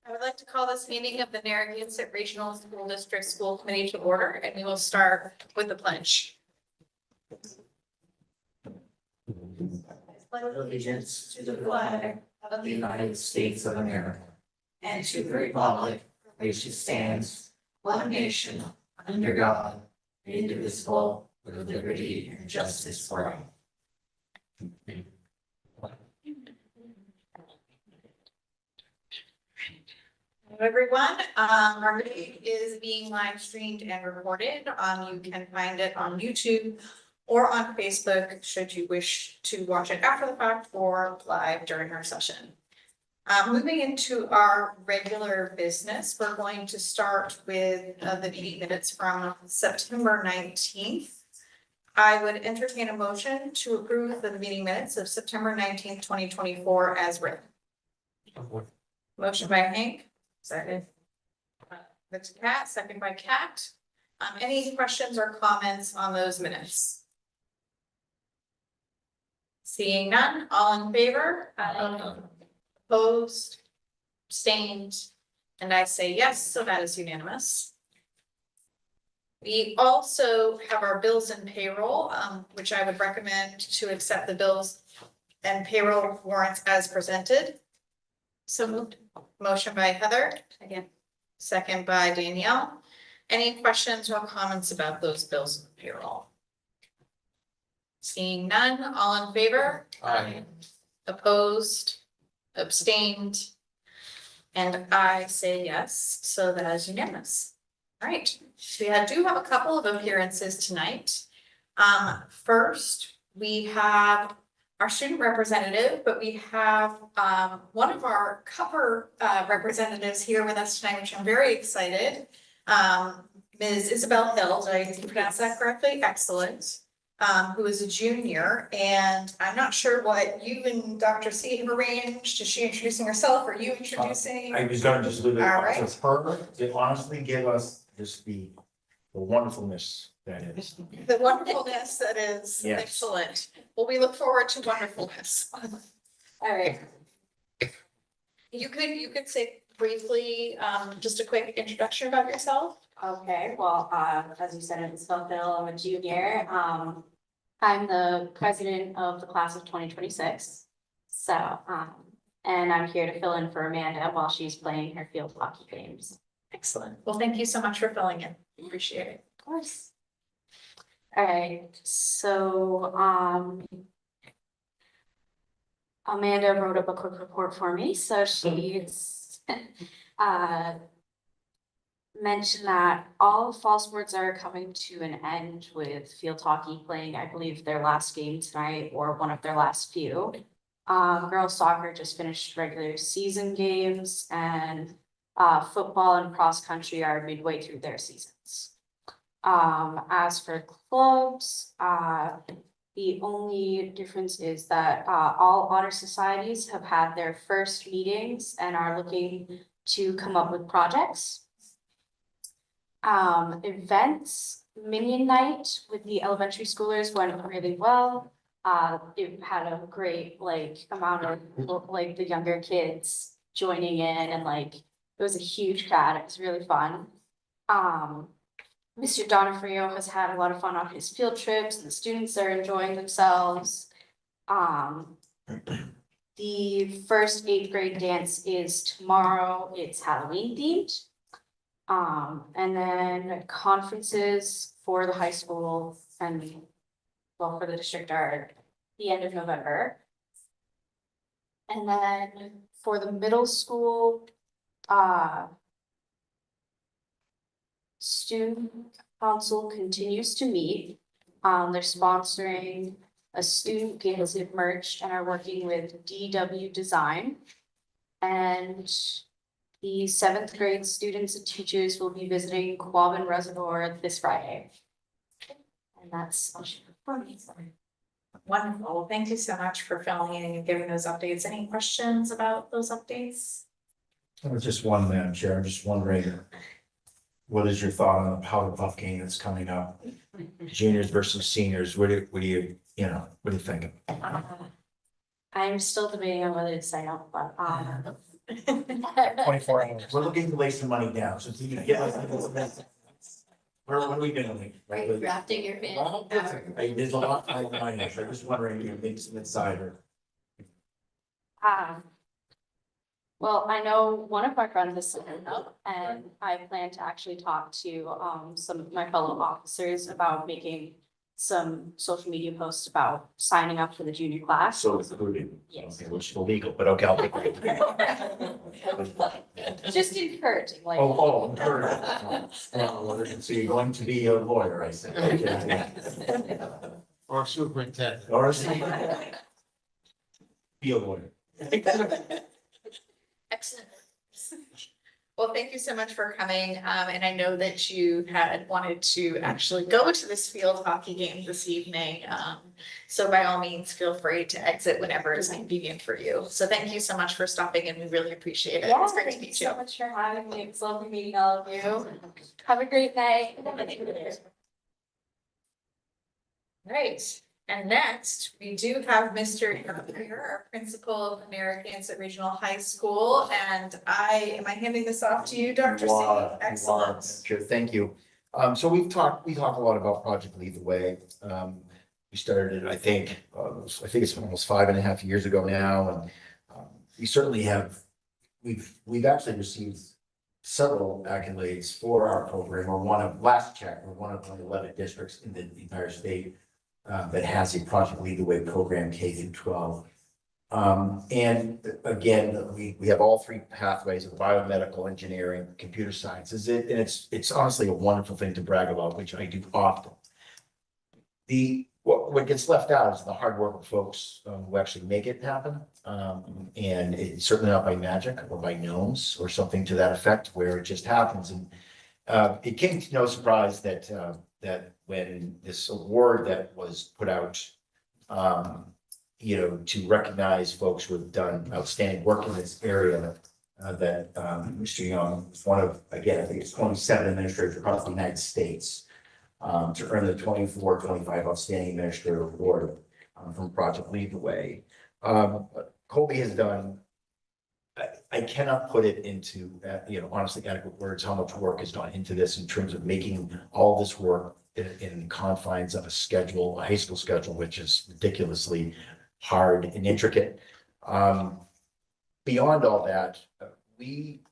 I would like to call this meeting of the Narragansett Regional School District School Committee to order, and we will start with the pledge. Allegiance to the flag of the United States of America and to the republic for which it stands, one nation, under God, indivisible, with liberty and justice for all. Hello, everyone. Our meeting is being live streamed and recorded. You can find it on YouTube or on Facebook should you wish to watch it after the fact or live during our session. Moving into our regular business, we're going to start with the meeting minutes from September 19th. I would entertain a motion to approve the meeting minutes of September 19th, 2024 as written. Motion by Hank. Second. That's Kat, second by Kat. Any questions or comments on those minutes? Seeing none, all in favor? Opposed? Abstained? And I say yes, so that is unanimous. We also have our bills and payroll, which I would recommend to accept the bills and payroll warrants as presented. So moved. Motion by Heather. Again. Second by Danielle. Any questions or comments about those bills and payroll? Seeing none, all in favor? Aye. Opposed? Abstained? And I say yes, so that is unanimous. All right, so we do have a couple of appearances tonight. First, we have our student representative, but we have one of our cover representatives here with us tonight, which I'm very excited. Ms. Isabel Hill, did I pronounce that correctly? Excellent. Who is a junior, and I'm not sure what you and Dr. C have arranged. Is she introducing herself or you introducing? I was gonna just leave it All up right. to her to honestly give us just the wonderfulness that is. The wonderfulness that is. Yes. Excellent. Well, we look forward to wonderfulness. All right. You could say briefly, just a quick introduction about yourself. Okay, well, as you said, it's Phil, I'm a junior. I'm the president of the class of 2026. So, and I'm here to fill in for Amanda while she's playing her field hockey games. Excellent. Well, thank you so much for filling in. Appreciate it. Of course. All right, so, Amanda wrote up a quick report for me, so she's, mentioned that all fall sports are coming to an end with field hockey playing, I believe, their last game tonight or one of their last few. Girls soccer just finished regular season games, and football and cross country are midway through their seasons. As for clubs, the only difference is that all honor societies have had their first meetings and are looking to come up with projects. Events, Minion Night with the elementary schoolers went really well. It had a great amount of the younger kids joining in, and it was a huge crowd. It was really fun. Mr. Donofrio has had a lot of fun on his field trips, and the students are enjoying themselves. The first 8th grade dance is tomorrow. It's Halloween themed. And then conferences for the high school and for the district are the end of November. And then for the middle school, student council continues to meet. They're sponsoring a student gets it merged and are working with DW Design. And the 7th grade students and teachers will be visiting Quabbin Reservoir this Friday. And that's all she for me. Wonderful. Well, thank you so much for filling in and giving those updates. Any questions about those updates? I was just one, Madam Chair, I'm just wondering, what is your thought on the Powder Puff game that's coming up? Juniors versus seniors, what do you think? I'm still debating on whether to sign up, but 24 hours. We're looking to lay some money down, so you can get us. Where are we doing? Right, drafting your bid. There's a lot, I'm just wondering, you make some insider. Um, well, I know one of my friends is signing up and I plan to actually talk to some of my fellow officers about making some social media posts about signing up for the junior class. So it's included. Yes. Okay, which is illegal, but okay, I'll take it. Just encouraging, like. Oh, so you're going to be a lawyer, I said. Or superintendent. Or be a lawyer. Excellent. Well, thank you so much for coming. And I know that you had wanted to actually go to this field hockey game this evening. So by all means, feel free to exit whenever it's convenient for you. So thank you so much for stopping and we really appreciate it. Yeah, It's great to thank you meet you. so much for having me. It's lovely meeting all of you. Have a great night. Right, and next, we do have Mr. Greer, our principal of Americans Regional High School, and am I handing this off to you, Dr. You are, C? Excellent. Sure, thank you. So we talk a lot about Project Lead the Way. We started it, I think it's almost 5.5 years ago now, and we certainly have, we've actually received several accolades for our program. We're one of, last check, we're one of only 11 districts in the entire state that has a Project Lead the Way program K through 12. And again, we have all three pathways of biomedical engineering, computer sciences, and it's honestly a wonderful thing to brag about, which I do often. What gets left out is the hard work of folks who actually make it happen. And it's certainly not by magic or by gnomes or something to that effect where it just happens. And it came to no surprise that when this award that was put out, to recognize folks who have done outstanding work in this area, that Mr. Young is one of, again, I think it's 27 administrators across the United States to earn the 24-25 Outstanding Administrator Award from Project Lead the Way. Colby has done, I cannot put it into, honestly adequate words, how much work has gone into this in terms of making all this work in confines of a schedule, a high school schedule, which is ridiculously hard and intricate. Beyond all that, we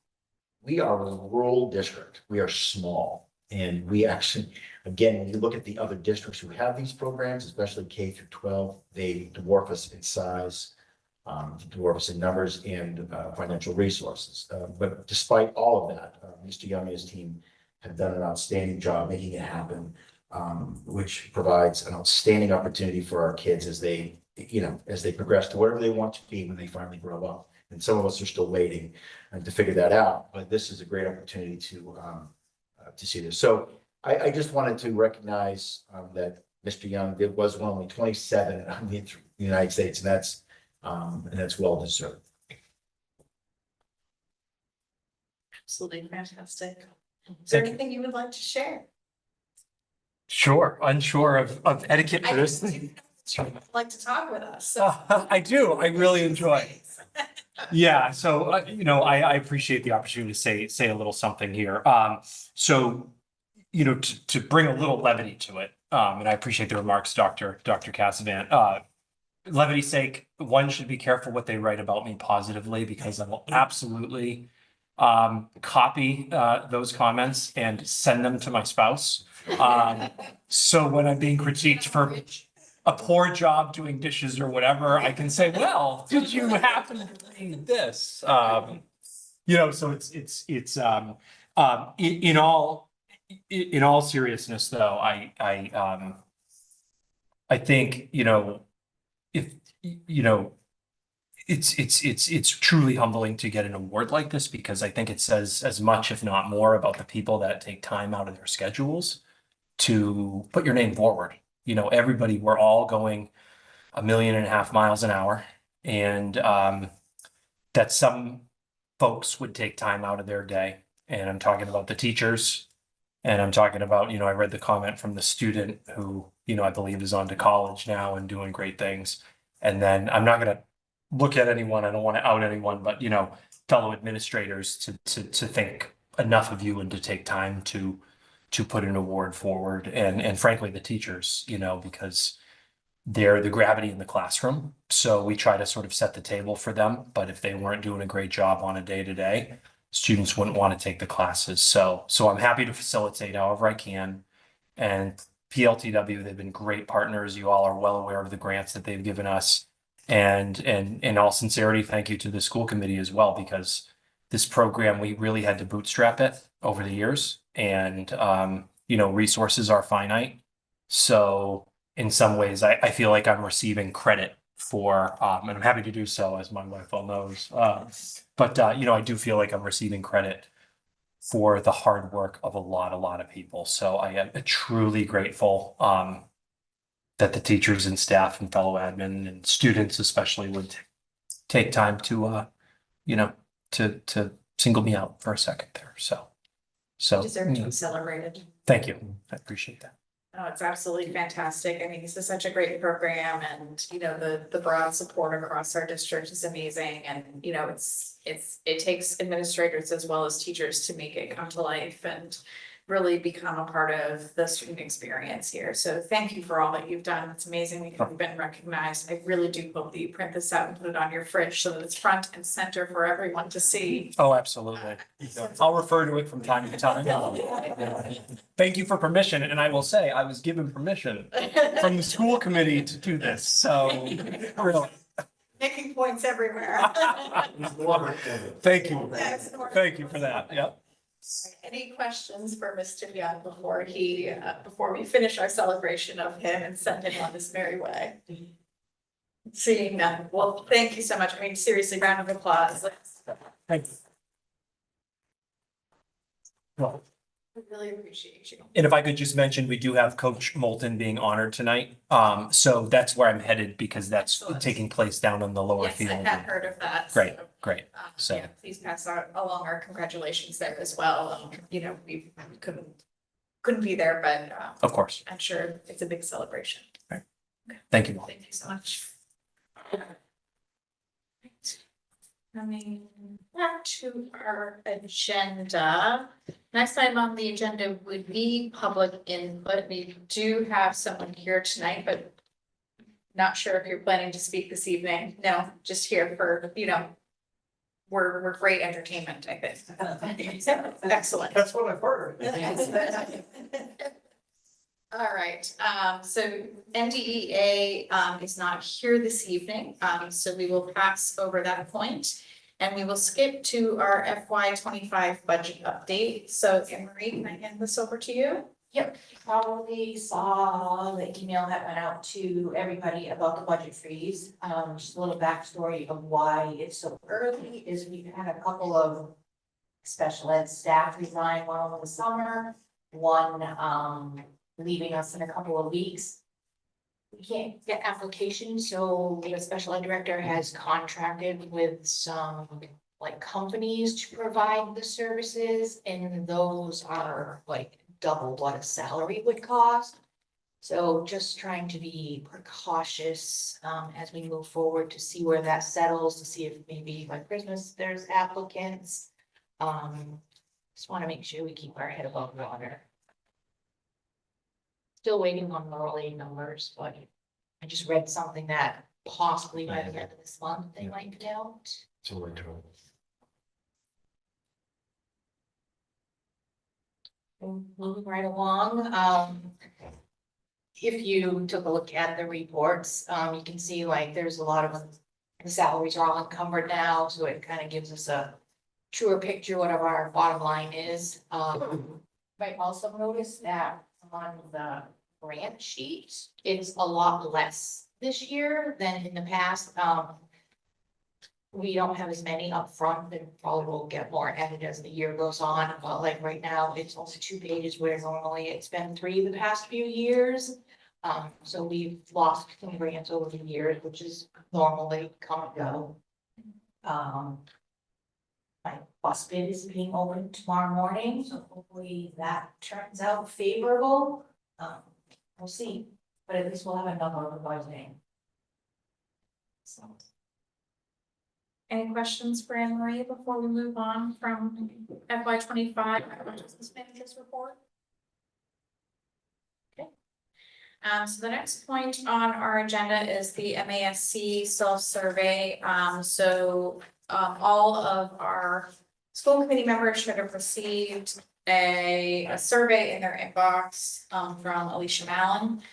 are a rural district. We are small. And we actually, again, when you look at the other districts who have these programs, especially K through 12, they dwarf us in size, dwarf us in numbers and financial resources. But despite all of that, Mr. Young and his team have done an outstanding job making it happen, which provides an outstanding opportunity for our kids as they progress to whatever they want to be when they finally grow up. And some of us are still waiting to figure that out, but this is a great opportunity to see this. So I just wanted to recognize that Mr. Young was one of only 27 in the United States, and that's well deserved. Absolutely fantastic. Is there anything you would like to share? Sure, unsure of etiquette for this thing. I'd like to talk with us. So. I do, I really enjoy it. Yeah, so, I appreciate the opportunity to say a little something here. So, to bring a little levity to it, and I appreciate the remarks, Dr. Cassavant. Levity's sake, one should be careful what they write about me positively, because I will absolutely copy those comments and send them to my spouse. So when I'm being critiqued for a poor job doing dishes or whatever, I can say, well, did you happen to read this? So it's in all seriousness though, I think, if, it's truly humbling to get an award like this, because I think it says as much, if not more, about the people that take time out of their schedules to put your name forward. Everybody, we're all going 1.5 million miles an hour, and that some folks would take time out of their day. And I'm talking about the teachers, and I'm talking about, I read the comment from the student who, I believe is on to college now and doing great things. And then I'm not going to look at anyone, I don't want to out anyone, but fellow administrators to think enough of you and to take time to put an award forward, and frankly, the teachers, because they're the gravity in the classroom. So we try to sort of set the table for them, but if they weren't doing a great job on a day-to-day, students wouldn't want to take the classes. So I'm happy to facilitate however I can. And PLTW, they've been great partners. You all are well aware of the grants that they've given us. And in all sincerity, thank you to the school committee as well, because this program, we really had to bootstrap it over the years. And, resources are finite. So in some ways, I feel like I'm receiving credit for, and I'm happy to do so, as my wife well knows. But I do feel like I'm receiving credit for the hard work of a lot of people. So I am truly grateful that the teachers and staff and fellow admin and students especially would take time to to single me out for a second there. So Deserve to be celebrated. thank you. I appreciate that. Oh, it's absolutely fantastic. I mean, this is such a great program and, the broad support across our district is amazing. And, it takes administrators as well as teachers to make it come to life and really become a part of the student experience here. So thank you for all that you've done. It's amazing that you've been recognized. I really do hope that you print this out and put it on your fridge so that it's front and center for everyone to see. Oh, absolutely. I'll refer to it from time to time. Thank you for permission. And I will say, I was given permission from the school committee to do this. So really, Making points everywhere. thank you. Thank you for that. Yep. Any questions for Mr. Young before we finish our celebration of him and send him on his merry way? Seeing none. Well, thank you so much. I mean, seriously, round of applause. Thank you. Well, I really appreciate you. and if I could just mention, we do have Coach Moulton being honored tonight. So that's where I'm headed because that's Excellent. taking place down on the lower Yes, I field. had heard of that. Great, so, great. So- yeah, please pass along our congratulations there as well. We couldn't be there, but Of course. I'm sure it's a big celebration. Thank you all. Thank you so much. Coming back to our agenda. Next item on the agenda would be public input. We do have someone here tonight, but not sure if you're planning to speak this evening. No, just here for, we're great entertainment, I think. Excellent. That's what I've heard. All right, so NDEA is not here this evening, so we will pass over that point. And we will skip to our FY25 budget update. So Anne Marie, can I hand this over to you? Yep, you probably saw the email that went out to everybody about the budget freeze. Just a little backstory of why it's so early is we've had a couple of special ed staff resign, one over the summer, one leaving us in a couple of weeks. We can't get applications, so the special ed director has contracted with some companies to provide the services, and those are double what a salary would cost. So just trying to be precautious as we move forward to see where that settles, to see if maybe by Christmas there's applicants. Just want to make sure we keep our head above water. Still waiting on rural aid numbers, but I just read something that possibly by the end of this month they might be out. So we're doing. Moving right along, if you took a look at the reports, you can see there's a lot of the salaries are all encumbered now, so it kind of gives us a truer picture what our bottom line is. Might also notice that on the grant sheet, it's a lot less this year than in the past. We don't have as many upfront, and probably will get more added as the year goes on, but right now, it's also 2 pages where normally it's been 3 the past few years. So we've lost some grants over the years, which is normally come and go. My bus bid is being opened tomorrow morning, so hopefully that turns out favorable. We'll see, but at least we'll have a number of budgeting. So. Any questions for Anne Marie before we move on from FY 25 business managers report? Okay. So the next point on our agenda is the MASC self-survey. All of our school committee members should have received a survey in their inbox from Alicia Mallon.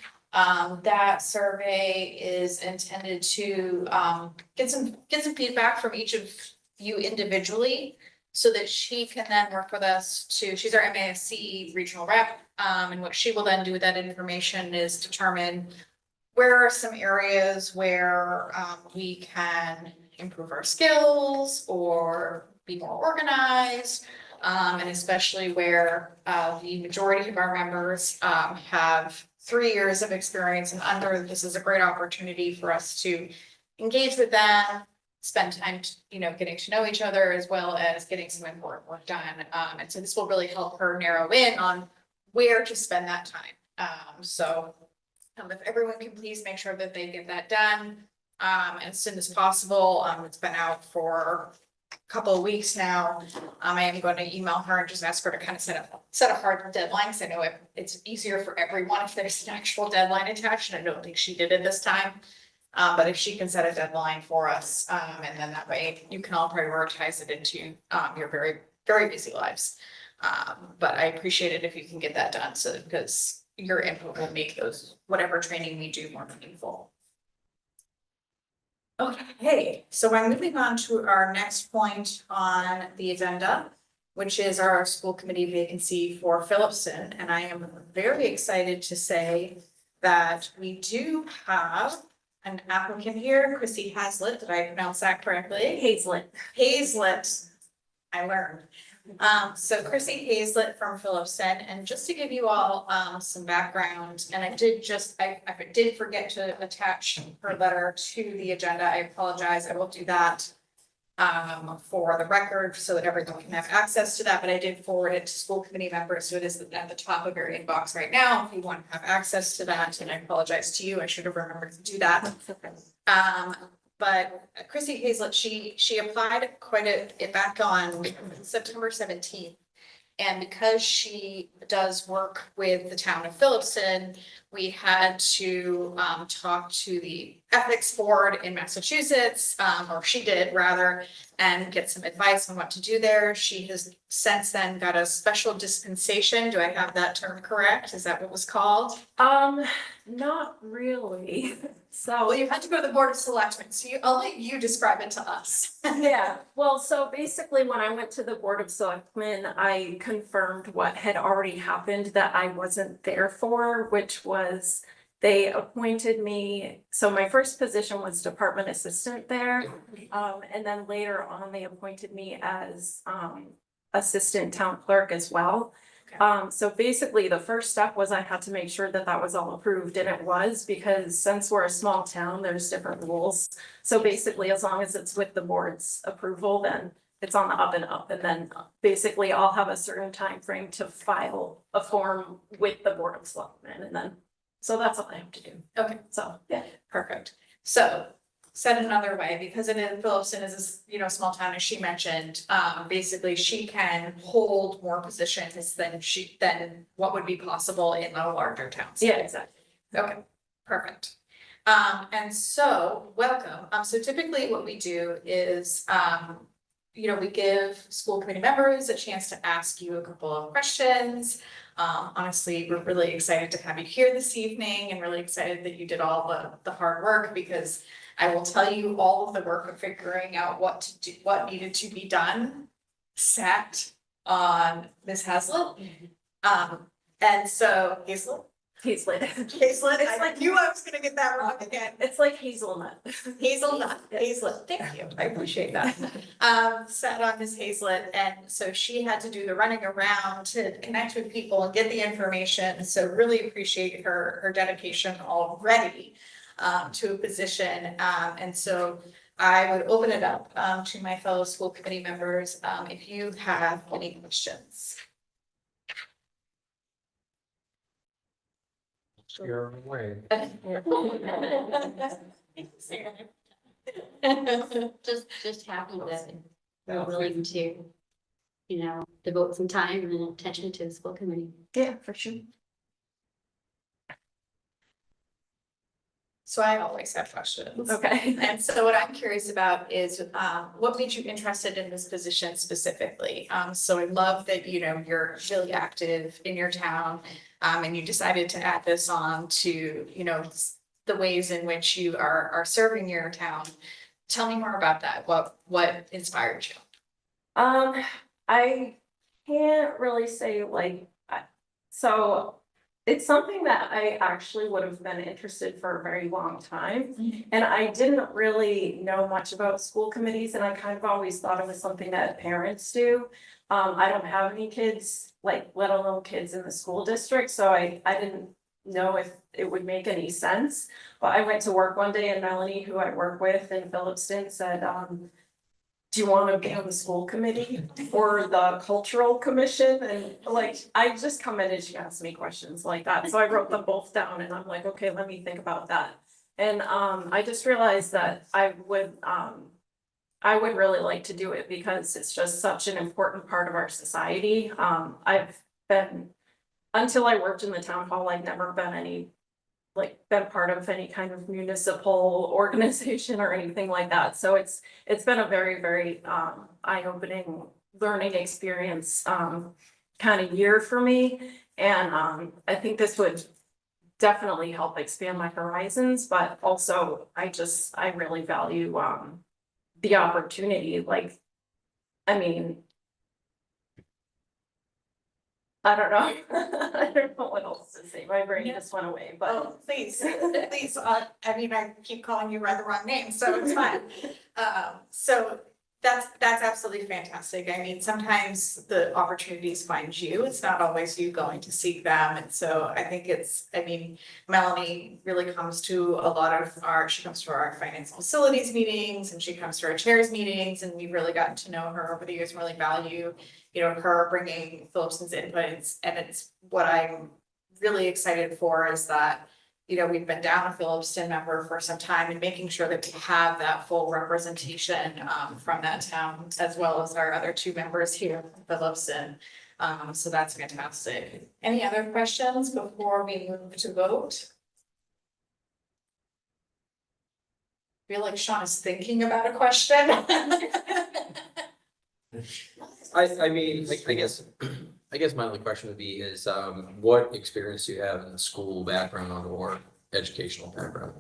That survey is intended to get some feedback from each of you individually so that she can then work with us she's our MASC regional rep. And what she will then do with that information is determine where are some areas where we can improve our skills or be more organized. And especially where the majority of our members have 3 years of experience and under, this is a great opportunity for us to engage with them, spend time, getting to know each other as well as getting some important work done. And so this will really help her narrow in on where to spend that time. If everyone can please make sure that they get that done as soon as possible. It's been out for a couple of weeks now. I am going to email her and just ask her to kind of set a hard deadline, because I know it's easier for everyone if there's an actual deadline attached, and I don't think she did it this time. But if she can set a deadline for us, and then that way you can all prioritize it into your very, very busy lives. But I appreciate it if you can get that done, because your input will make whatever training we do more meaningful. Okay, so I'm moving on to our next point on the agenda, which is our school committee vacancy for Phillipston. And I am very excited to say that we do have an applicant here, Chrissy Hazlitt. Did I pronounce that correctly? Hazlitt. I learned. So Chrissy Hazlitt from Phillipston, and just to give you all some background, and I did forget to attach her letter to the agenda. I apologize. I will do that for the record so that everyone can have access to that, but I did forward it to school committee members, so it is at the top of your inbox right now if you want to have access to that. And I apologize to you. I should have remembered to do that. But Chrissy Hazlitt, she applied back on September 17th. And because she does work with the town of Phillipston, we had to talk to the ethics board in Massachusetts, or she did rather, and get some advice on what to do there. She has since then got a special dispensation. Do I have that term correct? Is that what it was called? Not really. Well, you had to go to the Board of Selectmen, so I'll let you describe it to us. Yeah, well, so basically when I went to the Board of Selectmen, I confirmed what had already happened that I wasn't there for, which was they appointed me, so my first position was department assistant there. And then later on, they appointed me as assistant town clerk as well. So basically the first step was I had to make sure that that was all approved, and it was, because since we're a small town, there's different rules. So basically, as long as it's with the board's approval, then it's on the up and up. And then basically I'll have a certain time frame to file a form with the Board of Selectmen, and then, so that's all I have to do. Okay, So, yeah. perfect. So said another way, because Phillipston is a small town, as she mentioned, basically she can hold more positions than what would be possible in a larger town. Yeah, exactly. Okay, perfect. And so welcome. So typically what we do is we give school committee members a chance to ask you a couple of questions. Honestly, we're really excited to have you here this evening, and really excited that you did all the hard work, because I will tell you, all of the work of figuring out what to do, what needed to be done, sat on Ms. Hazlitt. And so Hazlitt, I knew I was gonna get that wrong again. It's like hazelnut. Hazlitt, thank you, I appreciate that. Sat on Ms. Hazlitt, and so she had to do the running around to connect with people and get the information, so really appreciate her dedication already to a position, and so I would open it up to my fellow school committee members if you have any questions. You're away. Just happy that they're willing to, devote some time and attention to the school committee. Yeah, for sure. So I always have questions. Okay. And so what I'm curious about is, what made you interested in this position specifically? So I love that, you're really active in your town, and you decided to add this on to, the ways in which you are serving your town. Tell me more about that. What inspired you? I can't really say so it's something that I actually would have been interested for a very long time. And I didn't really know much about school committees, and I kind of always thought it was something that parents do. I don't have any kids, let alone kids in the school district, so I didn't know if it would make any sense. But I went to work one day and Melanie, who I work with in Phillipston, said, do you want to be on the school committee or the cultural commission? And I just come in and she asked me questions like that. So I wrote them both down and I'm like, okay, let me think about that. And I just realized that I would really like to do it because it's just such an important part of our society. Until I worked in the town hall, I'd never been part of any kind of municipal organization or anything like that. So it's been a very, very eye-opening learning experience kind of year for me. And I think this would definitely help expand my horizons, but also I really value the opportunity. I don't know. I don't know what else to say. My brain just went away, but. Oh, please, please, I keep calling you by the wrong name, so it's fine. So that's absolutely fantastic. I mean, sometimes the opportunities find you. It's not always you going to seek them. And so I think Melanie really comes to she comes to our finance facilities meetings and she comes to our chairs meetings, and we've really gotten to know her over the years and really value, her bringing Phillipston's input. And it's what I'm really excited for is that, we've been down a Phillipston member for some time and making sure that we have that full representation from that town, as well as our other two members here in Phillipston. So that's fantastic. Any other questions before we move to vote? I feel like Sean is thinking about a question. I guess my only question would be is, what experience do you have in the school background or educational background?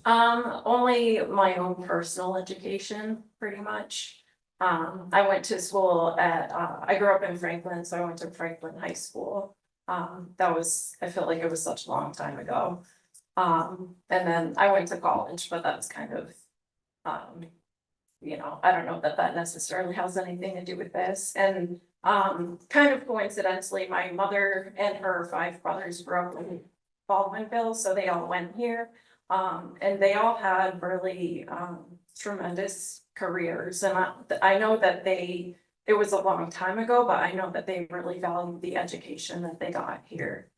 Only my own personal education, pretty much. I went to school I grew up in Franklin, so I went to Franklin High School. I feel like it was such a long time ago. And then I went to college, but that's kind of, I don't know that necessarily has anything to do with this. And kind of coincidentally, my mother and her 5 brothers grew up in Baldwinville, so they all went here. And they all had really tremendous careers. And I know that it was a long time ago, but I know that they really valued the education that they got here.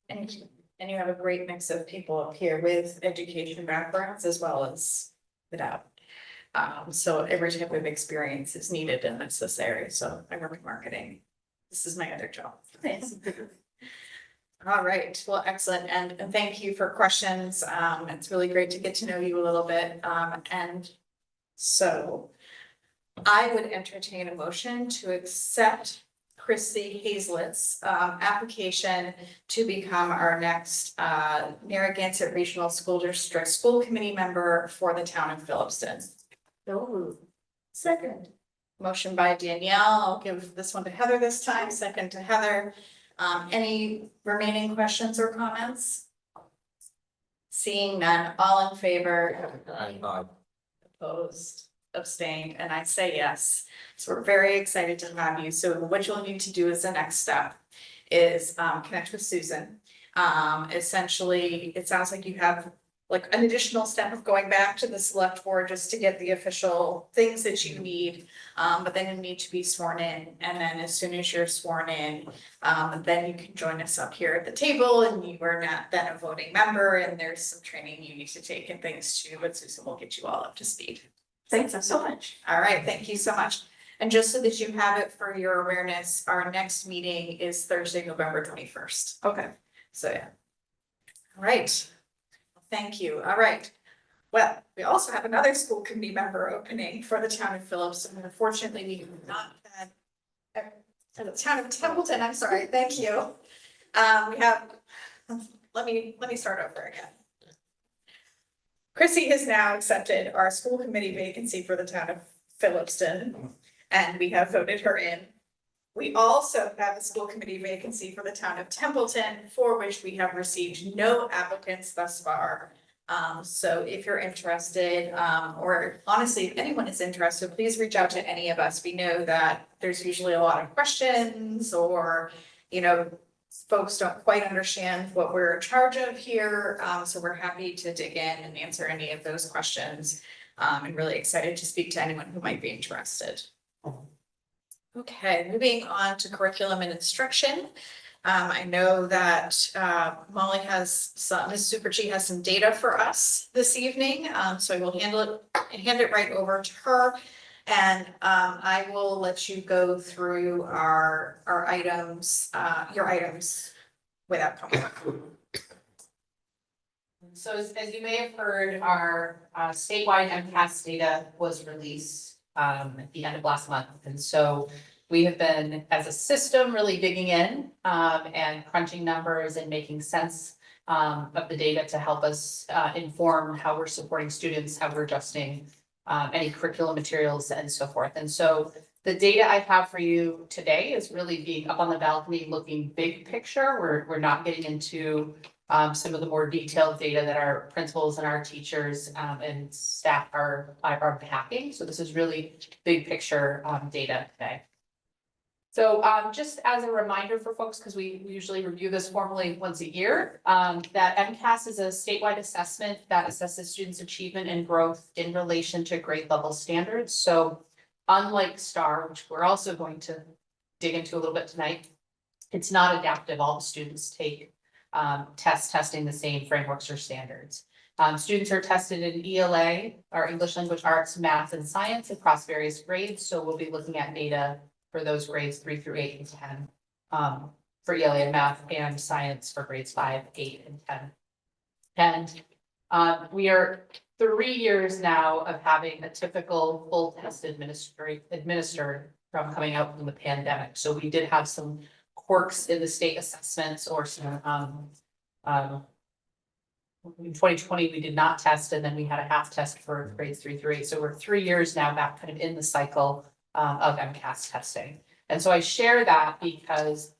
And you have a great mix of people up here with education backgrounds as well as without. So every type of experience is needed and necessary. So I work in marketing. This is my other job. All right, well, excellent. And thank you for questions. It's really great to get to know you a little bit. And so I would entertain a motion to accept Chrissy Hazlett's application to become our next Narragansett Regional School District School Committee member for the town of Phillipston. Second. Motion by Danielle. I'll give this one to Heather this time. Second to Heather. Any remaining questions or comments? Seeing none, all in favor? Opposed, abstained, and I say yes. So we're very excited to have you. So what you'll need to do as the next step is connect with Susan. Essentially, it sounds like you have like an additional step of going back to the select board just to get the official things that you need. But then you need to be sworn in, and then as soon as you're sworn in, then you can join us up here at the table, and you are not then a voting member, and there's some training you need to take and things too, but Susan will get you all up to speed. Thanks so much. All right, thank you so much. And just so that you have it for your awareness, our next meeting is Thursday, November 21st. Okay. So, yeah. All right. Thank you. All right. Well, we also have another school committee member opening for the town of Phillips, and unfortunately, we have not had the town of Templeton, I'm sorry, thank you. We have, let me start over again. Chrissy has now accepted our school committee vacancy for the town of Phillipston, and we have voted her in. We also have a school committee vacancy for the town of Templeton, for which we have received no applicants thus far. So if you're interested, or honestly, if anyone is interested, please reach out to any of us. We know that there's usually a lot of questions, or, you know, folks don't quite understand what we're in charge of here. So we're happy to dig in and answer any of those questions. And really excited to speak to anyone who might be interested. Okay, moving on to curriculum and instruction. I know that Molly has some, Ms. Superchi has some data for us this evening, so I will hand it right over to her. And I will let you go through our items, your items without comment. So as you may have heard, our statewide MCAS data was released at the end of last month. And so we have been, as a system, really digging in and crunching numbers and making sense of the data to help us inform how we're supporting students, how we're adjusting any curriculum materials and so forth. And so the data I have for you today is really being up on the balcony, looking big picture. We're not getting into some of the more detailed data that our principals and our teachers and staff are packing. So this is really big picture data today. So just as a reminder for folks, because we usually review this formally once a year, that MCAS is a statewide assessment that assesses students' achievement and growth in relation to grade level standards. So unlike STAR, which we're also going to dig into a little bit tonight, it's not adaptive. All the students take testing the same frameworks or standards. Students are tested in ELA, or English Language Arts, Math, and Science across various grades. So we'll be looking at data for those grades 3 through 8 and 10, for ELA and Math and Science for grades 5, 8, and 10. And we are 3 years now of having a typical full test administered from coming out from the pandemic. So we did have some quirks in the state assessments, or some in 2020 we did not test, and then we had a half test for grades 3 through 8. So we're 3 years now back kind of in the cycle of MCAS testing. And so I share that because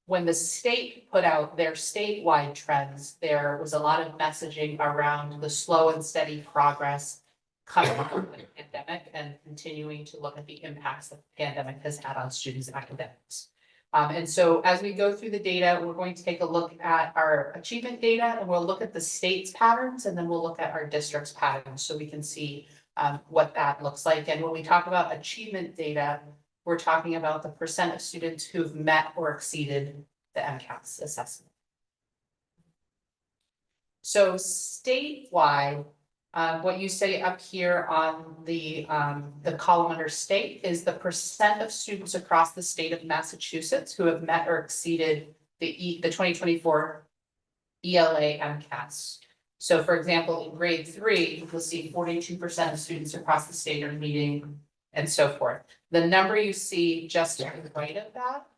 when the state put out their statewide trends, there was a lot of messaging around the slow and steady progress coming out of the pandemic and continuing to look at the impacts that the pandemic has had on students' academics. And so as we go through the data, we're going to take a look at our achievement data, and we'll look at the state's patterns, and then we'll look at our district's patterns so we can see what that looks like. And when we talk about achievement data, we're talking about the percent of students who've met or exceeded the MCAS assessment. So statewide, what you say up here on the column under state is the percent of students across the state of Massachusetts who have met or exceeded the 2024 ELA MCAS. So for example, in grade 3, you'll see 42% of students across the state are meeting, and so forth. The number you see just to the right of that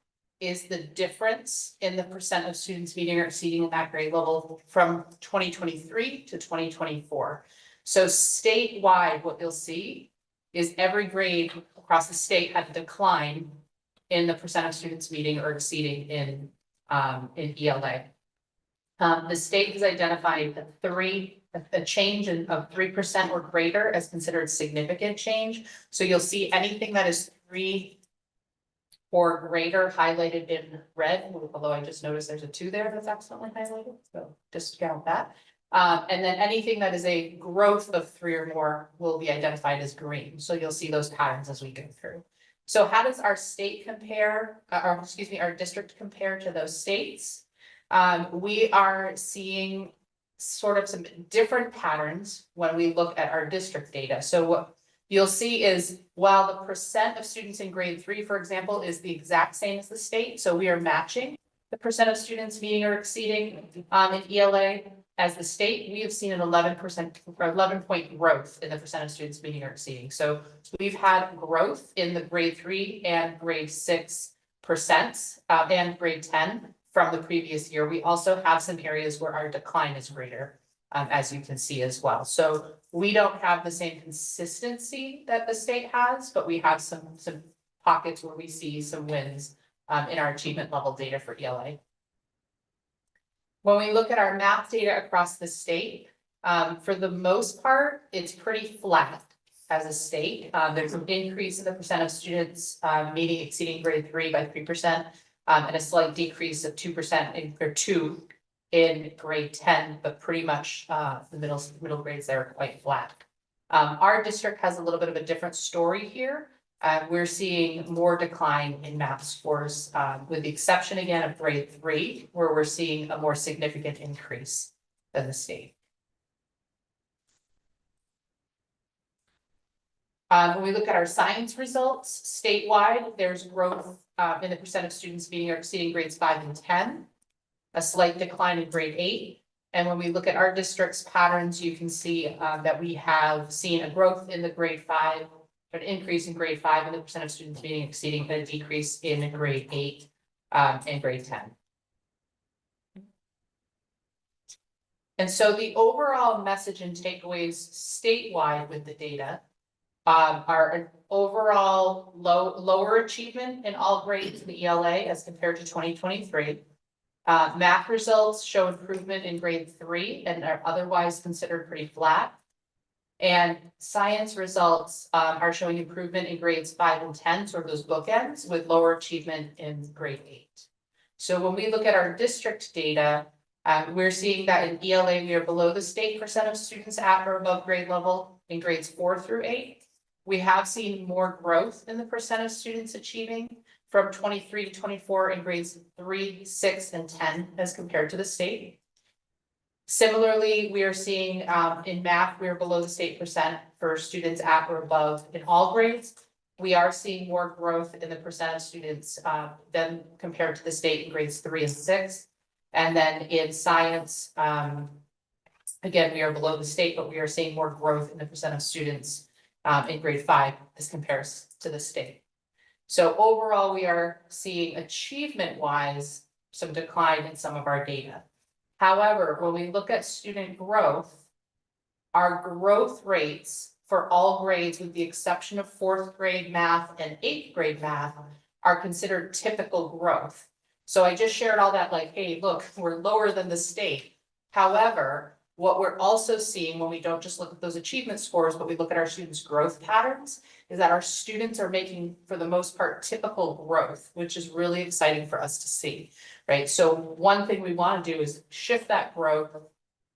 is the difference in the percent of students meeting or exceeding in that grade level from 2023 to 2024. So statewide, what you'll see is every grade across the state had a decline in the percent of students meeting or exceeding in ELA. The state has identified a change of 3% or greater as considered significant change. So you'll see anything that is 3 or greater highlighted in red, although I just noticed there's a 2 there that's accidentally highlighted, so discount that. And then anything that is a growth of 3 or more will be identified as green. So you'll see those patterns as we go through. So how does our state compare, or excuse me, our district compare to those states? We are seeing sort of some different patterns when we look at our district data. So what you'll see is while the percent of students in grade 3, for example, is the exact same as the state, so we are matching the percent of students meeting or exceeding in ELA as the state, we have seen an 11% or 11-point growth in the percent of students meeting or exceeding. So we've had growth in the grade 3 and grade 6 percents and grade 10 from the previous year. We also have some areas where our decline is greater, as you can see as well. So we don't have the same consistency that the state has, but we have some pockets where we see some wins in our achievement level data for ELA. When we look at our math data across the state, for the most part, it's pretty flat as a state. There's an increase in the percent of students meeting exceeding grade 3 by 3%, and a slight decrease of 2% or 2 in grade 10, but pretty much the middle grades there are quite flat. Our district has a little bit of a different story here. We're seeing more decline in math scores, with the exception again of grade 3, where we're seeing a more significant increase than the state. When we look at our science results statewide, there's growth in the percent of students meeting or exceeding grades 5 and 10, a slight decline in grade 8. And when we look at our district's patterns, you can see that we have seen a growth in the grade 5, an increase in grade 5 in the percent of students meeting exceeding, and a decrease in grade 8 and grade 10. And so the overall message and takeaways statewide with the data are an overall lower achievement in all grades in the ELA as compared to 2023. Math results show improvement in grade 3 and are otherwise considered pretty flat. And science results are showing improvement in grades 5 and 10, sort of those bookends, with lower achievement in grade 8. So when we look at our district data, we're seeing that in ELA, we are below the state percent of students at or above grade level in grades 4 through 8. We have seen more growth in the percent of students achieving from 23 to 24 in grades 3, 6, and 10 as compared to the state. Similarly, we are seeing in math, we are below the state percent for students at or above in all grades. We are seeing more growth in the percent of students than compared to the state in grades 3 and 6. And then in science, again, we are below the state, but we are seeing more growth in the percent of students in grade 5 as compares to the state. So overall, we are seeing achievement-wise some decline in some of our data. However, when we look at student growth, our growth rates for all grades, with the exception of 4th grade math and 8th grade math, are considered typical growth. So I just shared all that like, hey, look, we're lower than the state. However, what we're also seeing when we don't just look at those achievement scores, but we look at our students' growth patterns, is that our students are making, for the most part, typical growth, which is really exciting for us to see, right? So one thing we want to do is shift that growth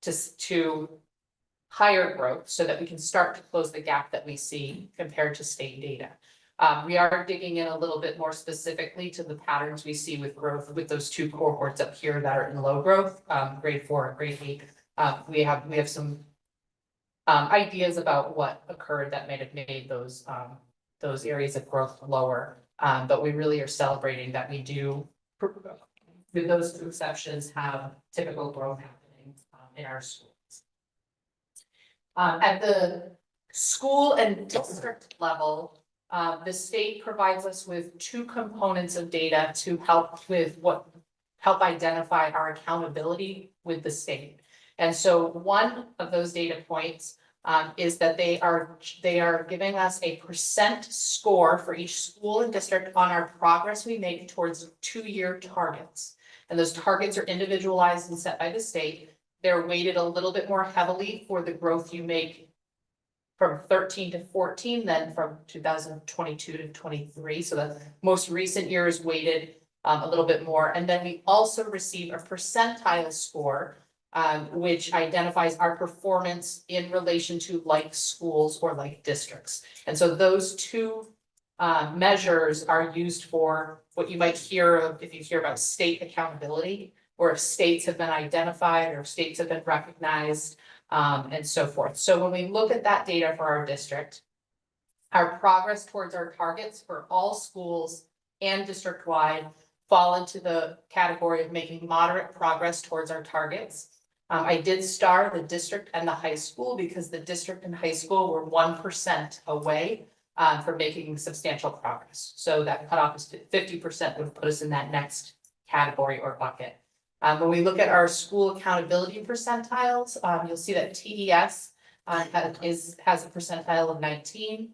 to higher growth so that we can start to close the gap that we see compared to state data. We are digging in a little bit more specifically to the patterns we see with growth with those 2 cohorts up here that are in low growth, grade 4 and grade 8. We have some ideas about what occurred that might have made those areas of growth lower. But we really are celebrating that we do, with those 2 exceptions, have typical growth happening in our schools. At the school and district level, the state provides us with 2 components of data to help identify our accountability with the state. And so one of those data points is that they are giving us a percent score for each school and district on our progress we make towards 2-year targets. And those targets are individualized and set by the state. They're weighted a little bit more heavily for the growth you make from 13 to 14 than from 2022 to 23. So the most recent year is weighted a little bit more. And then we also receive a percentile score which identifies our performance in relation to like schools or like districts. And so those two measures are used for what you might hear of if you hear about state accountability, or if states have been identified or if states have been recognized, and so forth. So when we look at that data for our district, our progress towards our targets for all schools and district-wide fall into the category of making moderate progress towards our targets. I did star the district and the high school because the district and high school were 1% away from making substantial progress. So that cutoff is 50% would put us in that next category or bucket. When we look at our school accountability percentiles, you'll see that TES has a percentile of 19.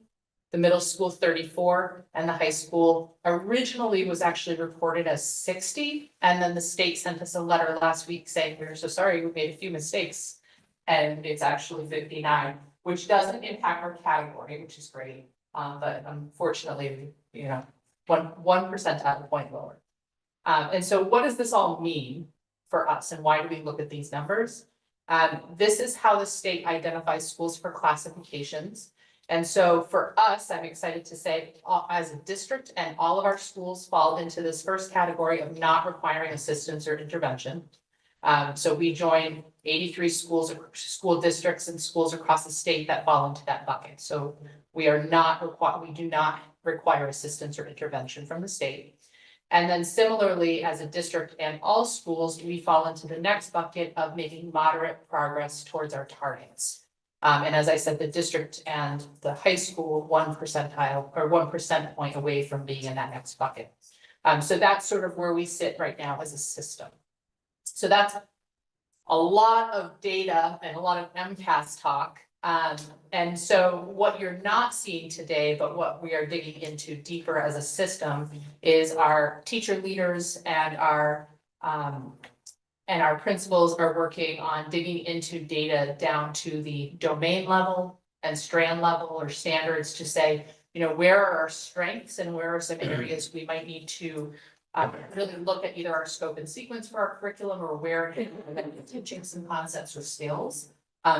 The middle school 34, and the high school originally was actually reported as 60. And then the state sent us a letter last week saying, we're so sorry, we made a few mistakes. And it's actually 59, which doesn't impact our category, which is great. But unfortunately, you know, one percentile point lower. And so what does this all mean for us, and why do we look at these numbers? This is how the state identifies schools for classifications. And so for us, I'm excited to say, as a district and all of our schools fall into this first category of not requiring assistance or intervention. So we join 83 school districts and schools across the state that fall into that bucket. So we do not require assistance or intervention from the state. And then similarly, as a district and all schools, we fall into the next bucket of making moderate progress towards our targets. And as I said, the district and the high school, 1 percentile or 1% point away from being in that next bucket. So that's sort of where we sit right now as a system. So that's a lot of data and a lot of MCAS talk. And so what you're not seeing today, but what we are digging into deeper as a system is our teacher leaders and our principals are working on digging into data down to the domain level and strand level or standards to say, you know, where are our strengths and where are some areas we might need to really look at either our scope and sequence for our curriculum or where we're teaching some concepts or skills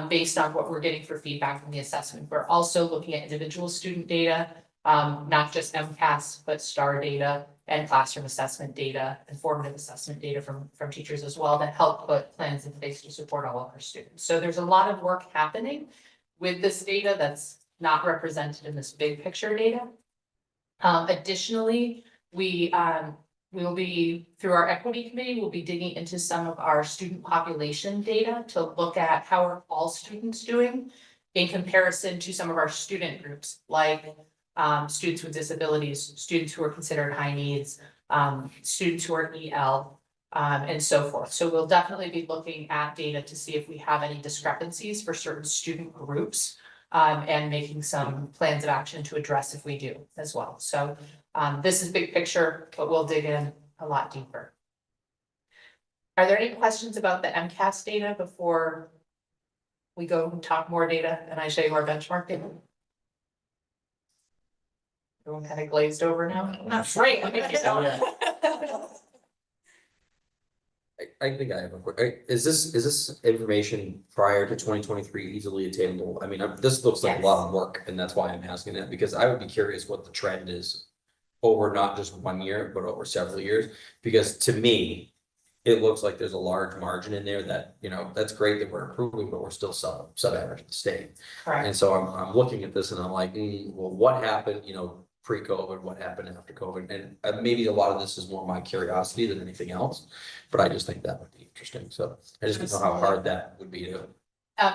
based on what we're getting for feedback from the assessment. We're also looking at individual student data, not just MCAS, but STAR data and classroom assessment data and formative assessment data from teachers as well that help put plans in place to support all of our students. So there's a lot of work happening with this data that's not represented in this big picture data. Additionally, we will be, through our equity committee, we'll be digging into some of our student population data to look at how are all students doing in comparison to some of our student groups, like students with disabilities, students who are considered high needs, students who are EL, and so forth. So we'll definitely be looking at data to see if we have any discrepancies for certain student groups and making some plans of action to address if we do as well. So this is big picture, but we'll dig in a lot deeper. Are there any questions about the MCAS data before we go and talk more data and I show you our benchmark data? Everyone kind of glazed over now. That's right. I think I have a quick, is this information prior to 2023 easily attainable? I mean, this looks like a lot of work, and that's why I'm asking that, because I would be curious what the trend is over not just 1 year, but over several years, because to me, it looks like there's a large margin in there that, you know, that's great that we're improving, but we're still sub-average in the state. Correct. And so I'm looking at this and I'm like, well, what happened, you know, pre-COVID, what happened after COVID? And maybe a lot of this is more my curiosity than anything else, but I just think that would be interesting. So I just don't know how hard that would be to.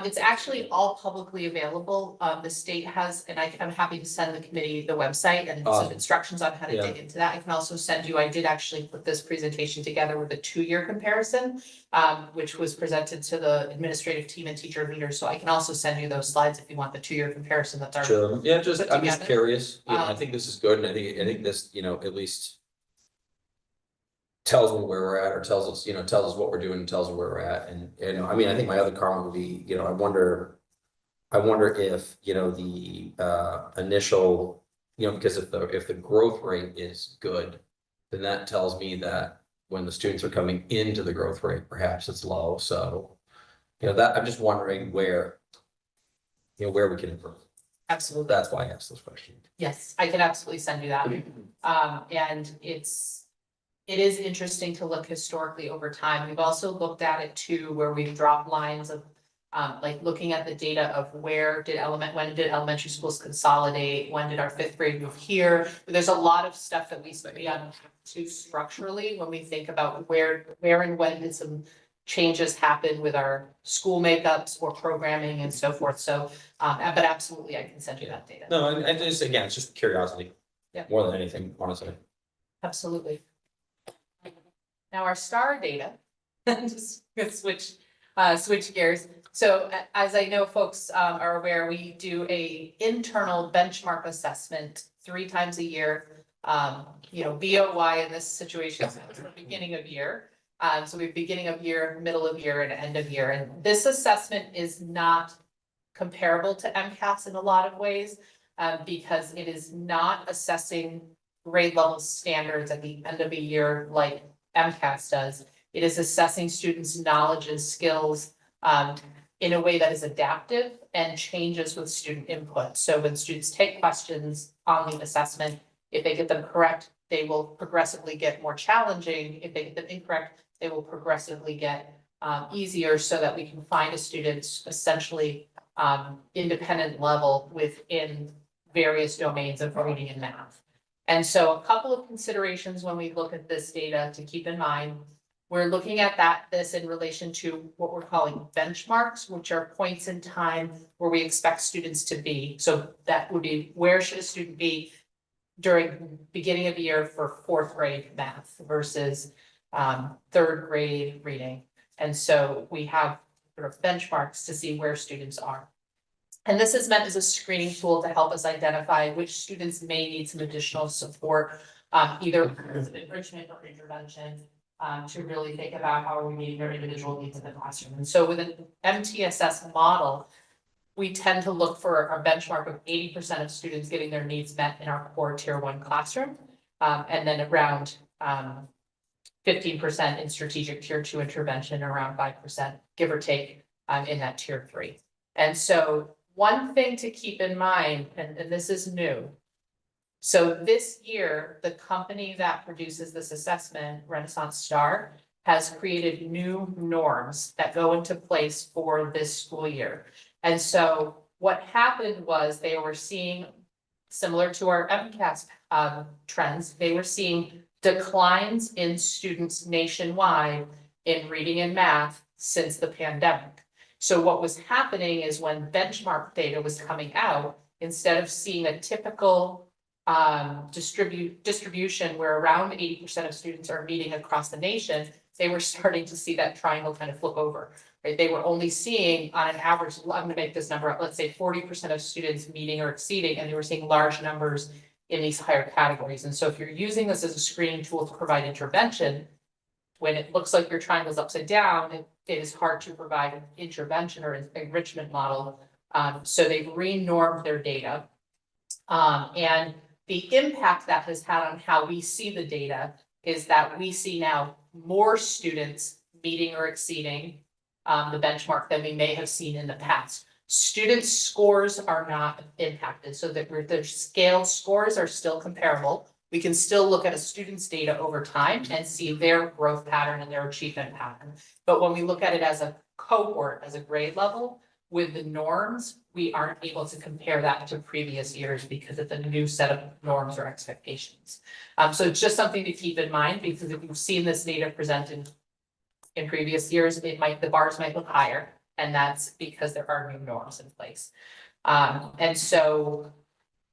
It's actually all publicly available. The state has, and I'm happy to send the committee the website and some instructions on how to dig into that. I can also send you, I did actually put this presentation together with a 2-year comparison, which was presented to the administrative team and teacher leaders. So I can also send you those slides if you want the 2-year comparison that's already. Sure. Yeah, just, put I'm just together. curious. You know, I think this is good, and I think this, you know, at least tells me where we're at, or tells us what we're doing, and tells us where we're at. And I mean, I think my other comment would be, you know, I wonder if, you know, the initial, you know, because if the growth rate is good, then that tells me that when the students are coming into the growth rate, perhaps it's low. So that, I'm just wondering where, where we can improve. Absolutely. That's why I asked this question. Yes, I can absolutely send you that. And it is interesting to look historically over time. We've also looked at it too, where we've dropped lines of, like looking at the data of when did elementary schools consolidate? When did our fifth grade move here? There's a lot of stuff that we unpack too structurally when we think about where and when did some changes happen with our school makeups or programming and so forth. So, but absolutely, I can send you that data. No, and just, again, it's just curiosity. Yeah. More than anything, honestly. Absolutely. Now our star data, just gonna switch gears. So as I know folks are aware, we do a internal benchmark assessment 3 times a year. BOY in this situation is the beginning of year. So we have beginning of year, middle of year, and end of year. And this assessment is not comparable to MCAS in a lot of ways, because it is not assessing grade level standards at the end of a year like MCAS does. It is assessing students' knowledge and skills in a way that is adaptive and changes with student input. So when students take questions on the assessment, if they get them correct, they will progressively get more challenging. If they get them incorrect, they will progressively get easier, so that we can find a student's essentially independent level within various domains of reading and math. And so a couple of considerations when we look at this data to keep in mind. We're looking at this in relation to what we're calling benchmarks, which are points in time where we expect students to be. So that would be, where should a student be during beginning of the year for 4th grade math versus 3rd grade reading. And so we have sort of benchmarks to see where students are. And this is meant as a screening tool to help us identify which students may need some additional support, either as an enrichment or intervention, to really think about how are we meeting their individual needs in the classroom. And so with an MTSS model, we tend to look for a benchmark of 80% of students getting their needs met in our core tier 1 classroom, and then around 15% in strategic tier 2 intervention, around 5%, give or take, in that tier 3. And so one thing to keep in mind, and this is new. So this year, the company that produces this assessment, Renaissance Star, has created new norms that go into place for this school year. And so what happened was they were seeing, similar to our MCAS trends, they were seeing declines in students nationwide in reading and math since the pandemic. So what was happening is when benchmark data was coming out, instead of seeing a typical distribution where around 80% of students are meeting across the nation, they were starting to see that triangle kind of flip over, right? They were only seeing on an average, I'm gonna make this number up, let's say 40% of students meeting or exceeding, and they were seeing large numbers in these higher categories. And so if you're using this as a screening tool to provide intervention, when it looks like your triangle's upside down, it is hard to provide an intervention or an enrichment model. So they've re-normed their data. And the impact that has had on how we see the data is that we see now more students meeting or exceeding the benchmark than we may have seen in the past. Student scores are not impacted, so that their scale scores are still comparable. We can still look at a student's data over time and see their growth pattern and their achievement pattern. But when we look at it as a cohort, as a grade level, with the norms, we aren't able to compare that to previous years because it's a new set of norms or expectations. So it's just something to keep in mind, because if you've seen this data presented in previous years, the bars might look higher, and that's because there are new norms in place. And so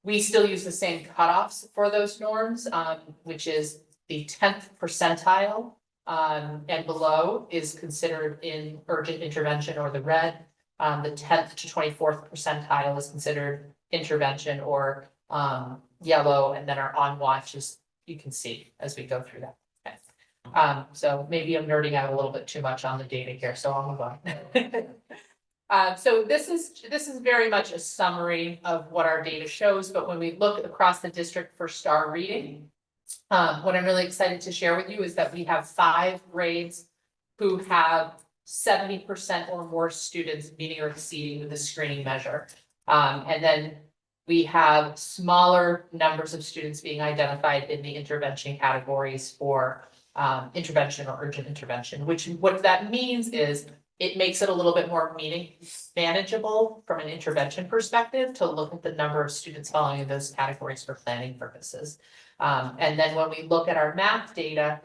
we still use the same cutoffs for those norms, which is the 10th percentile and below is considered in urgent intervention or the red. The 10th to 24th percentile is considered intervention or yellow, and then our on watch is, you can see as we go through that. Okay. So maybe I'm nerding out a little bit too much on the data here, so I'll move on. So this is very much a summary of what our data shows, but when we look across the district for star reading, what I'm really excited to share with you is that we have 5 grades who have 70% or more students meeting or exceeding with the screening measure. And then we have smaller numbers of students being identified in the intervention categories for intervention or urgent intervention, which what that means is it makes it a little bit more manageable from an intervention perspective to look at the number of students falling in those categories for planning purposes. And then when we look at our math data,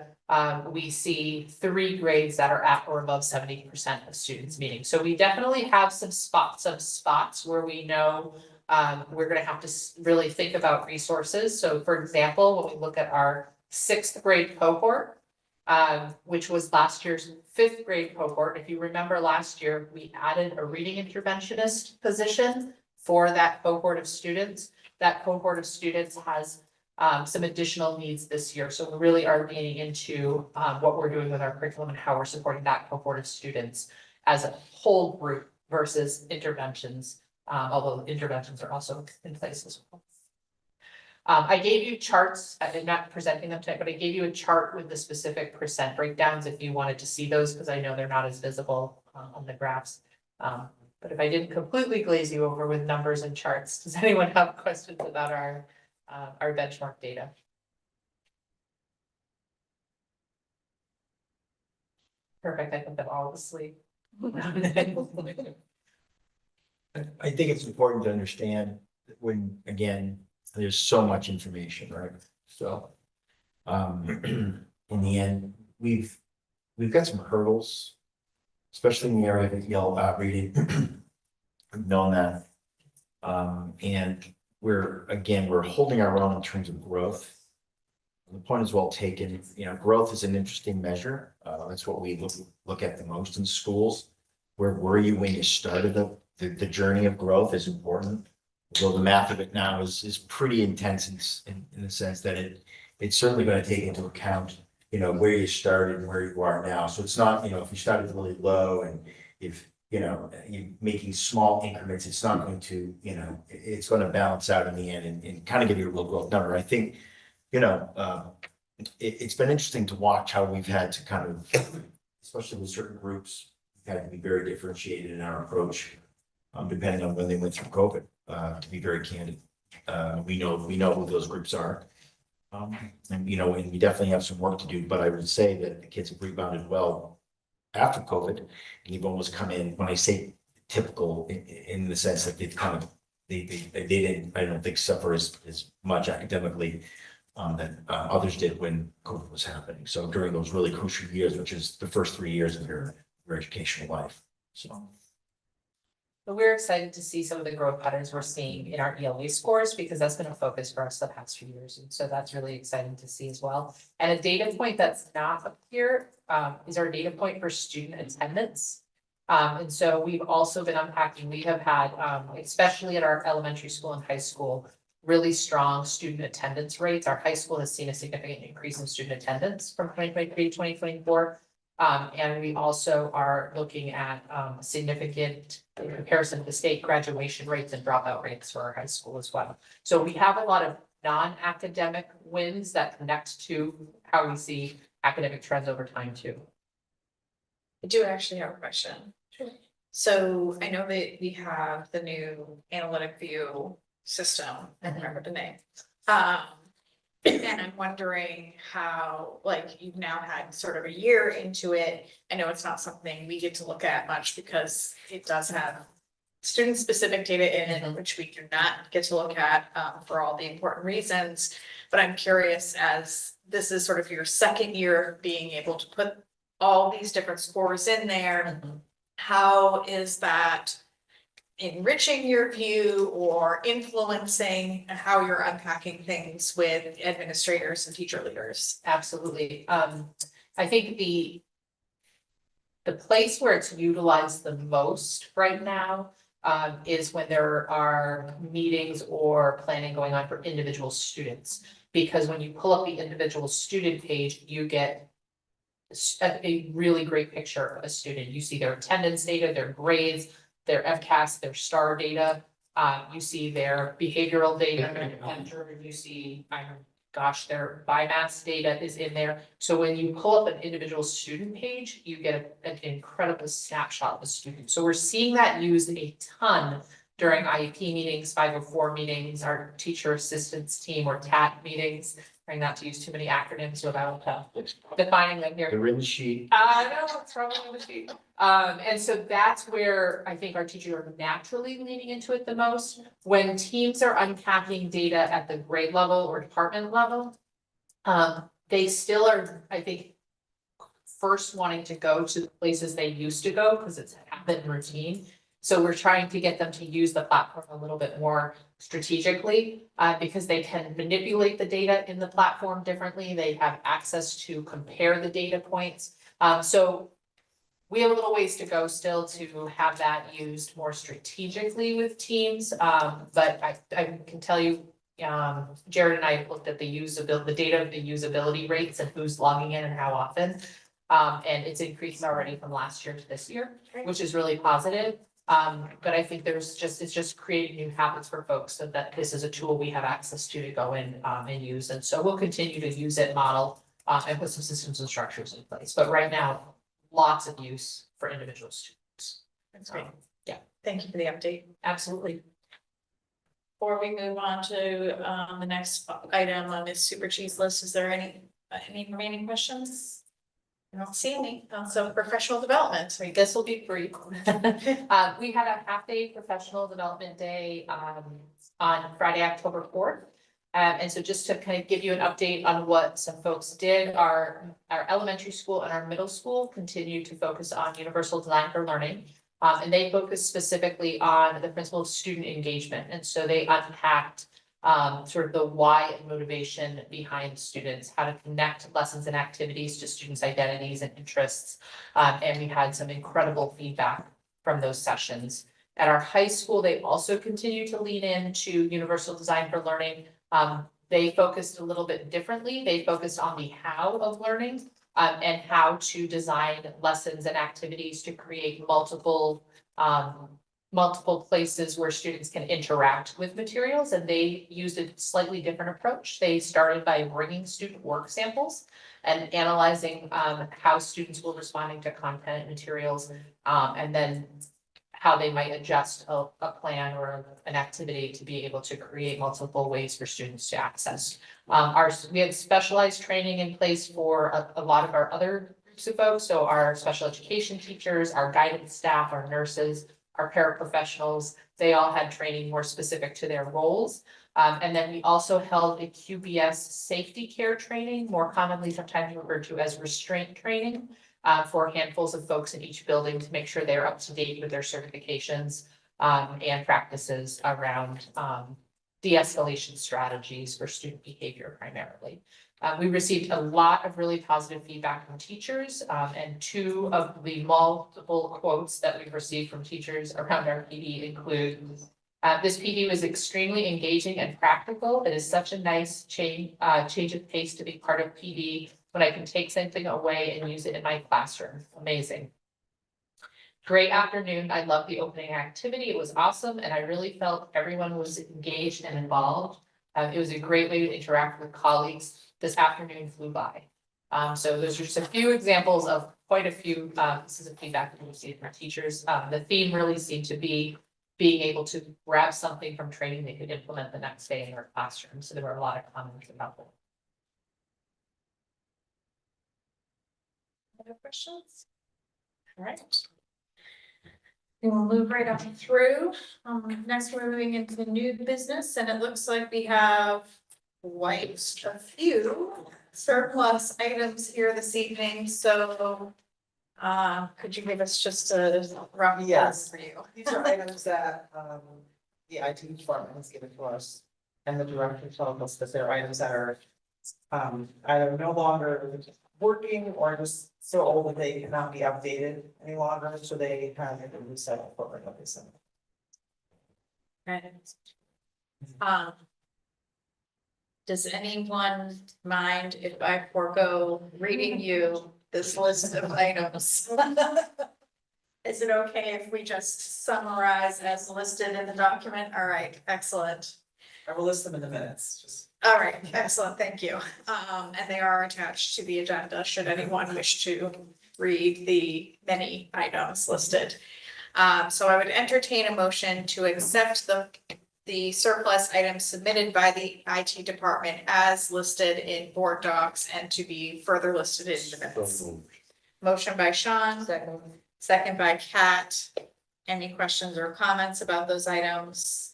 we see 3 grades that are at or above 70% of students meeting. So we definitely have some spots where we know we're gonna have to really think about resources. So for example, when we look at our 6th grade cohort, which was last year's 5th grade cohort, if you remember last year, we added a reading interventionist position for that cohort of students. That cohort of students has some additional needs this year. So we really are leaning into what we're doing with our curriculum and how we're supporting that cohort of students as a whole group versus interventions, although interventions are also in place as well. I gave you charts, I'm not presenting them today, but I gave you a chart with the specific percent breakdowns if you wanted to see those, because I know they're not as visible on the graphs. But if I didn't completely glaze you over with numbers and charts, does anyone have questions about our benchmark data? Perfect, I think I'm all asleep. I think it's important to understand that when, again, there's so much information, right? So, in the end, we've got some hurdles, especially in the area of yellow reading. We've known that. And we're holding our own in terms of growth. The point is well taken. You know, growth is an interesting measure. That's what we look at the most in schools. Where were you when you started the journey of growth is important. Although the math of it now is pretty intense in the sense that it's certainly going to take into account, you know, where you started and where you are now. So it's not, you know, if you started really low and if, you know, you're making small increments, it's not going to, you know, it's going to balance out in the end and kind of give you a real growth number. I think, you know, it's been interesting to watch how we've had to kind of, especially with certain groups, we've had to be very differentiated in our approach, depending on when they went through COVID. To be very candid, we know who those groups are, and you know, and we definitely have some work to do. But I would say that the kids have rebounded well after COVID, and they've almost come in. When I say typical, in the sense that they've kind of they didn't, I don't think, suffer as much academically that others did when COVID was happening. So during those really crucial years, which is the first 3 years of your educational life. So. But we're excited to see some of the growth patterns we're seeing in our ELA scores, because that's been a focus for us the past few years. And so that's really exciting to see as well. And a data point that's not up here is our data point for student attendance. And so we've also been unpacking, we have had, especially at our elementary school and high school, really strong student attendance rates. Our high school has seen a significant increase in student attendance from 2023 to 2024. And we also are looking at significant, in comparison to the state, graduation rates and dropout rates for our high school as well. So we have a lot of non-academic wins that connect to how we see academic trends over time too. I do actually have a question. Sure. So I know that we have the new analytic view system, I don't remember the name. And I'm wondering how, like, you've now had sort of a year into it. I know it's not something we get to look at much because it does have student-specific data in it, which we do not get to look at for all the important reasons. But I'm curious, as this is sort of your second year of being able to put all these different scores in there, how is that enriching your view or influencing how you're unpacking things with administrators and teacher leaders? Absolutely. I think the place where it's utilized the most right now is when there are meetings or planning going on for individual students. Because when you pull up the individual student page, you get a really great picture of a student. You see their attendance data, their grades, their FCAS, their STAR data. You see their behavioral data, and you see gosh, their BIMAS data is in there. So when you pull up an individual student page, you get an incredible snapshot of the student. So we're seeing that used a ton during IEP meetings, 504 meetings, our teacher assistance team or TAT meetings. Trying not to use too many acronyms without defining them here. The written sheet. I know, it's probably on the sheet. And so that's where I think our teachers are naturally leaning into it the most. When teams are unpacking data at the grade level or department level, they still are, I think, first wanting to go to the places they used to go because it's habit and routine. So we're trying to get them to use the platform a little bit more strategically, because they can manipulate the data in the platform differently. They have access to compare the data points. So we have a little ways to go still to have that used more strategically with teams. But I can tell you, Jared and I have looked at the data of the usability rates and who's logging in and how often. And it's increased already from last year to this year, which is really positive. But I think it's just creating new habits for folks so that this is a tool we have access to go in and use. And so we'll continue to use it, model, and put some systems and structures in place. But right now, lots of use for individual students. That's great. Yeah. Thank you for the update. Absolutely. Before we move on to the next item on this super cheese list, is there any remaining questions? I don't see any. So professional development. This will be brief. We had a half-day professional development day on Friday, October 4th. And so just to kind of give you an update on what some folks did, our elementary school and our middle school continue to focus on universal design for learning. And they focus specifically on the principle of student engagement. And so they unpacked sort of the why and motivation behind students, how to connect lessons and activities to students' identities and interests. And we had some incredible feedback from those sessions. At our high school, they also continue to lean into universal design for learning. They focused a little bit differently. They focused on the how of learning and how to design lessons and activities to create multiple places where students can interact with materials, and they used a slightly different approach. They started by bringing student work samples and analyzing how students were responding to content and materials, and then how they might adjust a plan or an activity to be able to create multiple ways for students to access. We had specialized training in place for a lot of our other groups of folks. So our special education teachers, our guidance staff, our nurses, our paraprofessionals, they all had training more specific to their roles. And then we also held a QBS safety care training, more commonly sometimes referred to as restraint training, for handfuls of folks in each building to make sure they're up to date with their certifications and practices around de-escalation strategies for student behavior primarily. We received a lot of really positive feedback from teachers, and two of the multiple quotes that we've received from teachers around our PD include, this PD was extremely engaging and practical. It is such a nice change of pace to be part of PD when I can take something away and use it in my classroom. Amazing. Great afternoon. I love the opening activity. It was awesome. And I really felt everyone was engaged and involved. It was a great way to interact with colleagues. This afternoon flew by. So those are just a few examples of quite a few pieces of feedback that we received from teachers. The theme really seemed to be being able to grab something from training they could implement the next day in their classroom. So there were a lot of comments about that. Other questions? All right. We will move right on through. Next, we're moving into the new business, and it looks like we have quite a few surplus items here this evening. So, could you give us just a rough Yes. for you? These are items that the IT department has given to us, and the director told us that they're items that are either no longer working or just so old that they cannot be updated any longer, so they have a recycle program of this. Does anyone mind if I forego reading you this list of items? Is it okay if we just summarize as listed in the document? All right, excellent. I will list them in the minutes, just. All right, excellent, thank you. And they are attached to the agenda, should anyone wish to read the many items listed. So I would entertain a motion to accept the surplus items submitted by the IT department as listed in board docs and to be further listed in the minutes. Motion by Sean, second by Kat. Any questions or comments about those items?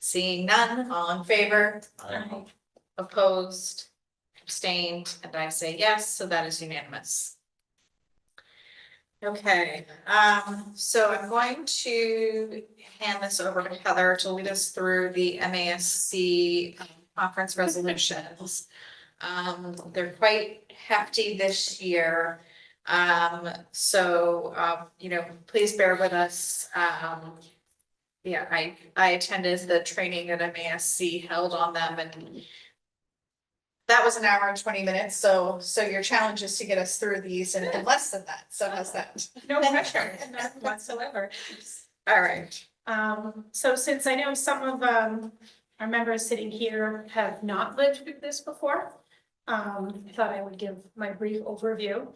Seeing none, all in favor? Aye. Opposed, abstained, and I say yes, so that is unanimous. Okay, so I'm going to hand this over to Heather to lead us through the MASC conference resolutions. They're quite hefty this year. Please bear with us. Yeah, I attended the training that MASC held on them, and that was an hour and 20 minutes, so your challenge is to get us through these in less than that, so how's that? No pressure, none whatsoever. All right, So since I know some of, our members sitting here have not lived through this before, I thought I would give my brief overview.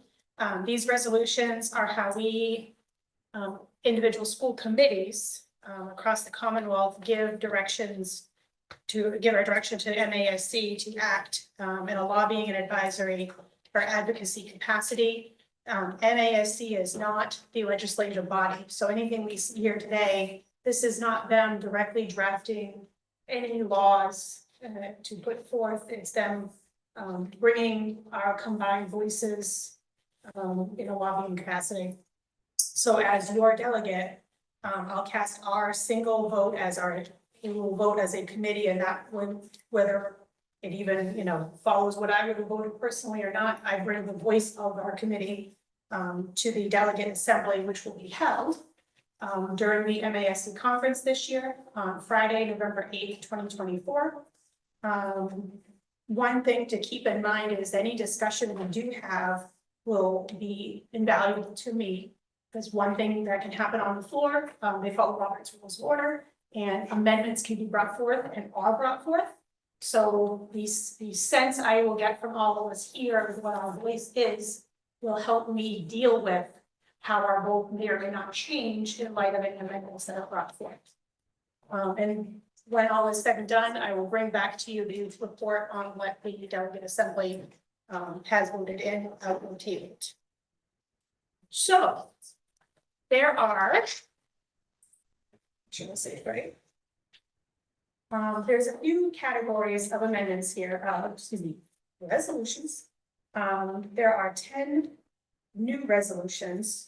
These resolutions are how we, individual school committees, across the Commonwealth give directions to give our direction to MASC to act in a lobbying and advisory or advocacy capacity. MASC is not the legislative body, so anything we see here today, this is not them directly drafting any laws to put forth. It's them bringing our combined voices in a lobbying capacity. So as your delegate, I'll cast our single vote as we will vote as a committee, and that would, whether it even, follows what I would have voted personally or not, I bring the voice of our committee to the delegate assembly, which will be held during the MASC conference this year on Friday, November 8th, 2024. One thing to keep in mind is any discussion we do have will be invaluable to me. Because one thing that can happen on the floor, they follow Robert's Rules of Order, and amendments can be brought forth and are brought forth. So the sense I will get from all of us here of what our voice is will help me deal with how our vote may or may not change in light of any amendments that are brought forth. And when all is said and done, I will bring back to you the report on what the delegate assembly has voted in out on the table. So there are, should I say it right? There's a few categories of amendments here, resolutions. There are 10 new resolutions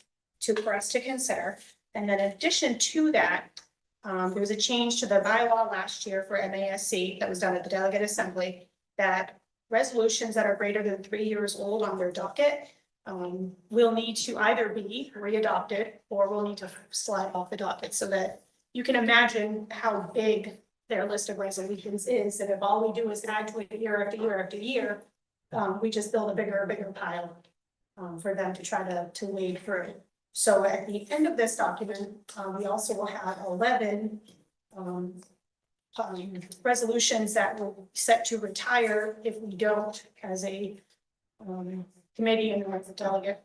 for us to consider. And then in addition to that, there was a change to the bylaw last year for MASC that was done at the delegate assembly, that resolutions that are greater than 3 years old on their docket will need to either be readopted or will need to slide off the docket, so that you can imagine how big their list of resolutions is. And if all we do is add to it year after year after year, we just build a bigger pile for them to try to wade through. So at the end of this document, we also will have 11 resolutions that will be set to retire if we don't, as a committee and the delegate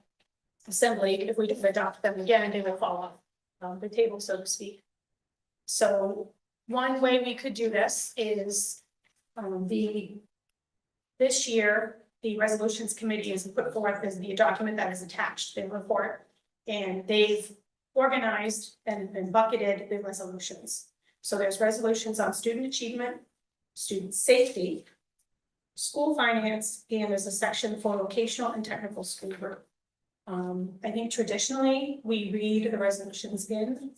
assembly, if we don't adopt them again, they will fall off the table, so to speak. So one way we could do this is this year, the resolutions committee is put forth as the document that is attached to the report, and they've organized and bucketed the resolutions. So there's resolutions on student achievement, student safety, school finance, and there's a section for vocational and technical school group. I think traditionally we read the resolutions in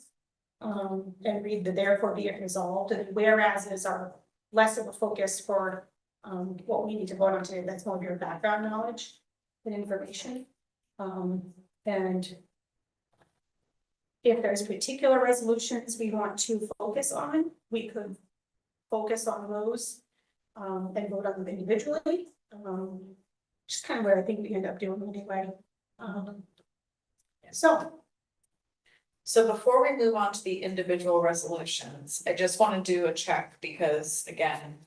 and read the therefore be it resolved, and whereas are less of a focus for what we need to vote on today. That's more of your background knowledge and information. And if there's particular resolutions we want to focus on, we could focus on those and vote on them individually. Just kind of where I think we end up doing anyway. So So before we move on to the individual resolutions, I just want to do a check because again,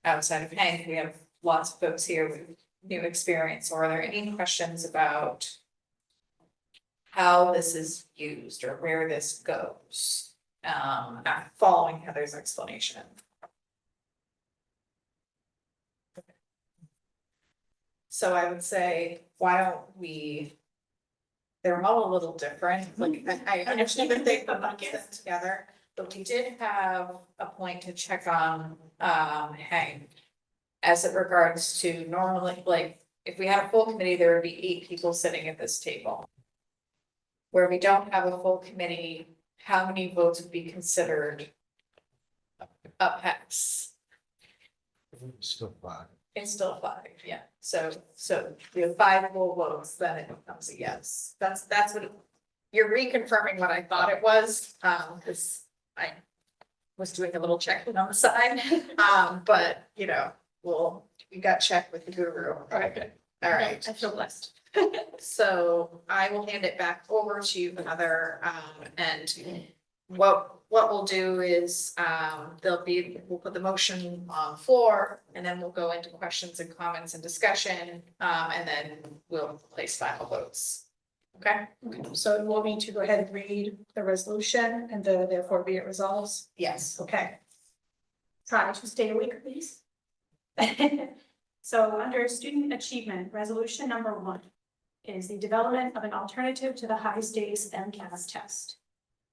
outside of Hank, we have lots of folks here with new experience. Or are there any questions about how this is used or where this goes? Following Heather's explanation. So I would say, why don't we? They're all a little different, like, I understand that they put them together, but we did have a point to check on, Hank. As it regards to normally, like, if we had a full committee, there would be 8 people sitting at this table. Where we don't have a full committee, how many votes would be considered a pass? Still fine. It's still 5, yeah, so we have 5 full votes, then it becomes a yes, that's what. You're reconfirming what I thought it was, cause I was doing a little checking on the side, but we got checked with the guru. Okay. All right. I feel blessed. So I will hand it back over to you, Heather, and what we'll do is, we'll put the motion on the floor, and then we'll go into questions and comments and discussion, and then we'll place final votes. Okay? So you want me to go ahead and read the resolution and therefore be it resolves? Yes. Okay. Try to stay awake, please. So under student achievement, resolution number 1 is the development of an alternative to the high stakes MCAS test.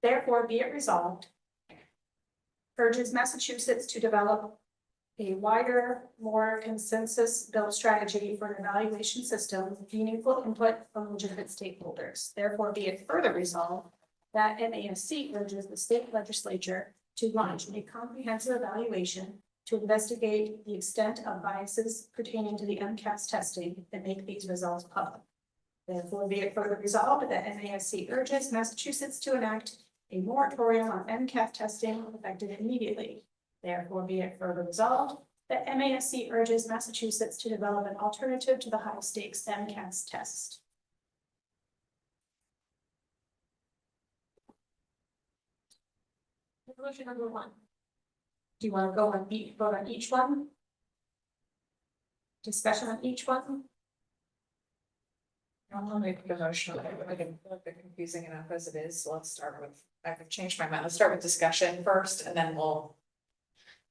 Therefore, be it resolved, urges Massachusetts to develop a wider, more consensus-built strategy for an evaluation system with meaningful input from legitimate stakeholders. Therefore, be it further resolved that MASC urges the state legislature to launch a comprehensive evaluation to investigate the extent of biases pertaining to the MCAS testing and make these results public. Therefore, be it further resolved that MASC urges Massachusetts to enact a moratorium on MCAS testing effective immediately. Therefore, be it further resolved that MASC urges Massachusetts to develop an alternative to the high stakes MCAS test. Resolution number 1. Do you want to vote on each one? Discussion on each one? I'm gonna make the motion, I can feel like they're confusing enough as it is, so let's start with, I can change my mind, let's start with discussion first, and then we'll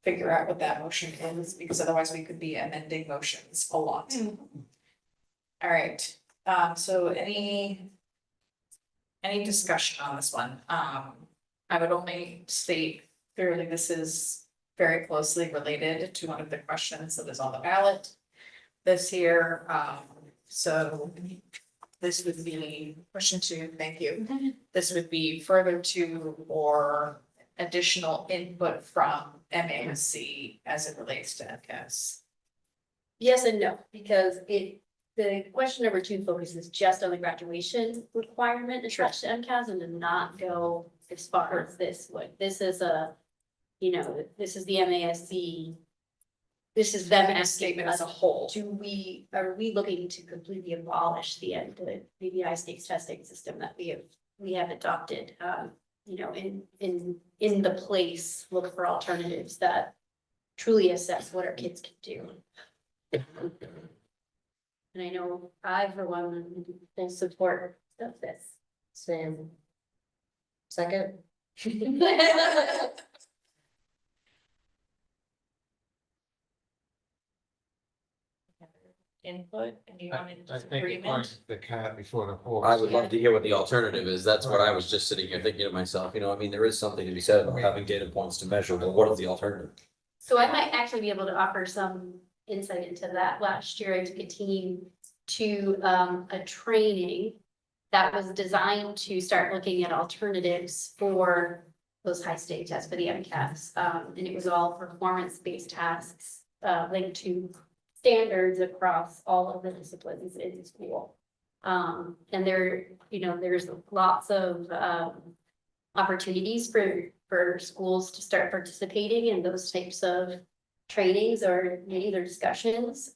figure out what that motion is, because otherwise we could be amending motions a lot. All right, so any discussion on this one? I would only state clearly this is very closely related to one of the questions that is on the ballot this year, so this would be question 2, thank you. This would be further to or additional input from MASC as it relates to MCAS. Yes and no, because the question number 2 focuses just on the graduation requirement attached to MCAS and does not go as far as this would. This is this is the MASC. This is them asking Statement as us, a whole. are we looking to completely abolish the high stakes testing system that we have adopted? In the place, look for alternatives that truly assess what our kids can do. And I know I, for one, will support of this. Same. Second? Input, and you wanted I think it agreement? points the cat before the horse. I would love to hear what the alternative is. That's what I was just sitting here thinking to myself, there is something to be said about having data points to measure, but what is the alternative? So I might actually be able to offer some insight into that. Last year, I took a team to a training that was designed to start looking at alternatives for those high stake tests for the MCAS. And it was all performance-based tasks linked to standards across all of the disciplines in school. And there's lots of opportunities for schools to start participating in those types of trainings or meetings or discussions.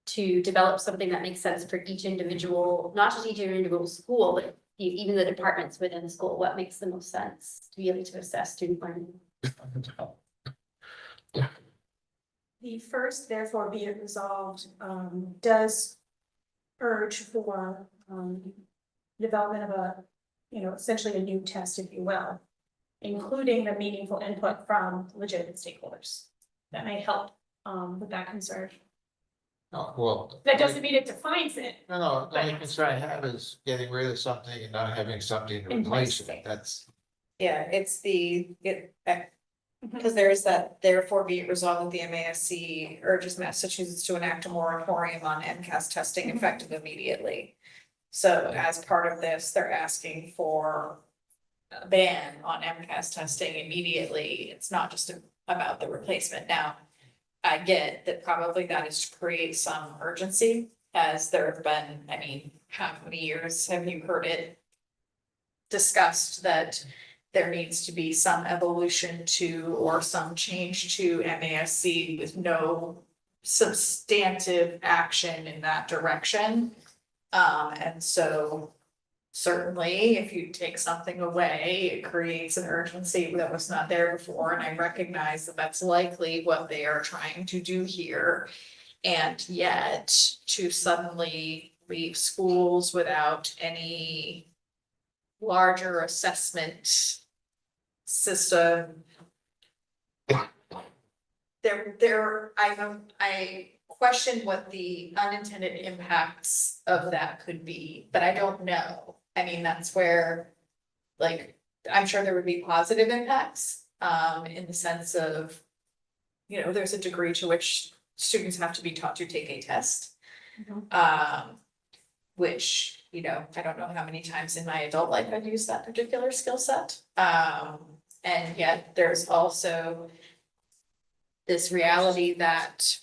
to develop something that makes sense for each individual, not just each individual school, but even the departments within the school, what makes the most sense to be able to assess student learning. The first, therefore, be it resolved, does urge for, development of a, essentially a new test, if you will, including the meaningful input from legitimate stakeholders. That may help, with that concern. Oh, well. That doesn't mean it defines it. No, the only concern I have is getting rid of something and not having something to In replace place. it. That's, Yeah, it's because there is that, therefore be it resolved that the MASC urges Massachusetts to enact a moratorium on MCAS testing effective immediately. So as part of this, they're asking for a ban on MCAS testing immediately. It's not just about the replacement. Now, I get that probably that is to create some urgency, as there have been, I mean, how many years have you heard it discussed that there needs to be some evolution to, or some change to MASC with no substantive action in that direction. And so certainly if you take something away, it creates an urgency that was not there before. And I recognize that that's likely what they are trying to do here. And yet to suddenly leave schools without any larger assessment system. I question what the unintended impacts of that could be, but I don't know. I mean, that's where, like, I'm sure there would be positive impacts, in the sense of, there's a degree to which students have to be taught to take a test. Which, I don't know how many times in my adult life I've used that particular skill set. And yet there's also this reality that,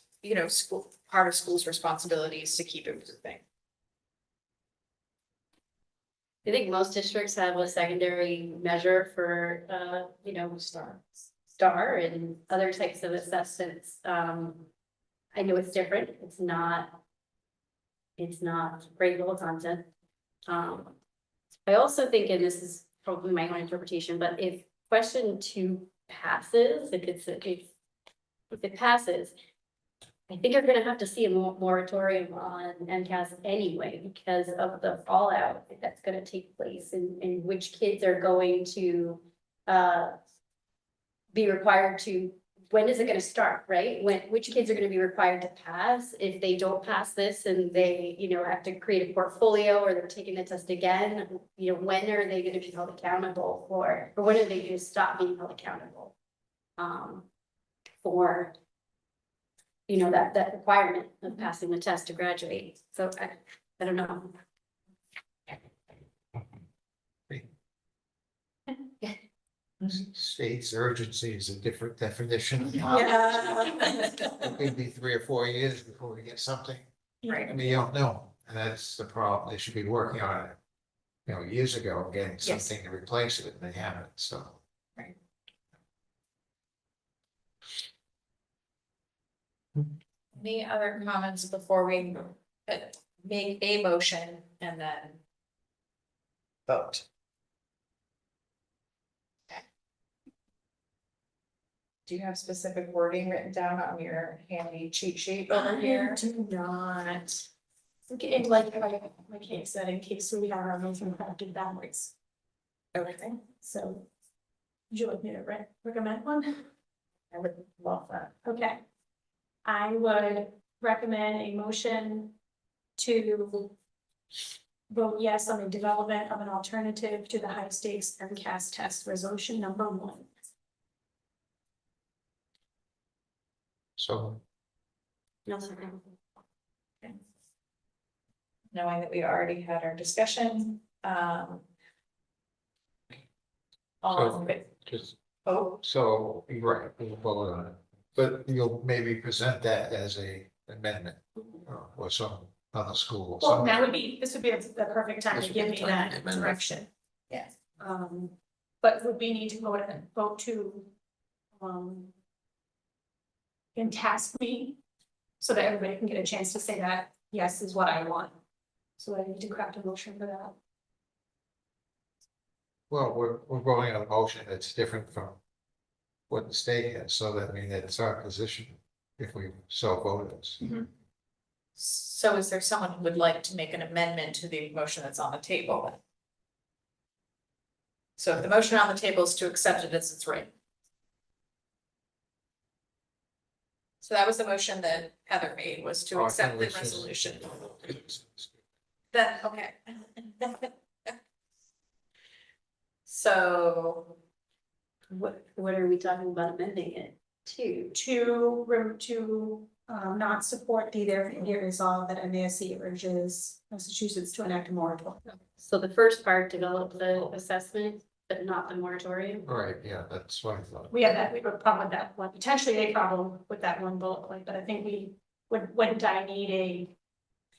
part of school's responsibility is to keep improving. I think most districts have a secondary measure for, star and other types of assessments. I know it's different. It's not grade level content. I also think, and this is probably my own interpretation, but if question 2 passes, if it passes, I think you're gonna have to see a moratorium on MCAS anyway, because of the fallout that's gonna take place and which kids are going to be required to, when is it gonna start, right? Which kids are gonna be required to pass if they don't pass this and they, have to create a portfolio or they're taking the test again, when are they gonna be held accountable for, or when are they gonna stop being held accountable? For that requirement of passing the test to graduate. So I don't know. state's urgency is a different definition. Yeah. It could be 3 or 4 years before we get something. Right. I mean, you don't know, and that's the problem. They should be working on it, years ago, getting Yes. something to replace it, and they haven't, so. Any other comments before we make a motion and then vote? Do you have specific wording written down on your handy cheat sheet over here? I do not. Okay, like Kate said, in case we have our motion crafted backwards. Okay, So would you like me to recommend one? I would love that. Okay. I would recommend a motion to vote yes on the development of an alternative to the high stakes MCAS test resolution number 1. So, No, second. Knowing that we already had our discussion, all in favor? just, Oh, so, you're right, we'll vote on it, but you'll maybe present that as a amendment, or some other school. Well, this would be the perfect time This to would be give the me time that to amend it. direction. yeah. But would we need to vote to and task me so that everybody can get a chance to say that, yes, is what I want. So I need to craft a motion for that. Well, we're voting on a motion that's different from what the state has, so that, I mean, it's our position if we so voted. So is there someone who would like to make an amendment to the motion that's on the table? So if the motion on the table is to accept it as it's written. So that was the motion that Heather made, was to Oh, I accept thought the it was just- resolution. Then, okay. So What are we talking about amending it to? To not support the therefore be it resolved that MASC urges Massachusetts to enact a moratorium. So the first part, develop the assessment, but not the moratorium. Right, yeah, that's what I thought. We have that, we have a problem with that one, potentially a problem with that one bullet point, but I think we wouldn't I need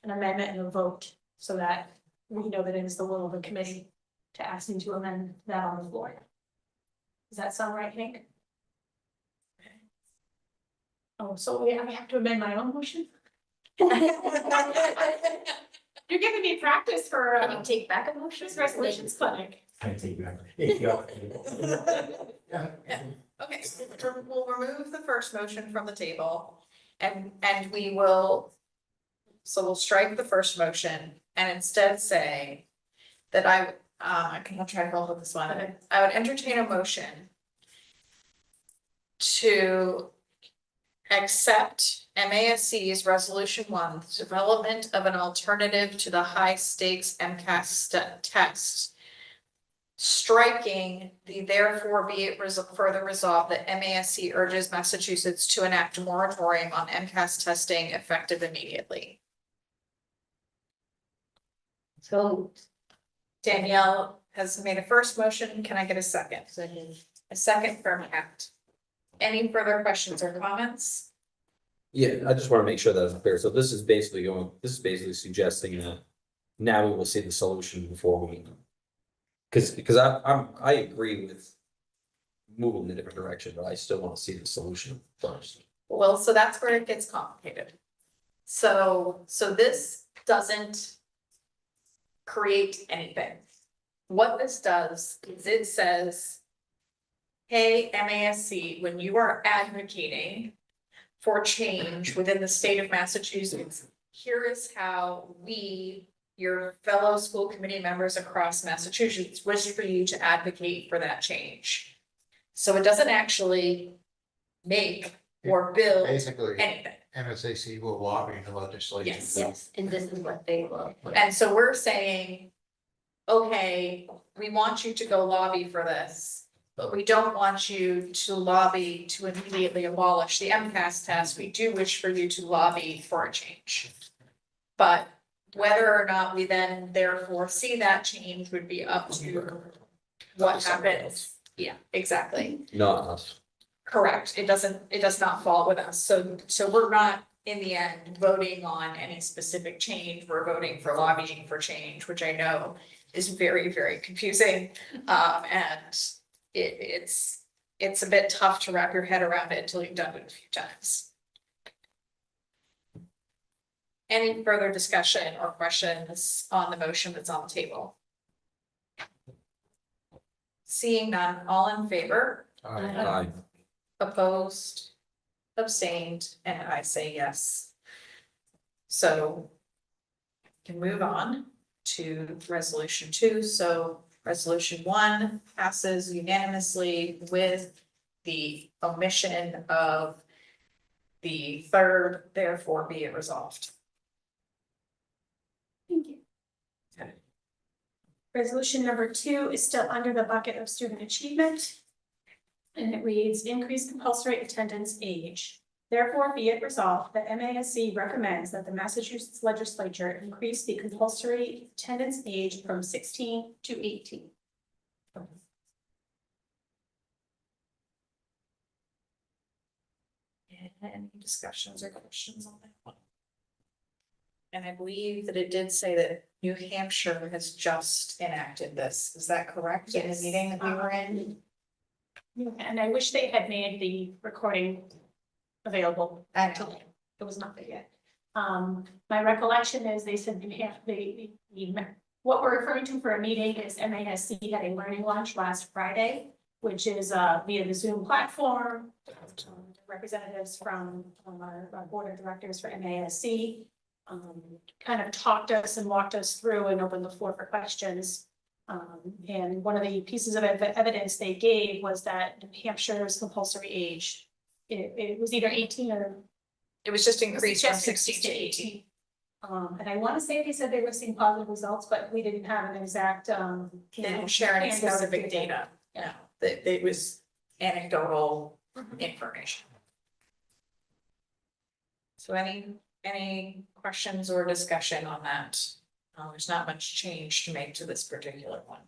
an amendment and a vote so that we know that it is the will of the committee to ask them to amend that on the floor. Does that sound right, Hank? Oh, so I have to amend my own motion? You're giving me practice for Can you take back a motion? this resolutions clinic. I take you back. Okay, so we'll remove the first motion from the table and we will. So we'll strike the first motion and instead say that I'll try to roll with this one. I would entertain a motion to accept MASC's Resolution 1, development of an alternative to the high stakes MCAS test. Striking the therefore be it further resolved that MASC urges Massachusetts to enact a moratorium on MCAS testing effective immediately. So. Danielle has made a first motion. Can I get a second? A second from Kat. Any further questions or comments? Yeah, I just wanna make sure that it's clear. So this is basically suggesting that now we will see the solution before we. Because I agree with moving in a different direction, but I still wanna see the solution first. Well, so that's where it gets complicated. So this doesn't create anything. What this does is it says, hey, MASC, when you are advocating for change within the state of Massachusetts, here is how we, your fellow school committee members across Massachusetts, wish for you to advocate for that change. So it doesn't actually make or build Basically, anything. MSAC will lobby the legislation. Yes, and this is what they will. And so we're saying, okay, we want you to go lobby for this, but we don't want you to lobby to immediately abolish the MCAS test. We do wish for you to lobby for a change. But whether or not we then therefore see that change would be up to what happens. Yeah, exactly. Not us. Correct. It does not fall with us. So we're not in the end voting on any specific change. We're voting for lobbying for change, which I know is very, very confusing. And it's a bit tough to wrap your head around it until you've done it a few times. Any further discussion or questions on the motion that's on the table? Seeing none, all in favor? Aye. Opposed, abstained, and I say yes. So can move on to resolution 2. So resolution 1 passes unanimously with the omission of the third, therefore be it resolved. Thank you. Resolution number 2 is still under the bucket of student achievement. And it reads, increase compulsory attendance age. Therefore, be it resolved that MASC recommends that the Massachusetts legislature increase the compulsory attendance age from 16 to 18. Any discussions or questions on that one? And I believe that it did say that New Hampshire has just enacted this. Is that correct? In the Yes. meeting that we were in? And I wish they had made the recording available. Actually, it was not there yet. My recollection is they said what we're referring to for a meeting is MASC had a learning lunch last Friday, which is via the Zoom platform. Representatives from our board of directors for MASC kind of talked us and walked us through and opened the floor for questions. And one of the pieces of evidence they gave was that New Hampshire's compulsory age, it was either 18 or. It was just increased from just 16 to 18. And I want to say they said they were seeing positive results, but we didn't have an exact, They didn't share any handout of specific data. No, it was anecdotal information. So any questions or discussion on that? There's not much change to make to this particular one.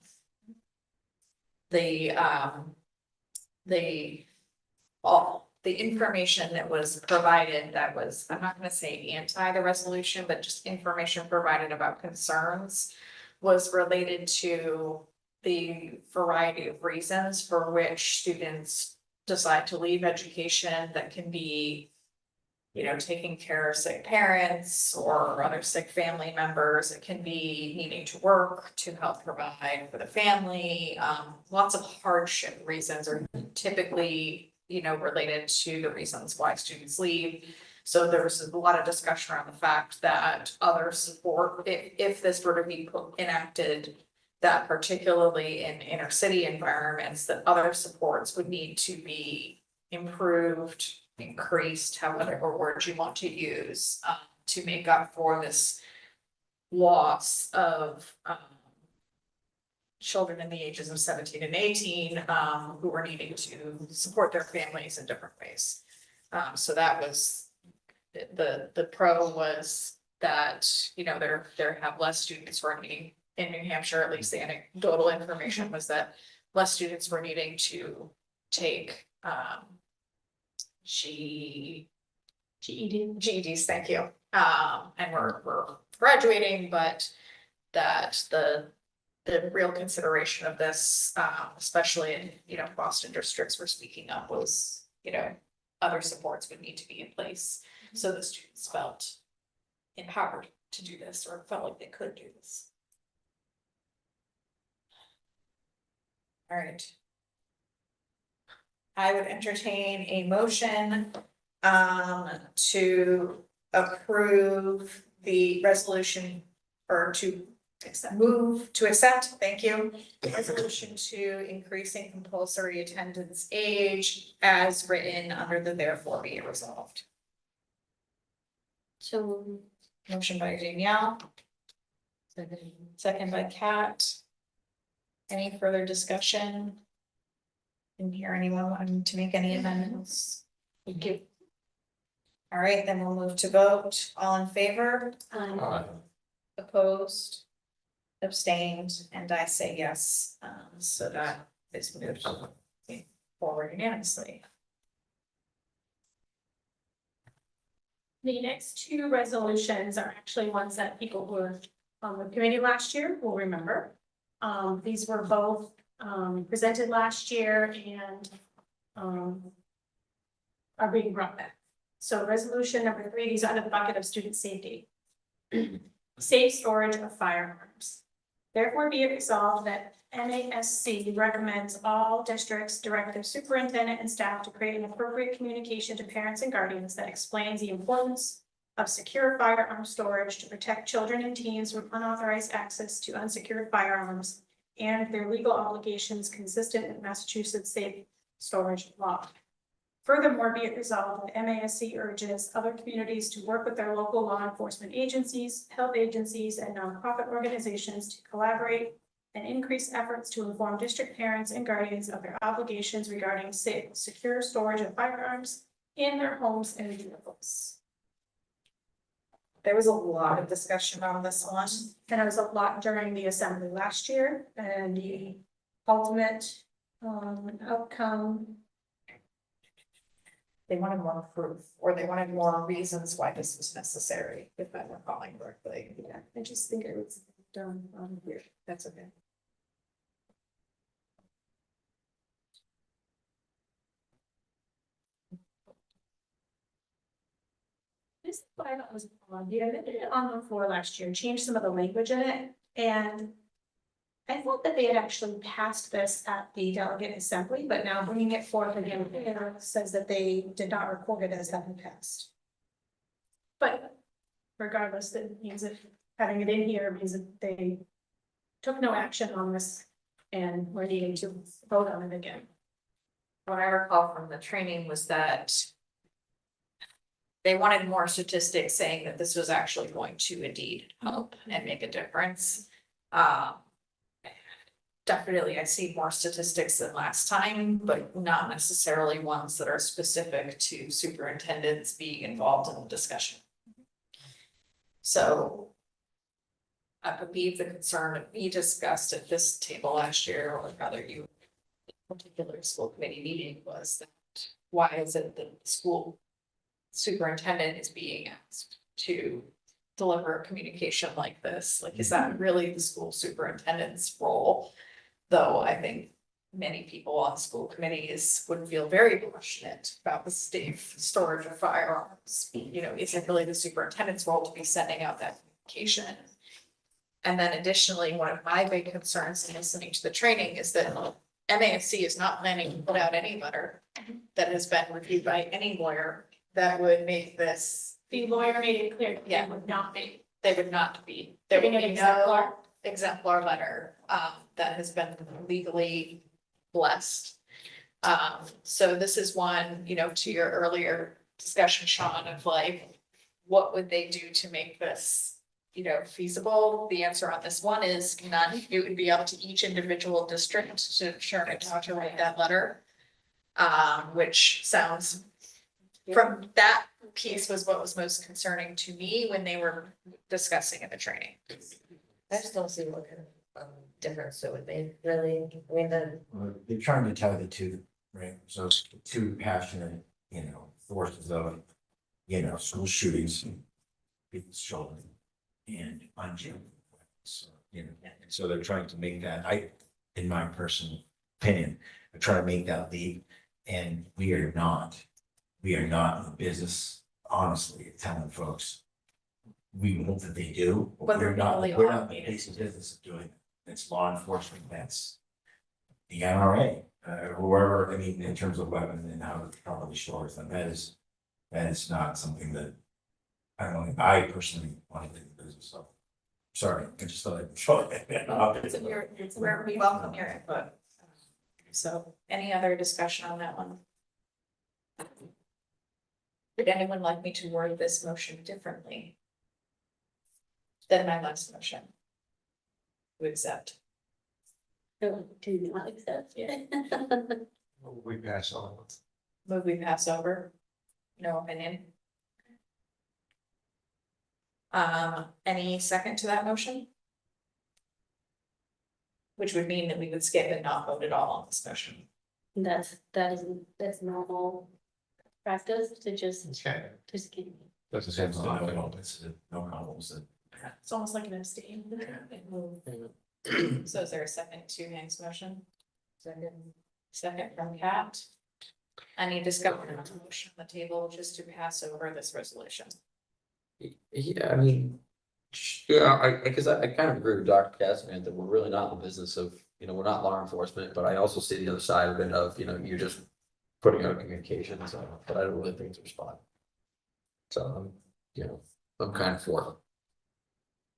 The information that was provided that was, I'm not gonna say anti the resolution, but just information provided about concerns was related to the variety of reasons for which students decide to leave education. That can be, you know, taking care of sick parents or other sick family members. It can be needing to work to help provide for the family. Lots of hardship reasons are typically, you know, related to the reasons why students leave. So there was a lot of discussion around the fact that other support, if this were to be enacted, that particularly in inner city environments, that other supports would need to be improved, increased, however word you want to use, to make up for this loss of children in the ages of 17 and 18 who were needing to support their families in different ways. So that was the pro was that, you know, there have less students who are needing in New Hampshire, at least the anecdotal information was that less students were needing to take GEDs, thank you. And we're graduating, but that the real consideration of this, especially in, you know, Boston districts we're speaking of, was, you know, other supports would need to be in place. So the students felt empowered to do this or felt like they could do this. All right. I would entertain a motion to approve the resolution or to accept, thank you. Resolution to increasing compulsory attendance age as written under the therefore be it resolved. So Motion by Danielle. Second by Kat. Any further discussion? Didn't hear anyone wanting to make any amendments. Thank you. All right, then we'll move to vote. All in favor? Opposed? Abstained, and I say yes, so that is moved forward unanimously. The next two resolutions are actually ones that people who were on the committee last year will remember. These were both presented last year and are being brought back. So resolution number 3, these are out of the bucket of student safety. Safe storage of firearms. Therefore be it resolved that NASC recommends all districts direct their superintendent and staff to create an appropriate communication to parents and guardians that explains the importance of secure firearm storage to protect children and teens from unauthorized access to unsecured firearms and their legal obligations consistent with Massachusetts safe storage law. Furthermore, be it resolved that MASC urges other communities to work with their local law enforcement agencies, health agencies, and nonprofit organizations to collaborate and increase efforts to inform district parents and guardians of their obligations regarding safe, secure storage of firearms in their homes and vehicles. There was a lot of discussion on this one. And there was a lot during the assembly last year, and the ultimate outcome. They wanted more proof, or they wanted more reasons why this was necessary, if I'm recalling correctly. Yeah, I just think it was done on here. That's okay. this is what I thought was odd. You amended it on the floor last year, changed some of the language in it, and I thought that they had actually passed this at the delegate assembly, but now bringing it forth again here says that they did not record it as having passed. But regardless, that means that having it in here means that they took no action on this and we're needing to vote on it again. What I recall from the training was that they wanted more statistics saying that this was actually going to indeed help and make a difference. Definitely, I see more statistics than last time, but not necessarily ones that are specific to superintendents being involved in the discussion. So I believe the concern we discussed at this table last year, or rather you, particular school committee meeting, was that why is it that the school superintendent is being asked to deliver a communication like this? Like, is that really the school superintendent's role? Though I think many people on school committees would feel very passionate about the safe storage of firearms. You know, is it really the superintendent's role to be sending out that communication? And then additionally, one of my big concerns in listening to the training is that MASC is not planning to put out any letter that has been reviewed by any lawyer that would make this. The lawyer made it clear that Yeah. they would not be. They would not be, there would Giving be an no exemplar. exemplar letter, that has been legally blessed. So this is one, you know, to your earlier discussion, Sean, of like, what would they do to make this, you know, feasible? The answer on this one is none. It would be up to each individual district to determine how to write that letter. Which sounds, from that piece was what was most concerning to me when they were discussing in the training. I just don't see what kind of difference it would make, really. I mean, They're trying to tie the two, right? So two passionate, forces of, school shootings, people's children, and unjailed. So, and so they're trying to make that, in my personal opinion, they're trying to make that leap. And we are not in the business, honestly, of telling folks. We hope that they do, But but they're we're not really in the obligated. business of doing it. It's law enforcement, that's the NRA, whoever, I mean, in terms of weapons and how to properly store them, that is not something that I personally want to do the business of. Sorry, I just thought I'd throw that out. It's where we welcome your input. So any other discussion on that one? Would anyone like me to word this motion differently than my last motion? To accept. Do not accept. Yeah. We pass on. Move we pass over. No opinion. Any second to that motion? Which would mean that we would skip and not vote at all on this motion. That's normal practice to just, Okay. just keep. That's the It's same. no problems. It's almost like an abstain. So is there a second to Hank's motion? Second from Kat. Any discussion on the motion on the table just to pass over this resolution? Yeah, I mean, yeah, because I kind of agree with Dr. Cassidy that we're really not in the business of, we're not law enforcement, but I also see the other side of it of, you're just putting out communication, so, but I don't really think it's a response. So, I'm kind of for it.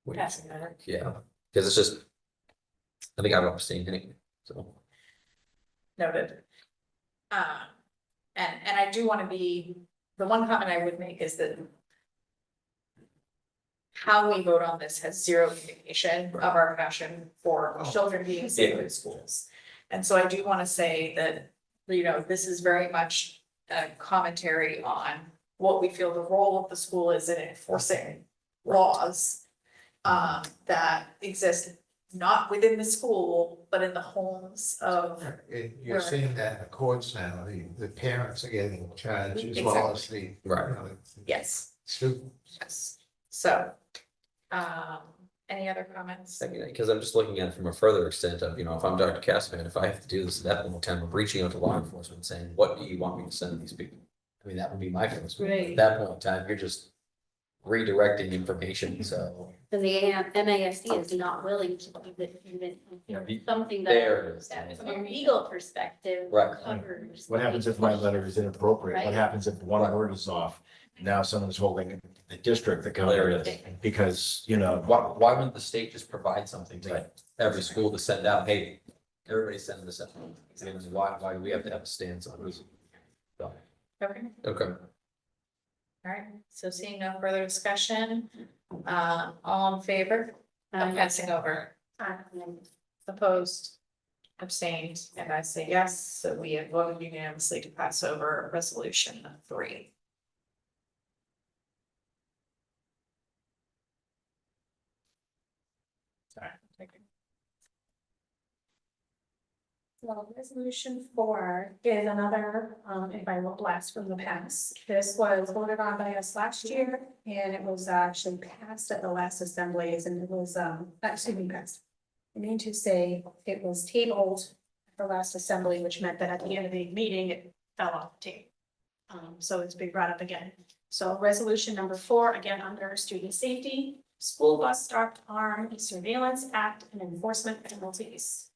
What do you Passing think? over. Yeah, because it's just, I think I've abstained anyway, so. Noted. And I do want to be, the one comment I would make is that how we vote on this has zero indication of our passion for children being safe in schools. And so I do want to say that, this is very much a commentary on what we feel the role of the school is in enforcing laws that exist not within the school, but in the homes of. You're seeing that in the courts now, the parents are getting charged as well as the. Right. Yes. Students. Yes. So, any other comments? Because I'm just looking at it from a further extent of, if I'm Dr. Cassidy, if I have to do this at that point in time, I'm reaching out to law enforcement saying, what do you want me to send these people? I mean, that would be my first. Right. At that point in time, you're just redirecting information, so. And the MASD is not willing to give it even something There it is. that from a legal perspective Right. covers. What happens if my letter is inappropriate? What Right. happens if one word is off? Now someone's holding the district There accountable it is. because, Why wouldn't the state just provide something to Right. every school to send out, hey, everybody send this out? I mean, why do we have to have a stance on this? So, Okay, okay. all right, so seeing no further discussion, all in favor of passing over? Opposed, abstained, and I say yes, so we have voted unanimously to pass over resolution 3. Sorry. Well, resolution 4 is another, if I will blast from the past. This was voted on by us last year, and it was actually passed at the last assemblies, and it was, passed. I mean to say it was tabled at the last assembly, which meant that at the end of the meeting, it fell off the table. So it's been brought up again. So resolution number 4, again, under student safety, school bus stop arm, surveillance act, and enforcement penalties.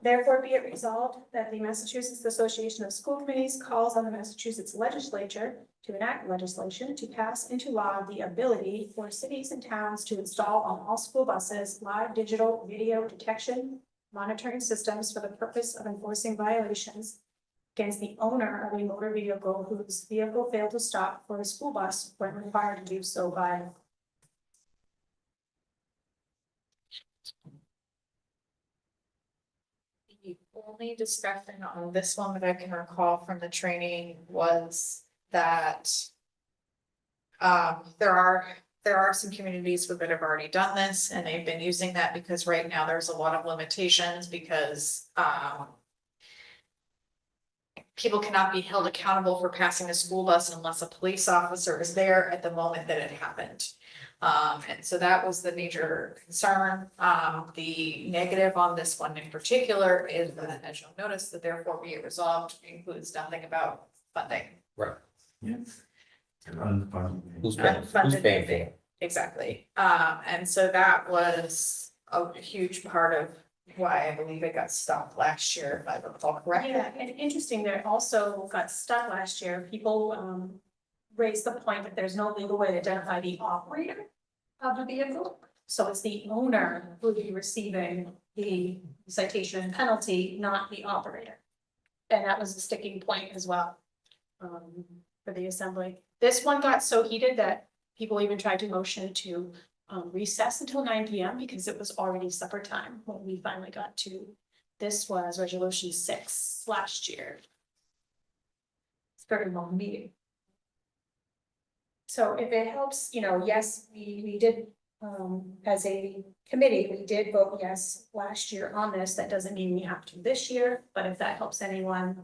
Therefore, be it resolved that the Massachusetts Association of School Committees calls on the Massachusetts Legislature to enact legislation to pass into law the ability for cities and towns to install on all school buses live digital video detection monitoring systems for the purpose of enforcing violations against the owner of a motor vehicle whose vehicle failed to stop for a school bus when required to do so by The only discussion on this one that I can recall from the training was that there are some communities that have already done this, and they've been using that because right now there's a lot of limitations because people cannot be held accountable for passing a school bus unless a police officer is there at the moment that it happened. And so that was the major concern. The negative on this one in particular is that, as you'll notice, that therefore be it resolved includes nothing about funding. Right. Yes. Who's paying for it? Exactly. And so that was a huge part of why I believe it got stopped last year, if I recall correctly. Yeah, and interesting, that it also got stuck last year. People raised the point that there's no legal way to identify the operator of the vehicle. So it's the owner who will be receiving the citation and penalty, not the operator. And that was a sticking point as well for the assembly. This one got so heated that people even tried to motion to recess until 9 p.m. because it was already supper time when we finally got to. This was resolution 6 last year. It's a very long meeting. So if it helps, yes, we did, as a committee, we did vote yes last year on this. That doesn't mean we have to this year, but if that helps anyone,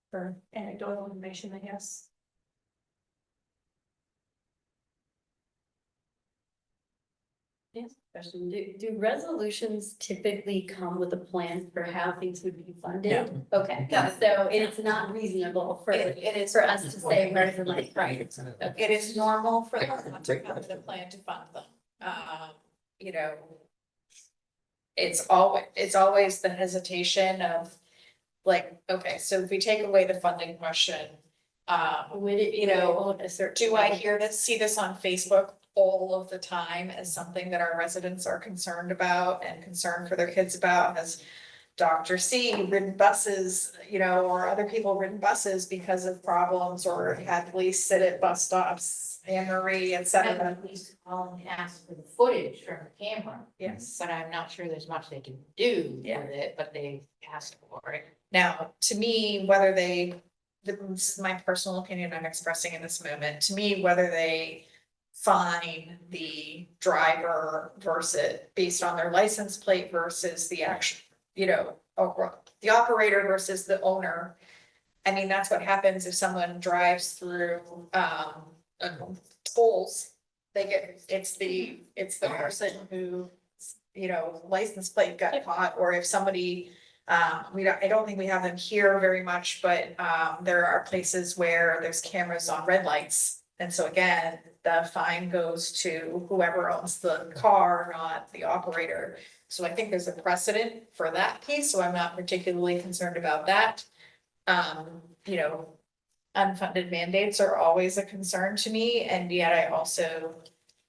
for anecdotal information, I guess. Yes, question. Do resolutions typically come with a plan for how things would be funded? Okay, No. so it's not reasonable for It is for us to say where's the money, right? It is normal for them to come with a plan to fund them. You know. It's always the hesitation of like, okay, so if we take away the funding question. Would it, a certain. Do I see this on Facebook all of the time as something that our residents are concerned about and concerned for their kids about? Has Dr. C ridden buses, or other people ridden buses because of problems, or had police sit at bus stops, Anne Marie, et cetera? Police call and ask for the footage from the camera, Yes. but I'm not sure there's much they can do Yeah. with it, but they asked for it. Now, to me, this is my personal opinion I'm expressing in this moment, to me, whether they fine the driver versus based on their license plate versus the actual, or the operator versus the owner. I mean, that's what happens if someone drives through tolls. It's the person who, license plate got caught, or if somebody. I don't think we have them here very much, but there are places where there's cameras on red lights. And so again, the fine goes to whoever owns the car, not the operator. So I think there's a precedent for that piece, so I'm not particularly concerned about that. You know, unfunded mandates are always a concern to me, and yet I also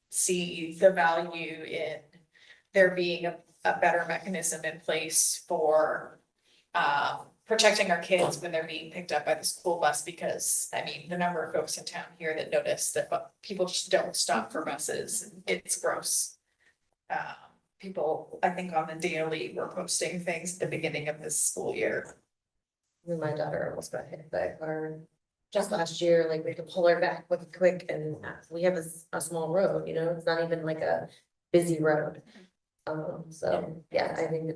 see the value in there being a better mechanism in place for protecting our kids when they're being picked up by the school bus, because, I mean, the number of folks in town here that notice that people just don't stop for buses, it's gross. People, I think on the daily, were posting things at the beginning of this school year. My daughter almost got hit by a car just last year, like we had to pull her back quick, and we have a small road, you know, it's not even like a busy road. So, yeah, I think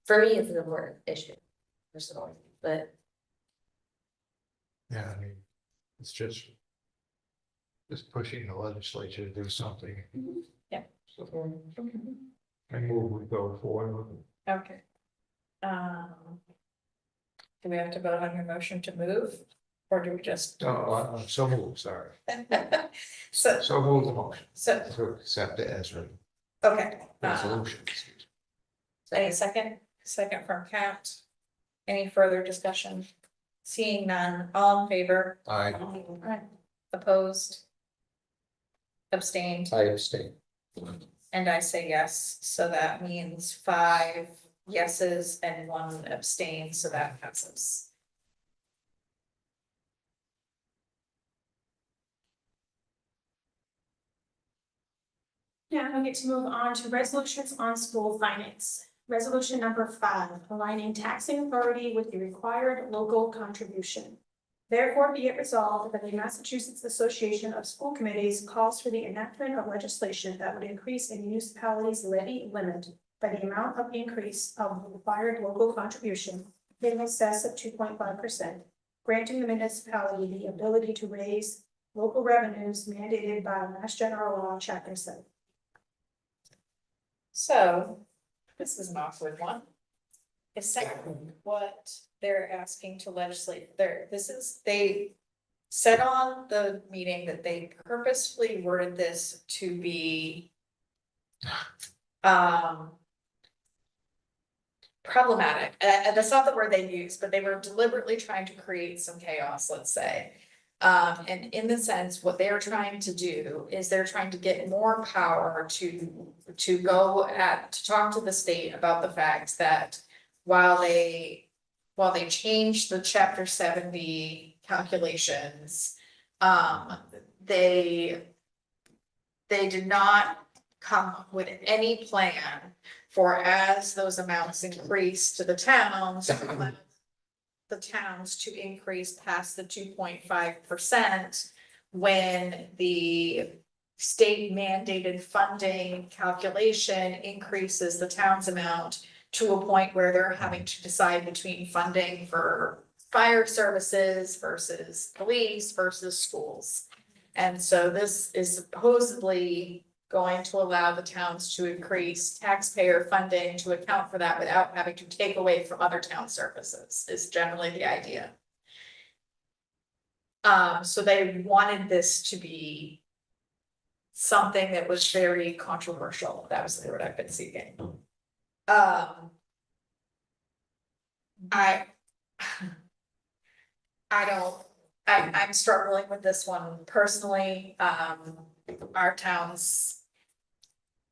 for me, it's an important issue personally, but Yeah, I mean, it's just pushing the legislature to do something. Yeah. So, I move we go forward. Okay. Do we have to vote on your motion to move, or do we just? Oh, so move, sorry. So, So move the motion so, to accept it as written. okay, Resolution, excuse me. any second from Kat? Any further discussion? Seeing none, all in favor? Aye. Opposed? Abstained? I abstain. And I say yes, so that means 5 yeses and 1 abstain, so that passes. Now we get to move on to resolutions on school finance. Resolution number 5, aligning taxing authority with the required local contribution. Therefore, be it resolved that the Massachusetts Association of School Committees calls for the enactment of legislation that would increase a municipality's levy limit by the amount of increase of the required local contribution in excess of 2.5%, granting the municipality the ability to raise local revenues mandated by Mass General Law, Chapter 7. So, this is an awkward one. Essentially, what they're asking to legislate there, they said on the meeting that they purposefully worded this to be problematic. That's not the word they used, but they were deliberately trying to create some chaos, let's say. And in the sense, what they're trying to do is they're trying to get more power to talk to the state about the fact that while they changed the chapter 70 calculations, they did not come up with any plan for, as those amounts increase to the towns to increase past the 2.5% when the state mandated funding calculation increases the town's amount to a point where they're having to decide between funding for fire services versus police versus schools. And so this is supposedly going to allow the towns to increase taxpayer funding to account for that without having to take away from other town services, is generally the idea. So they wanted this to be something that was very controversial. That was the word I've been seeking. I'm struggling with this one personally. Our towns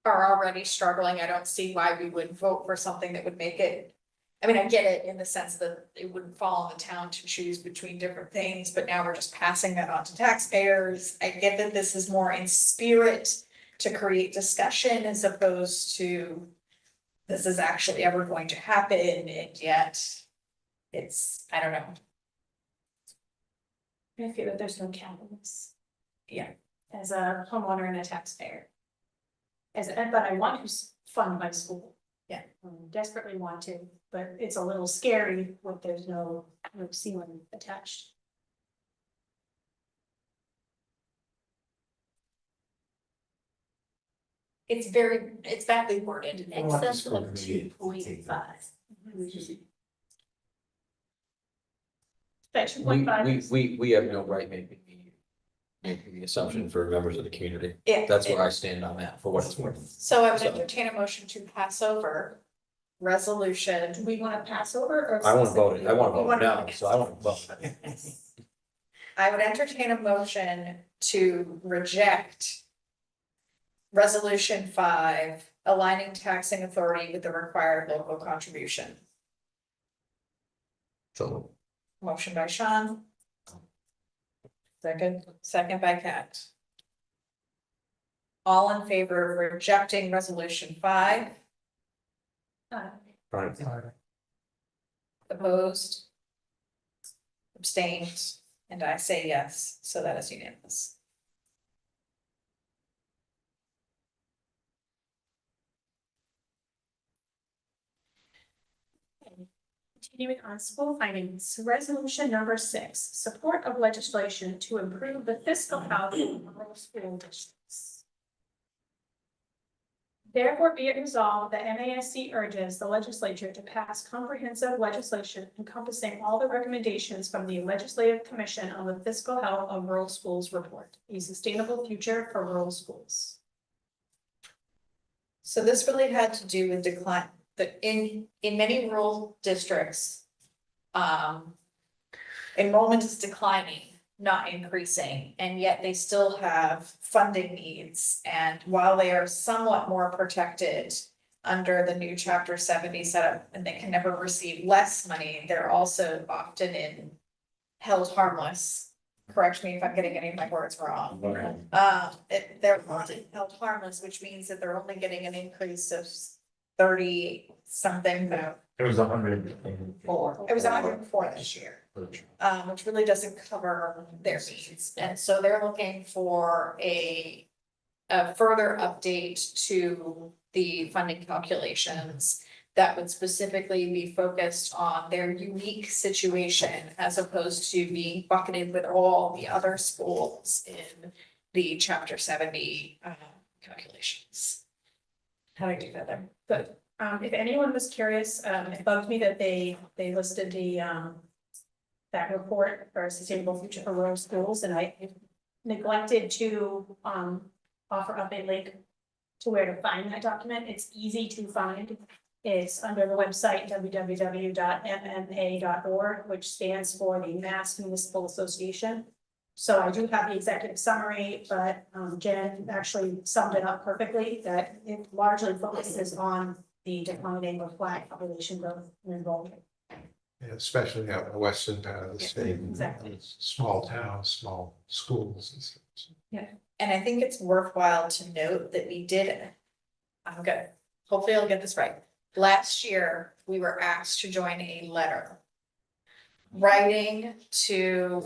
are already struggling. I don't see why we would vote for something that would make it. I mean, I get it in the sense that it wouldn't fall on the town to choose between different things, but now we're just passing that on to taxpayers. I get that this is more in spirit to create discussion as opposed to this is actually ever going to happen, and yet it's, I don't know. I feel that there's no catalyst. Yeah. As a homeowner and a taxpayer. But I want to fund my school. Yeah. Desperately want to, but it's a little scary when there's no ceiling attached. It's badly worded. Excess of 2.5. That 2.5 is. We have no right making Making the assumption for members of the community. Yeah. That's where I stand on that, for what it's worth. So I would So- entertain a motion to pass over resolution. Do we want to pass over or? I wanna vote it, I wanna You vote wanna now, vote so I wanna vote. I would entertain a motion to reject resolution 5, aligning taxing authority with the required local contribution. So, Motion by Sean. Second by Kat. All in favor of rejecting resolution 5, fine. opposed? Abstained, and I say yes, so that is unanimous. Continuing on school finance, resolution number 6, support of legislation to improve the fiscal health of rural school districts. Therefore, be it resolved that MASC urges the legislature to pass comprehensive legislation encompassing all the recommendations from the Legislative Commission on the Fiscal Health of Rural Schools report, a sustainable future for rural schools. So this really had to do with decline, in many rural districts. Enrollment is declining, not increasing, and yet they still have funding needs. And while they are somewhat more protected under the new chapter 70 setup, and they can never receive less money, they're also often held harmless. Correct me if I'm getting any of my words wrong. They're often held harmless, which means that they're only getting an increase of 30 something. It was 100. It was 104 this year, which really doesn't cover their needs. And so they're looking for a further update to the funding calculations that would specifically be focused on their unique situation as opposed to being bucketed with all the other schools in the chapter 70 calculations. How do I do that there? Good. If anyone was curious, it bugged me that they listed that report for sustainable future for rural schools, and I neglected to offer up a link to where to find that document. It's easy to find. It's under the website www.mma.org, which stands for the Mass Municipal Association. So I do have the executive summary, but Jen actually summed it up perfectly, that it largely focuses on the declining of Black population growth and enrollment. Yeah, especially out in the western part of the state. Exactly. Small towns, small schools and stuff. And I think it's worthwhile to note that we did, I'm good, hopefully I'll get this right. Last year, we were asked to join a letter writing to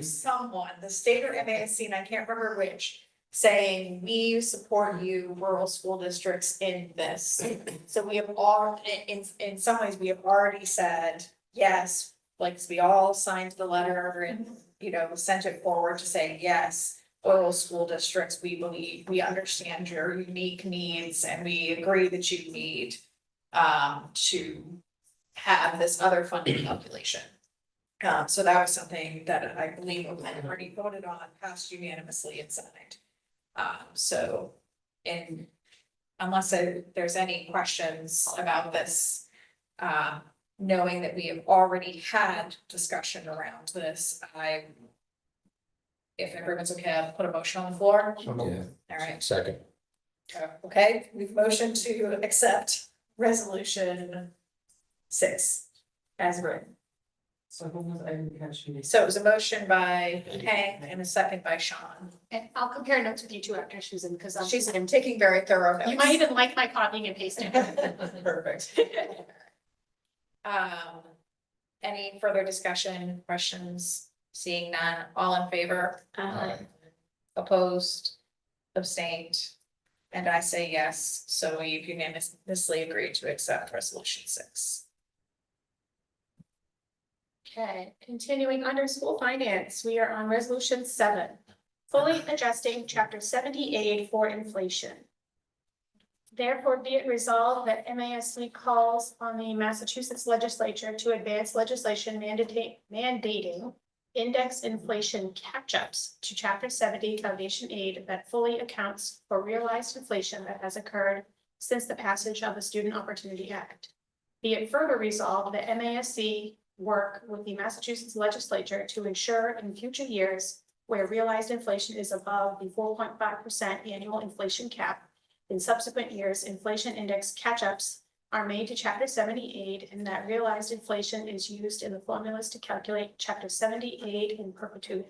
someone, the state or MASC, and I can't remember which, saying, we support you, rural school districts in this. So we have all, in some ways, we have already said, yes, like, we all signed the letter and, sent it forward to say, yes, rural school districts, we believe, we understand your unique needs, and we agree that you need to have this other funding calculation. So that was something that I believe we had already voted on, passed unanimously and signed. So unless there's any questions about this, knowing that we have already had discussion around this, if everyone's okay, I'll put a motion on the floor. Yeah, All right, second. okay, we've motioned to accept resolution 6 as written. So it was a motion by Hank and a second by Sean. And I'll compare notes with you two after Susan, because She's taking very thorough notes. you might even like my copying and pasting. Perfect. Any further discussion, questions? Seeing none, all in favor? Opposed, abstained, and I say yes, so we've unanimously agreed to accept resolution 6. Okay, continuing under school finance, we are on resolution 7, fully adjusting chapter 70 aid for inflation. Therefore, be it resolved that MASC calls on the Massachusetts legislature to advance legislation mandating index inflation catch-ups to Chapter 70 Foundation Aid that fully accounts for realized inflation that has occurred since the passage of the Student Opportunity Act. Be it further resolved that MASC work with the Massachusetts Legislature to ensure in future years where realized inflation is above the 4.5% annual inflation cap, in subsequent years, inflation index catch-ups are made to Chapter 70 aid, and that realized inflation is used in the formulas to calculate Chapter 70 aid in perpetuity.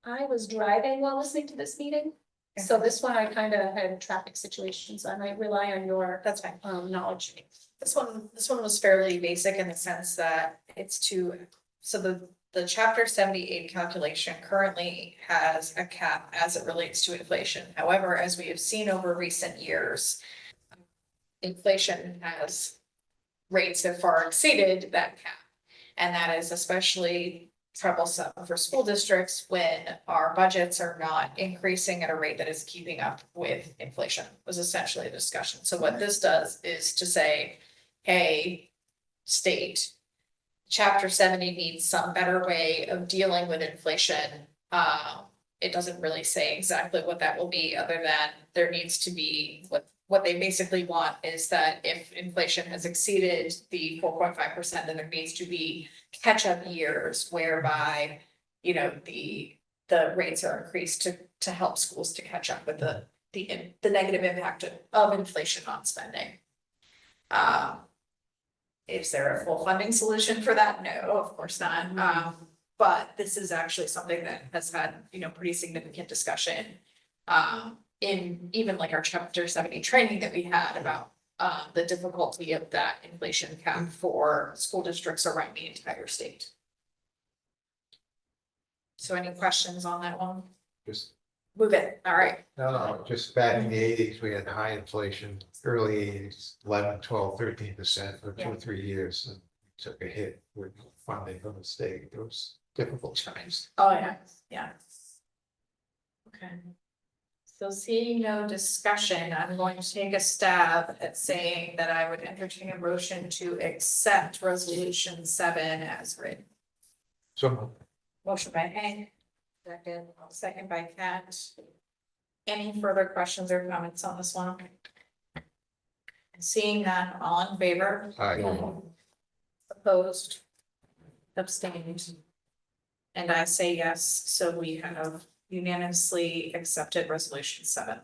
I was driving while listening to this meeting, so this one I kind of had traffic situations, so I might rely on your, That's fine. knowledge. This one was fairly basic in the sense that it's so the chapter 78 calculation currently has a cap as it relates to inflation. However, as we have seen over recent years, inflation rates have far exceeded that cap. And that is especially troublesome for school districts when our budgets are not increasing at a rate that is keeping up with inflation, was essentially the discussion. So what this does is to say, hey, state, Chapter 70 needs some better way of dealing with inflation. It doesn't really say exactly what that will be, other than there needs to be, what they basically want is that if inflation has exceeded the 4.5%, then there needs to be catch-up years whereby, you know, the rates are increased to help schools to catch up with the negative impact of inflation on spending. Is there a full funding solution for that? No, of course not. But this is actually something that has had, you know, pretty significant discussion. In even like our Chapter 70 training that we had about the difficulty of that inflation cap for school districts around the entire state. So any questions on that one? Just, Move it, all right. no, just back in the eighties, we had high inflation, early eighties, 11, 12, 13% for 2 or 3 years. And took a hit with funding from the state. It was difficult times. Oh, yeah, yeah. Okay. So seeing no discussion, I'm going to take a stab at saying that I would entertain a motion to accept resolution 7 as written. So Motion by Hank, second by Kat. Any further questions or comments on this one? Seeing none, all in favor? I, Opposed? Abstained? And I say yes, so we have unanimously accepted resolution 7.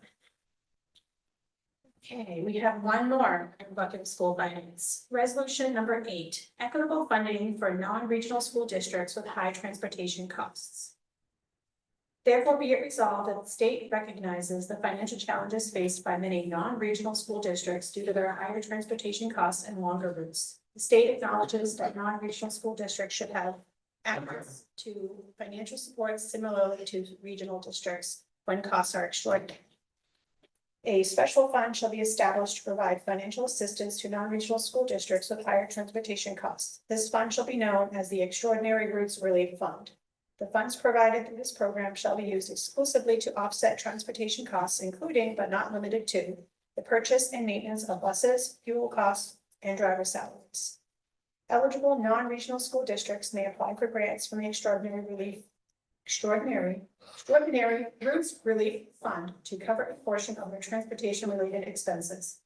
Okay, we have one more in bucket school finance. Resolution number 8, equitable funding for non-regional school districts with high transportation costs. Therefore, be it resolved that the state recognizes the financial challenges faced by many non-regional school districts due to their higher transportation costs and longer routes. The state acknowledges that non-regional school districts should have access to financial support similarly to regional districts when costs are extraordinary. A special fund shall be established to provide financial assistance to non-regional school districts with higher transportation costs. This fund shall be known as the Extraordinary Routes Relief Fund. The funds provided through this program shall be used exclusively to offset transportation costs, including but not limited to the purchase and maintenance of buses, fuel costs, and driver salaries. Eligible non-regional school districts may apply for grants from the Extraordinary Routes Relief Fund to cover a portion of their transportation-related expenses.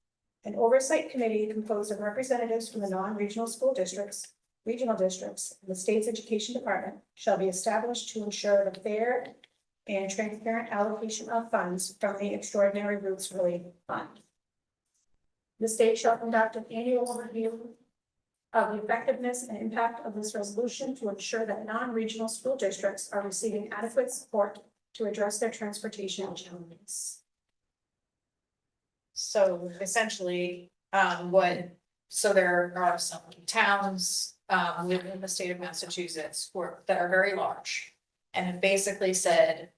An oversight committee composed of representatives from the non-regional school districts, regional districts, and the state's education department shall be established to ensure the fair and transparent allocation of funds from the Extraordinary Routes Relief Fund. The state shall conduct an annual review of the effectiveness and impact of this resolution to ensure that non-regional school districts are receiving adequate support to address their transportation challenges. So essentially, so there are some towns within the state of Massachusetts that are very large. And have basically said,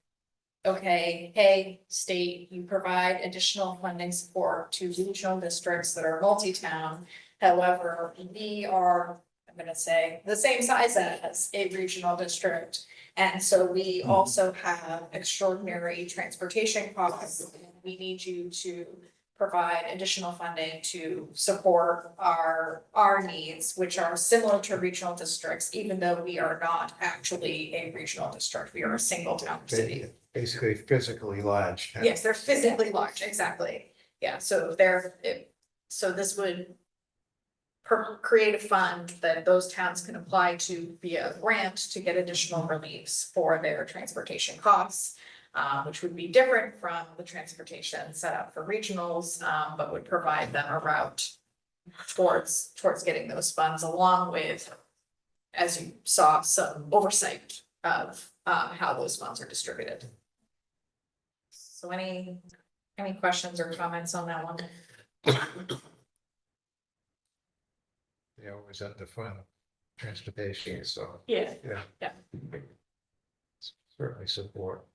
okay, hey, state, you provide additional funding support to regional districts that are multi-town. However, we are, I'm gonna say, the same size as a regional district. And so we also have extraordinary transportation costs. We need you to provide additional funding to support our needs, which are similar to regional districts, even though we are not actually a regional district. We are a single town city. Basically physically large. town. Yes, they're physically large, exactly. Yeah, so so this would create a fund that those towns can apply to via grant to get additional reliefs for their transportation costs. Which would be different from the transportation set up for regionals, but would provide them a route towards getting those funds, along with, as you saw, some oversight of how those funds are distributed. So any questions or comments on that one? They always underfund transportation, so, Yeah. yeah. Certainly support.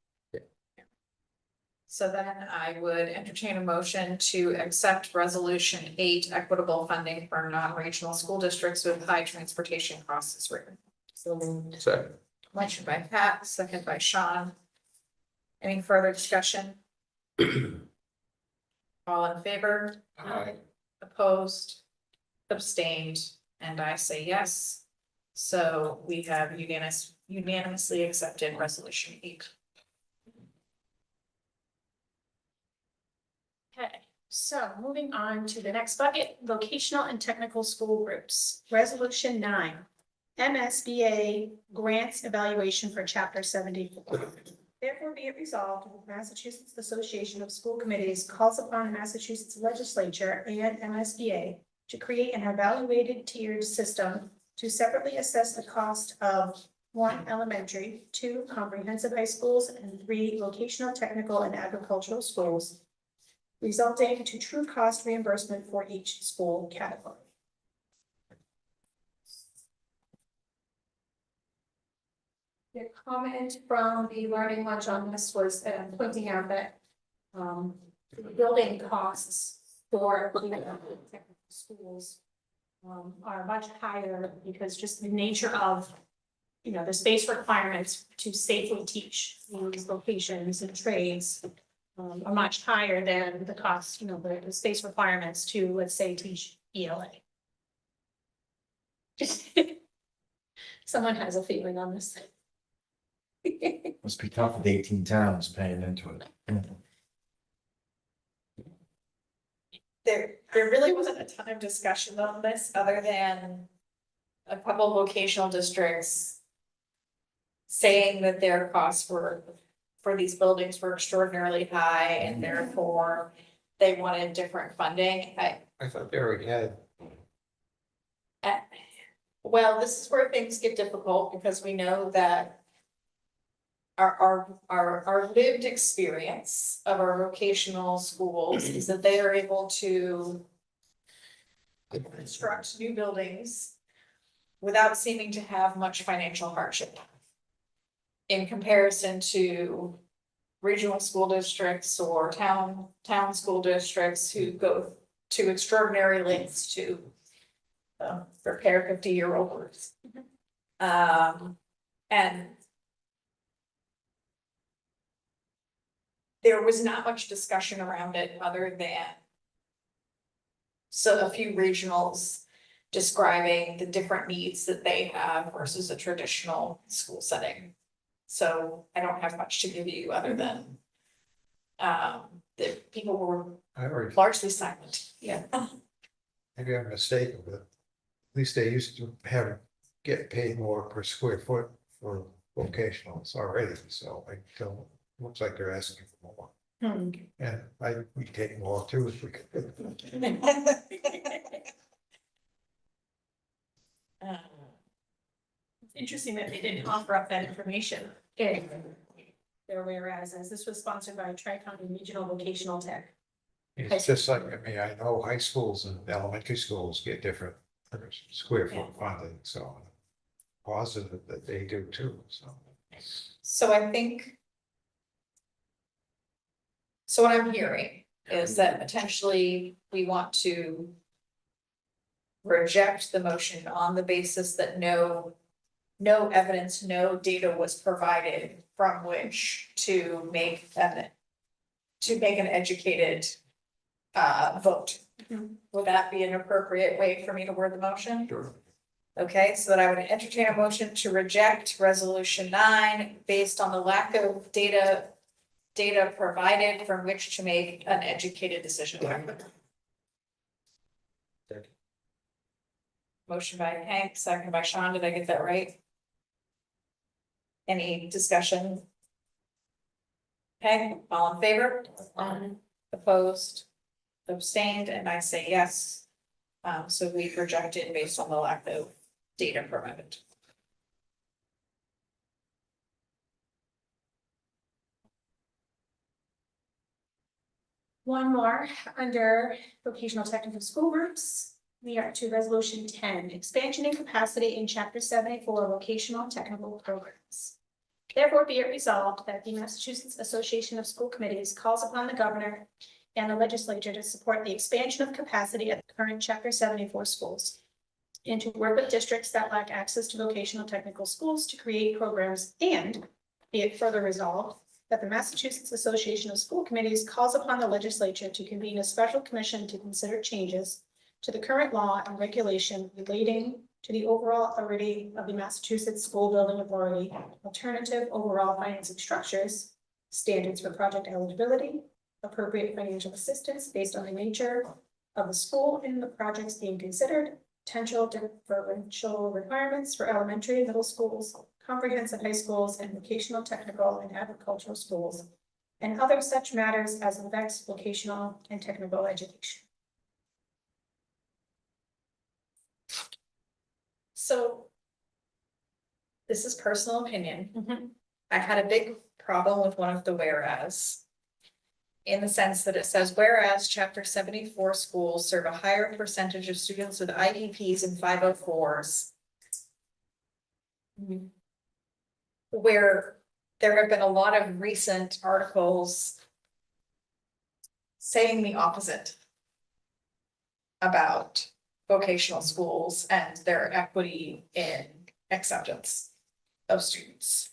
So then I would entertain a motion to accept resolution 8, equitable funding for non-regional school districts with high transportation costs as written. Second. Motion by Pat, second by Sean. Any further discussion? All in favor? Aye. Opposed? Abstained? And I say yes. So we have unanimously accepted resolution 8. Okay, so moving on to the next bucket, vocational and technical school groups. Resolution 9, MSBA grants evaluation for chapter 74. Therefore be it resolved, the Massachusetts Association of School Committees calls upon Massachusetts Legislature and MSBA to create an evaluated tiered system to separately assess the cost of 1, elementary, 2, comprehensive high schools, and 3, vocational, technical, and agricultural schools, resulting to true cost reimbursement for each school category. The comment from the learning lunch on this was pointing out that the building costs for the technical schools are much higher because just the nature of, the space requirements to safely teach these vocations and trades are much higher than the cost, the space requirements to, let's say, teach ELA. Someone has a feeling on this. Must be tough with 18 towns paying into it. There really wasn't a ton of discussion on this, other than a couple vocational districts saying that their costs for these buildings were extraordinarily high, and therefore they wanted different funding. I thought they already had. Well, this is where things get difficult, because we know that our lived experience of our vocational schools is that they are able to construct new buildings without seeming to have much financial hardship, in comparison to regional school districts or town school districts who go to extraordinary lengths to repair 50-year-old roofs. And there was not much discussion around it, other than a few regionals describing the different needs that they have versus a traditional school setting. So I don't have much to give you other than that people were I already, largely silent. Yeah. maybe I'm mistaken, but at least they used to get paid more per square foot for vocationals already, so I don't, looks like they're asking for more. And we take more too if we could. It's interesting that they didn't offer up that information in their whereas, as this was sponsored by Tri-County Regional Vocational Tech. It's just like, I know high schools and elementary schools get different per square foot funding, so positive that they do too, so. So I think. So what I'm hearing is that potentially we want to reject the motion on the basis that no evidence, no data was provided from which to make an educated vote. Mhm. Would that be an appropriate way for me to word the motion? Sure. Okay, so that I would entertain a motion to reject resolution 9 based on the lack of data provided from which to make an educated decision. Motion by Hank, second by Sean, did I get that right? Any discussion? Okay, all in favor? Opposed? Abstained, and I say yes. So we rejected based on the lack of data provided. One more, under vocational technical school groups, we are to resolution 10, expansion and capacity in chapter 74 vocational technical programs. Therefore, be it resolved that the Massachusetts Association of School Committees calls upon the governor and the legislature to support the expansion of capacity at the current chapter 74 schools, and to work with districts that lack access to vocational technical schools to create programs, and be it further resolved that the Massachusetts Association of School Committees calls upon the legislature to convene a special commission to consider changes to the current law and regulation relating to the overall authority of the Massachusetts School Building Authority, alternative overall financing structures, standards for project eligibility, appropriate financial assistance based on the nature of the school and the projects being considered, potential differential requirements for elementary and middle schools, comprehensive high schools, and vocational, technical, and agricultural schools, and other such matters as affects vocational and technical education. So this is personal opinion. I had a big problem with one of the whereas. In the sense that it says, whereas chapter 74 schools serve a higher percentage of students with IEPs and 504s. Where there have been a lot of recent articles saying the opposite about vocational schools and their equity in acceptance of students.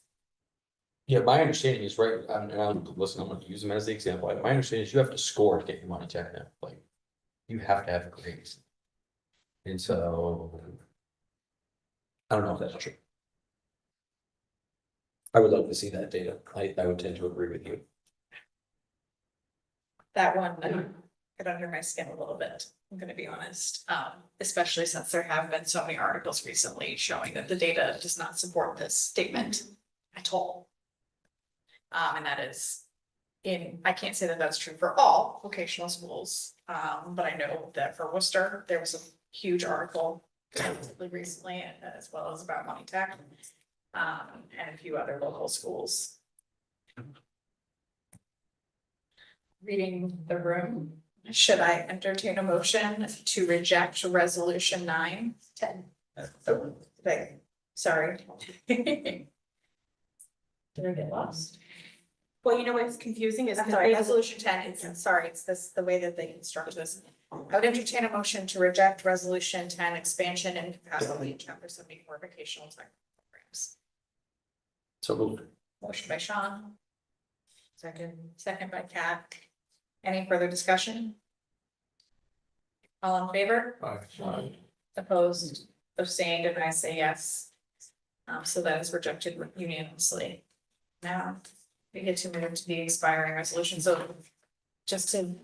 Yeah, my understanding is right, and listen, I'm gonna use them as the example. My understanding is you have to score to get your money taken out, like. You have to have grades. And so. I don't know if that's true. I would love to see that data. I would tend to agree with you. That one got under my skin a little bit, I'm gonna be honest, especially since there have been so many articles recently showing that the data does not support this statement at all. And that is I can't say that that's true for all vocational schools, but I know that for Worcester, there was a huge article relatively recently, as well as about Monty Tech, and a few other local schools. Reading the room, should I entertain a motion to reject resolution 9? 10. Oh, sorry. Did I get lost? Well, you know what's confusing is. I'm sorry, resolution 10, it's this, the way that they construct this. I would entertain a motion to reject resolution 10, expansion and capacity in chapter 74 vocational technical programs. So moved. Motion by Sean. Second by Kat. Any further discussion? All in favor? Opposed, abstained, and I say yes. So that is rejected unanimously. Now, we get to move to the expiring resolution, so just to,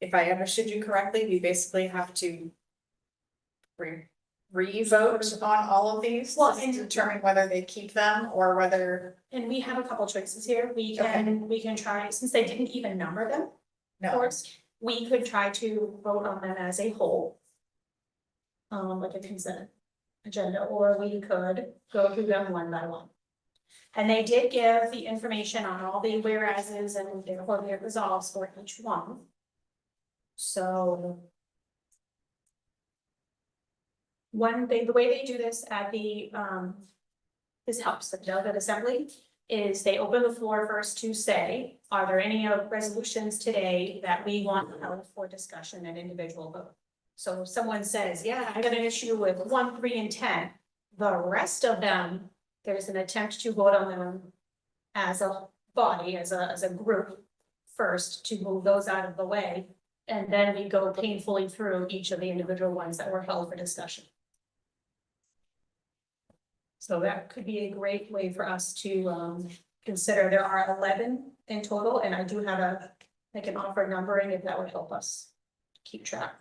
if I understood you correctly, we basically have to re-vote on all of these, Well, and determine whether they keep them or whether. And we have a couple choices here. We can try, since they didn't even number them, of No, course, we could try to vote on them as a whole. Like a consent agenda, or we could go through them one by one. And they did give the information on all the whereases and therefore their resolves for each one. So. The way they do this at the, this helps the delegate assembly, is they open the floor first to say, are there any resolutions today that we want held for discussion and individual vote? So if someone says, yeah, I got an issue with 1, 3, and 10, the rest of them, there's an attempt to vote on them as a body, as a group first, to move those out of the way. And then we go painfully through each of the individual ones that were held for discussion. So that could be a great way for us to consider. There are 11 in total, and I do have I can offer numbering if that would help us keep track.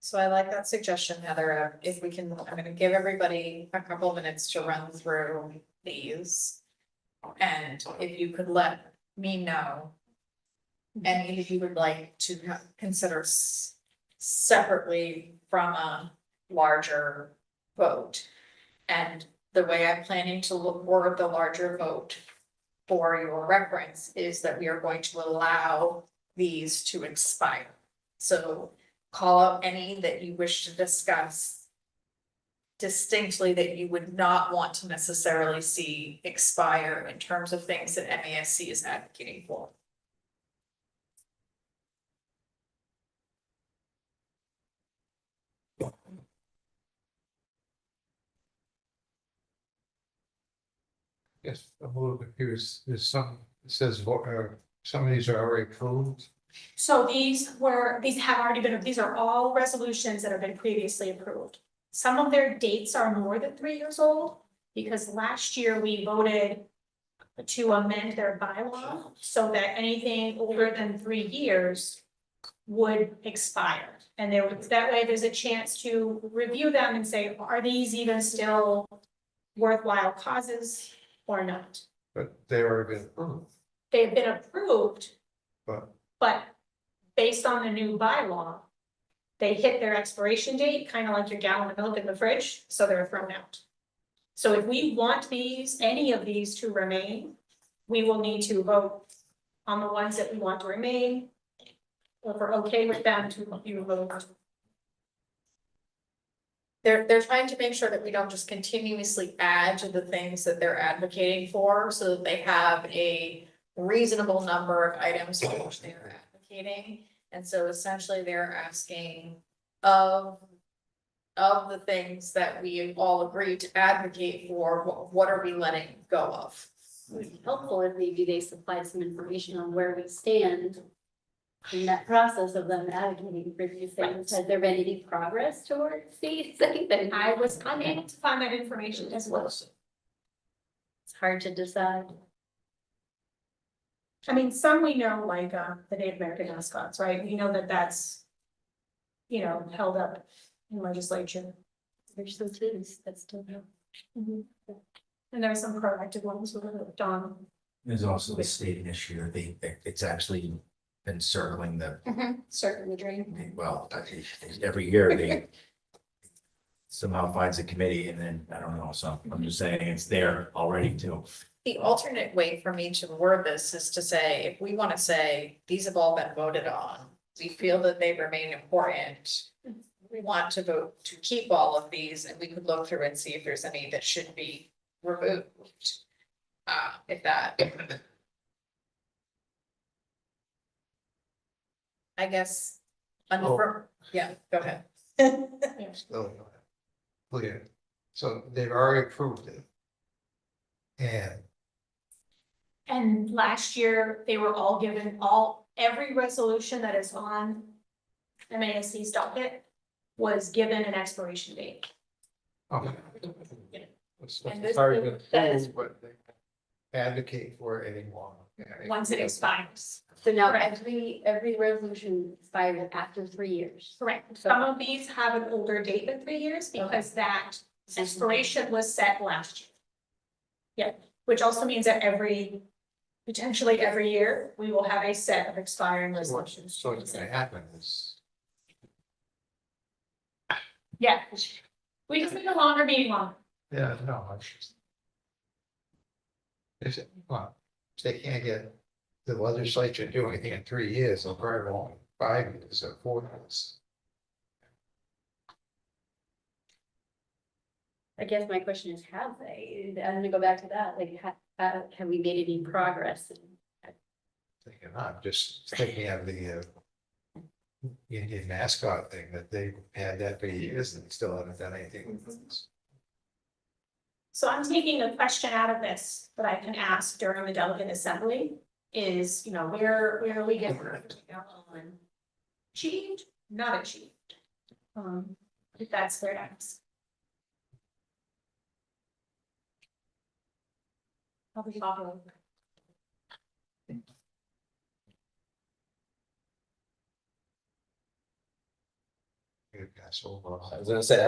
So I like that suggestion, Heather. If we can, I'm gonna give everybody a couple of minutes to run through these. And if you could let me know any that you would like to consider separately from a larger vote. And the way I'm planning to word the larger vote for your reference is that we are going to allow these to expire. So call out any that you wish to discuss distinctly that you would not want to necessarily see expire in terms of things that MASC is advocating for. Yes, I'm a little confused. There's some, it says, some of these are already approved. So these have already been, these are all resolutions that have been previously approved. Some of their dates are more than 3 years old, because last year we voted to amend their bylaw so that anything older than 3 years would expire. And there was, that way there's a chance to review them and say, are these even still worthwhile causes or not? But they already been approved, They've been approved, but based on the new bylaw, they hit their expiration date, kind of like your gallon of milk in the fridge, so they're thrown out. So if we want any of these to remain, we will need to vote on the ones that we want to remain. Or if we're okay with them to be removed. They're trying to make sure that we don't just continuously add to the things that they're advocating for, so that they have a reasonable number of items for which they're advocating. And so essentially they're asking of the things that we all agree to advocate for, what are we letting go of? It would be helpful if maybe they supplied some information on where we stand in that process of them advocating for these things. Has there been any progress towards these things? And I was unable to find that information as well. it's hard to decide. I mean, some we know, like the Native American mascots, right? We know that that's, held up in legislature. There's some things that still have. And there are some proactive ones with Don. There's also the state initiative, it's actually been circling the, Circling the drain. well, every year they somehow finds a committee and then, I don't know, so I'm just saying it's there already too. The alternate way for me to word this is to say, if we want to say, these have all been voted on, we feel that they remain important. We want to vote to keep all of these, and we could look through and see if there's any that should be removed. If that. I guess. Yeah, go ahead. still not clear. So they've already approved it. And last year, they were all given every resolution that is on MASC's docket was given an expiration date. Okay. And this- Sorry, but that is- but they advocate for it anymore. Once it expires. So now Correct. every resolution expires after 3 years. Correct. Some of these have an older date than 3 years because that expiration was set last year. Yeah, which also means that potentially every year, we will have a set of expiring resolutions. So what's gonna happen is, Yeah, we just need a longer meeting longer. yeah, no, I just. Well, if they can't get the legislature to do anything in 3 years, they'll probably want 5 years or 4 years. I guess my question is, have they? I'm gonna go back to that, like, have we made any progress? They cannot, just thinking of the Indian mascot thing, that they've had that for years and still haven't done anything with this. So I'm taking a question out of this that I can ask during the delegate assembly. is, where are we getting? Achieved, not achieved. If that's their ask. Probably follow. Pass over. I was gonna say,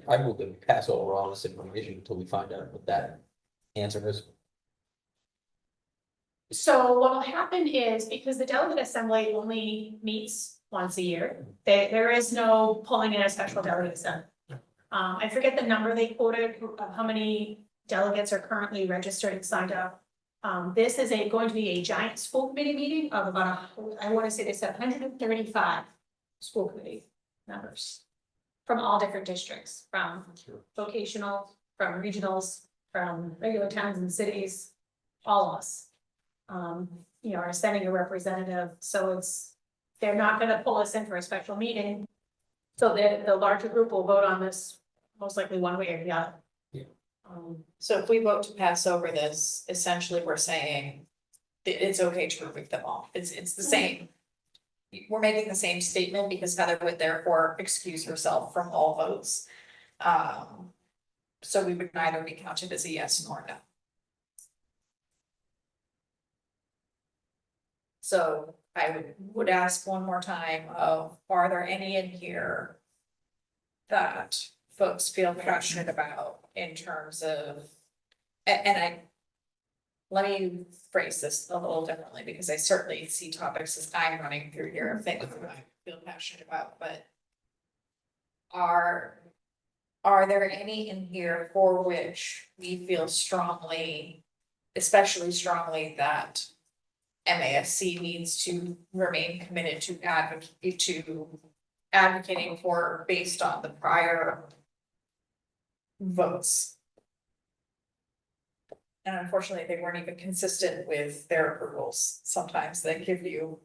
I will pass over all this information until we find out what that answer is. So what will happen is, because the delegate assembly only meets once a year, there is no pulling in a special delegate assembly. I forget the number they quoted, of how many delegates are currently registered and signed up. This is going to be a giant school committee meeting of about, I wanna say they said 135 school committee members. From all different districts, from vocational, from regionals, from regular towns and cities, all of us. Are sending a representative, so they're not gonna pull us in for a special meeting. So the larger group will vote on this, most likely one way or the other. Yeah. So if we vote to pass over this, essentially we're saying that it's okay to remove them all. It's the same. We're making the same statement because Heather would therefore excuse herself from all votes. So we would neither be counted as a yes nor no. So I would ask one more time of, are there any in here that folks feel passionate about in terms of, let me phrase this a little differently, because I certainly see topics as I'm running through here of things that I feel passionate about, but are there any in here for which we feel strongly, especially strongly, that MASC needs to remain committed to advocating for based on the prior votes? And unfortunately, they weren't even consistent with their approvals. Sometimes they give you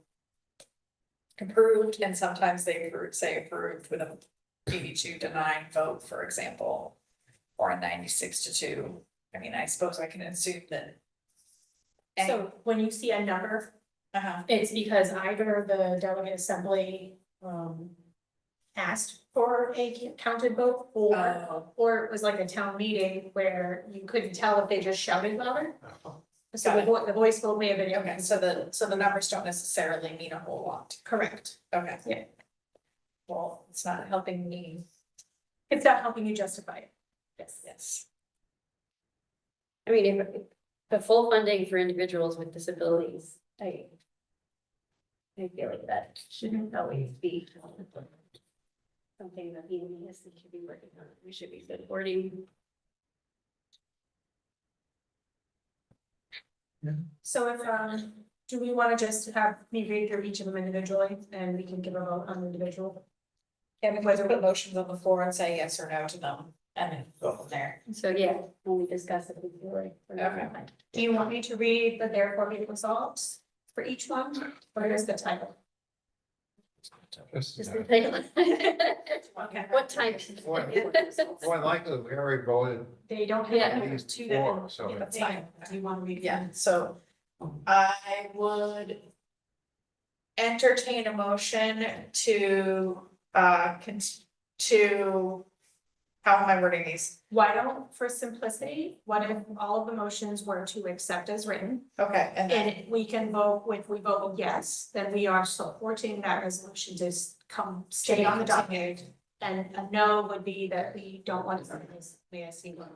approved, and sometimes they say approved with a 82-9 vote, for example, or a 96-2. I mean, I suppose I can assume that. So when you see a number, it's because either the delegate assembly, asked for a counted vote, or it was like a town meeting where you couldn't tell if they just shouted louder. So the voice vote may have been. Okay, so the numbers don't necessarily mean a whole lot. Correct. Okay. Yeah. Well, it's not helping me. It's not helping you justify it. Yes. Yes. I mean, if the full funding for individuals with disabilities, I feel like that shouldn't always be something that the NRSD should be working on. We should be supporting. So if, do we wanna just have me read through each of them individually, and we can give a vote on the individual? And we put motions on the floor and say yes or no to them, and then go from there. So yeah, when we discuss it before. Okay. Do you want me to read the therefore be results for each one, or is the title? Just the title. Okay. What time? More likely, we already voted. They don't Yeah. have These to four, that. so That's fine. Do you want to read? Yeah, so I would entertain a motion to, how am I wording these? Why don't, for simplicity, what if all of the motions were to accept as written? Okay, and then, And we can vote, if we vote yes, then we are supporting that resolution to stay on the docket. And a no would be that we don't want to, may I see one?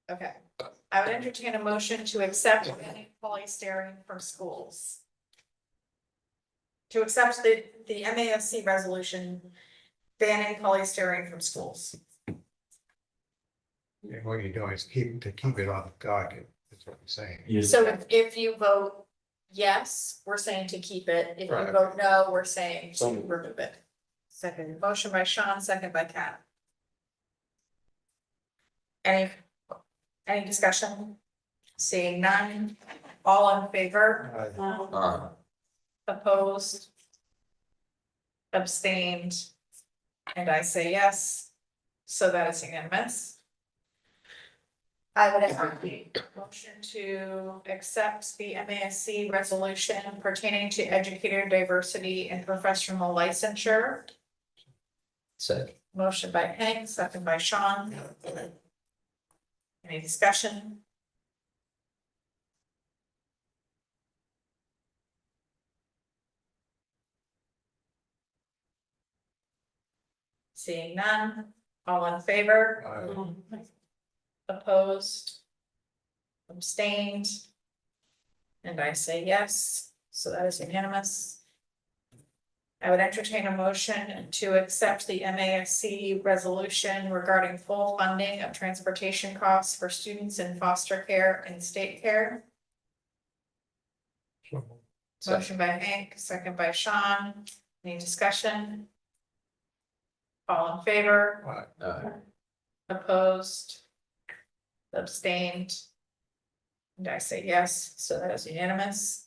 okay, I would entertain a motion to accept banning polystyrene from schools. To accept the MASC resolution banning polystyrene from schools. And what you're doing is keep it on the docket, that's what you're saying. So if you vote yes, we're saying to keep it. If you Right. vote no, we're saying to So- remove it. Second. Motion by Sean, second by Kat. Any discussion? Seeing none, all in favor, opposed? Abstained? And I say yes, so that is unanimous. I would entertain a motion to accept the MASC resolution pertaining to educator diversity and professional licensure. Second. Motion by Hank, second by Sean. Any discussion? Seeing none, all in favor? Opposed? Abstained? And I say yes, so that is unanimous. I would entertain a motion to accept the MASC resolution regarding full funding of transportation costs for students in foster care and state care. Motion by Hank, second by Sean. Any discussion? All in favor? Opposed? Abstained? And I say yes, so that is unanimous.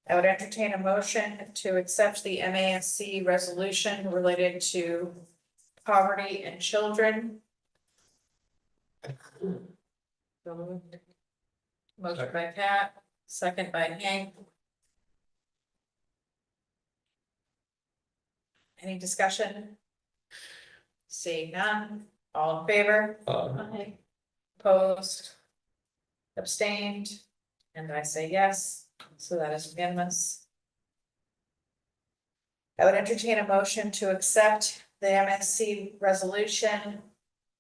I would entertain a motion to accept the MASC resolution related to poverty in children. Motion by Pat, second by Hank. Any discussion? Seeing none, all in favor? Opposed? Abstained? And I say yes, so that is unanimous. I would entertain a motion to accept the MSC resolution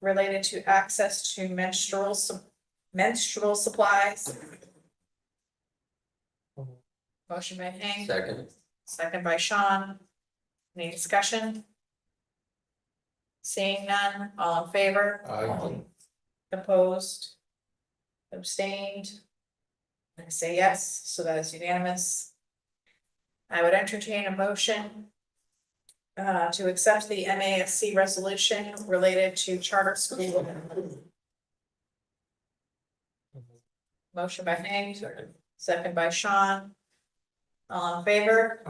related to access to menstrual supplies. Motion by Hank, Second. second by Sean. Any discussion? Seeing none, all in favor? Opposed? Abstained? I say yes, so that is unanimous. I would entertain a motion to accept the MASC resolution related to charter school. Motion by Hank, second by Sean. All in favor?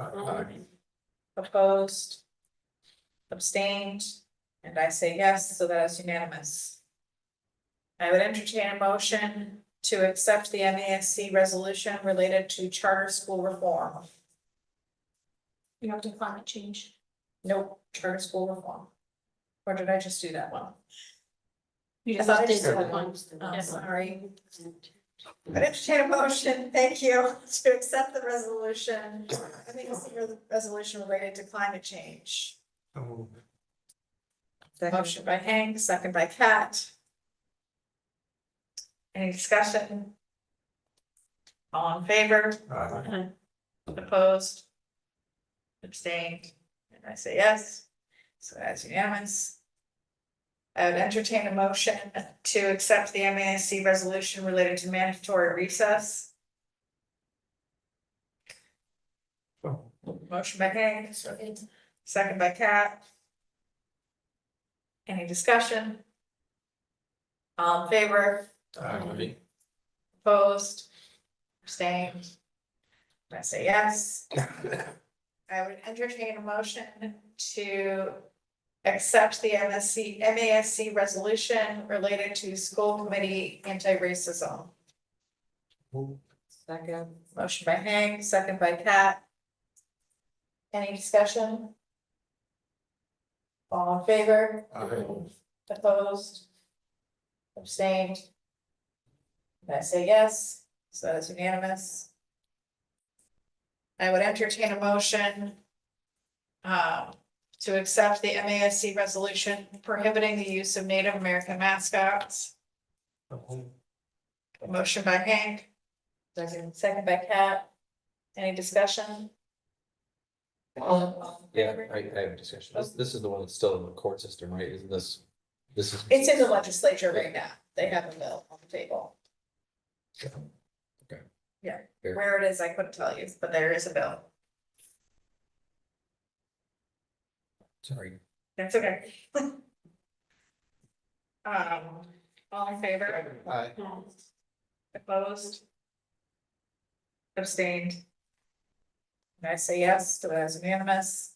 Opposed? Abstained? And I say yes, so that is unanimous. I would entertain a motion to accept the MASC resolution related to charter school reform. You have to climate change. Nope, charter school reform. Or did I just do that one? You I just thought I did just did that one. one. Oh, sorry. I entertain a motion, thank you, to accept the resolution. I think it's the resolution related to climate change. Motion by Hank, second by Kat. Any discussion? All in favor? Opposed? Abstained? And I say yes, so that's unanimous. I would entertain a motion to accept the MASC resolution related to mandatory recess. Motion by Hank, second by Kat. Any discussion? All in favor? Opposed? Abstained? I say yes. I would entertain a motion to accept the MASC resolution related to school committee anti-racism. Second. Motion by Hank, second by Kat. Any discussion? All in favor? Opposed? Abstained? And I say yes, so that is unanimous. I would entertain a motion to accept the MASC resolution prohibiting the use of Native American mascots. Motion by Hank. Second by Kat. Any discussion? All in Yeah, favor? I have a discussion. This is the one that's still in the court system, right? Isn't this? This is. It's in the legislature right now. They have a bill on the table. Okay. Yeah, Fair. where it is, I couldn't tell you, but there is a bill. Sorry. That's okay. All in favor? Opposed? Abstained? And I say yes, so that is unanimous.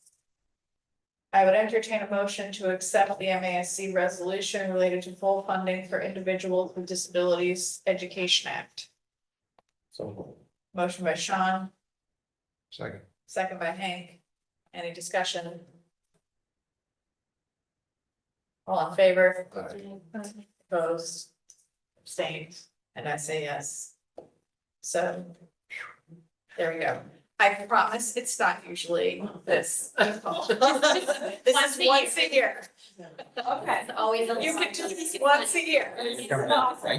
I would entertain a motion to accept the MASC resolution related to full funding for Individuals with Disabilities Education Act. So, Motion by Sean, Second. second by Hank. Any discussion? All in favor? Opposed? Abstained? And I say yes. So, there we go. I promise it's not usually this. This is once a year. Okay. It's always a. You can do this once a year.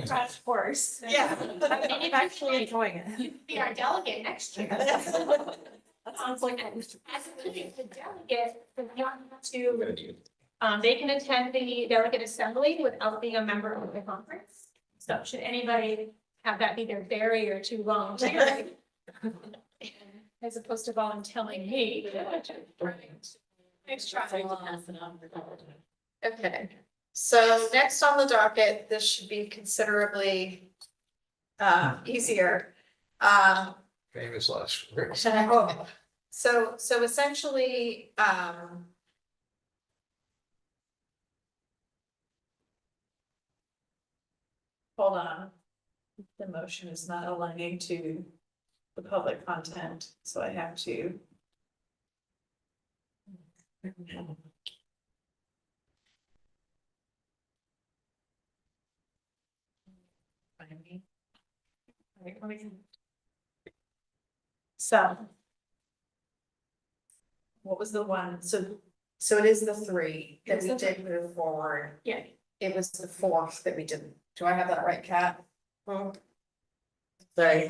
Crash course. Yeah. I'm actually enjoying it. Be our delegate next year. That sounds like. As the delegate, from now to, I'm gonna need. They can attend the delegate assembly without being a member of the conference. So should anybody have that be their barrier to volunteering? As opposed to volunteering me. Nice try. Okay, so next on the docket, this should be considerably easier. Famous last word. So essentially, hold on. The motion is not aligning to the public content, so I have to. Find me. Wait, let me- So. What was the one? So it is the three that we did move forward. Yeah. It was the fourth that we didn't. Do I have that right, Kat? Sorry.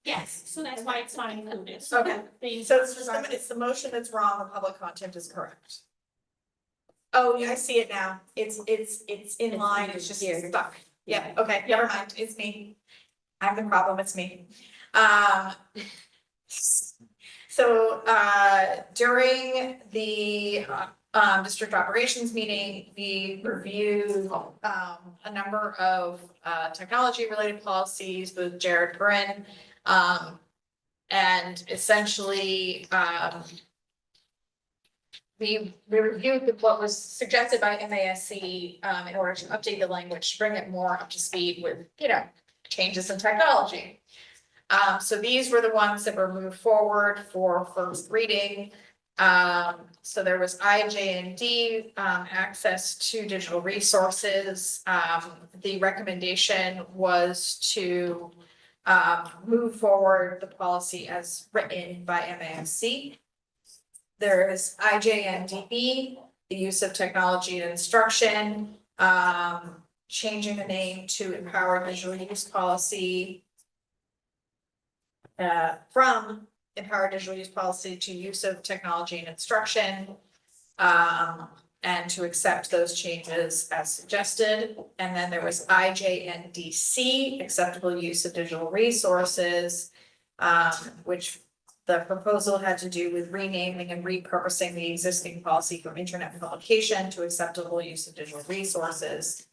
Yes, so that's why it's not included. Okay. So it's the motion that's wrong, the public content is correct. Oh, yeah, I see it now. It's in line, it's just stuck. Yeah, okay, never mind, it's me. I have the problem, it's me. So during the district operations meeting, we reviewed a number of technology related policies with Jared Brin. And essentially, we reviewed what was suggested by MASC in order to update the language, to bring it more up to speed with, changes in technology. So these were the ones that were moved forward for first reading. So there was IJND, access to digital resources. The recommendation was to move forward the policy as written by MASC. There is IJNDB, the use of technology and instruction, changing the name to Empowered Digital Use Policy. From Empowered Digital Use Policy to use of technology and instruction. And to accept those changes as suggested. And then there was IJNDC, acceptable use of digital resources, which the proposal had to do with renaming and repurposing the existing policy from internet publication to acceptable use of digital resources.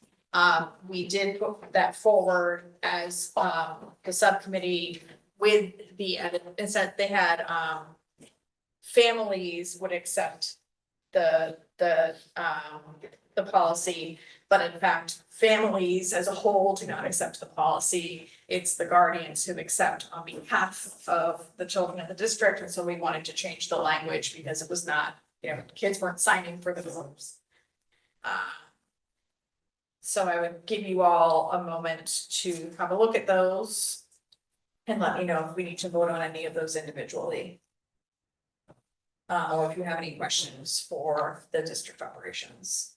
We did put that forward as the subcommittee with the edit, is that they had families would accept the policy, but in fact, families as a whole do not accept the policy. It's the guardians who accept on behalf of the children in the district, and so we wanted to change the language because it was not, kids weren't signing for the forms. So I would give you all a moment to have a look at those and let me know if we need to vote on any of those individually. Or if you have any questions for the district operations.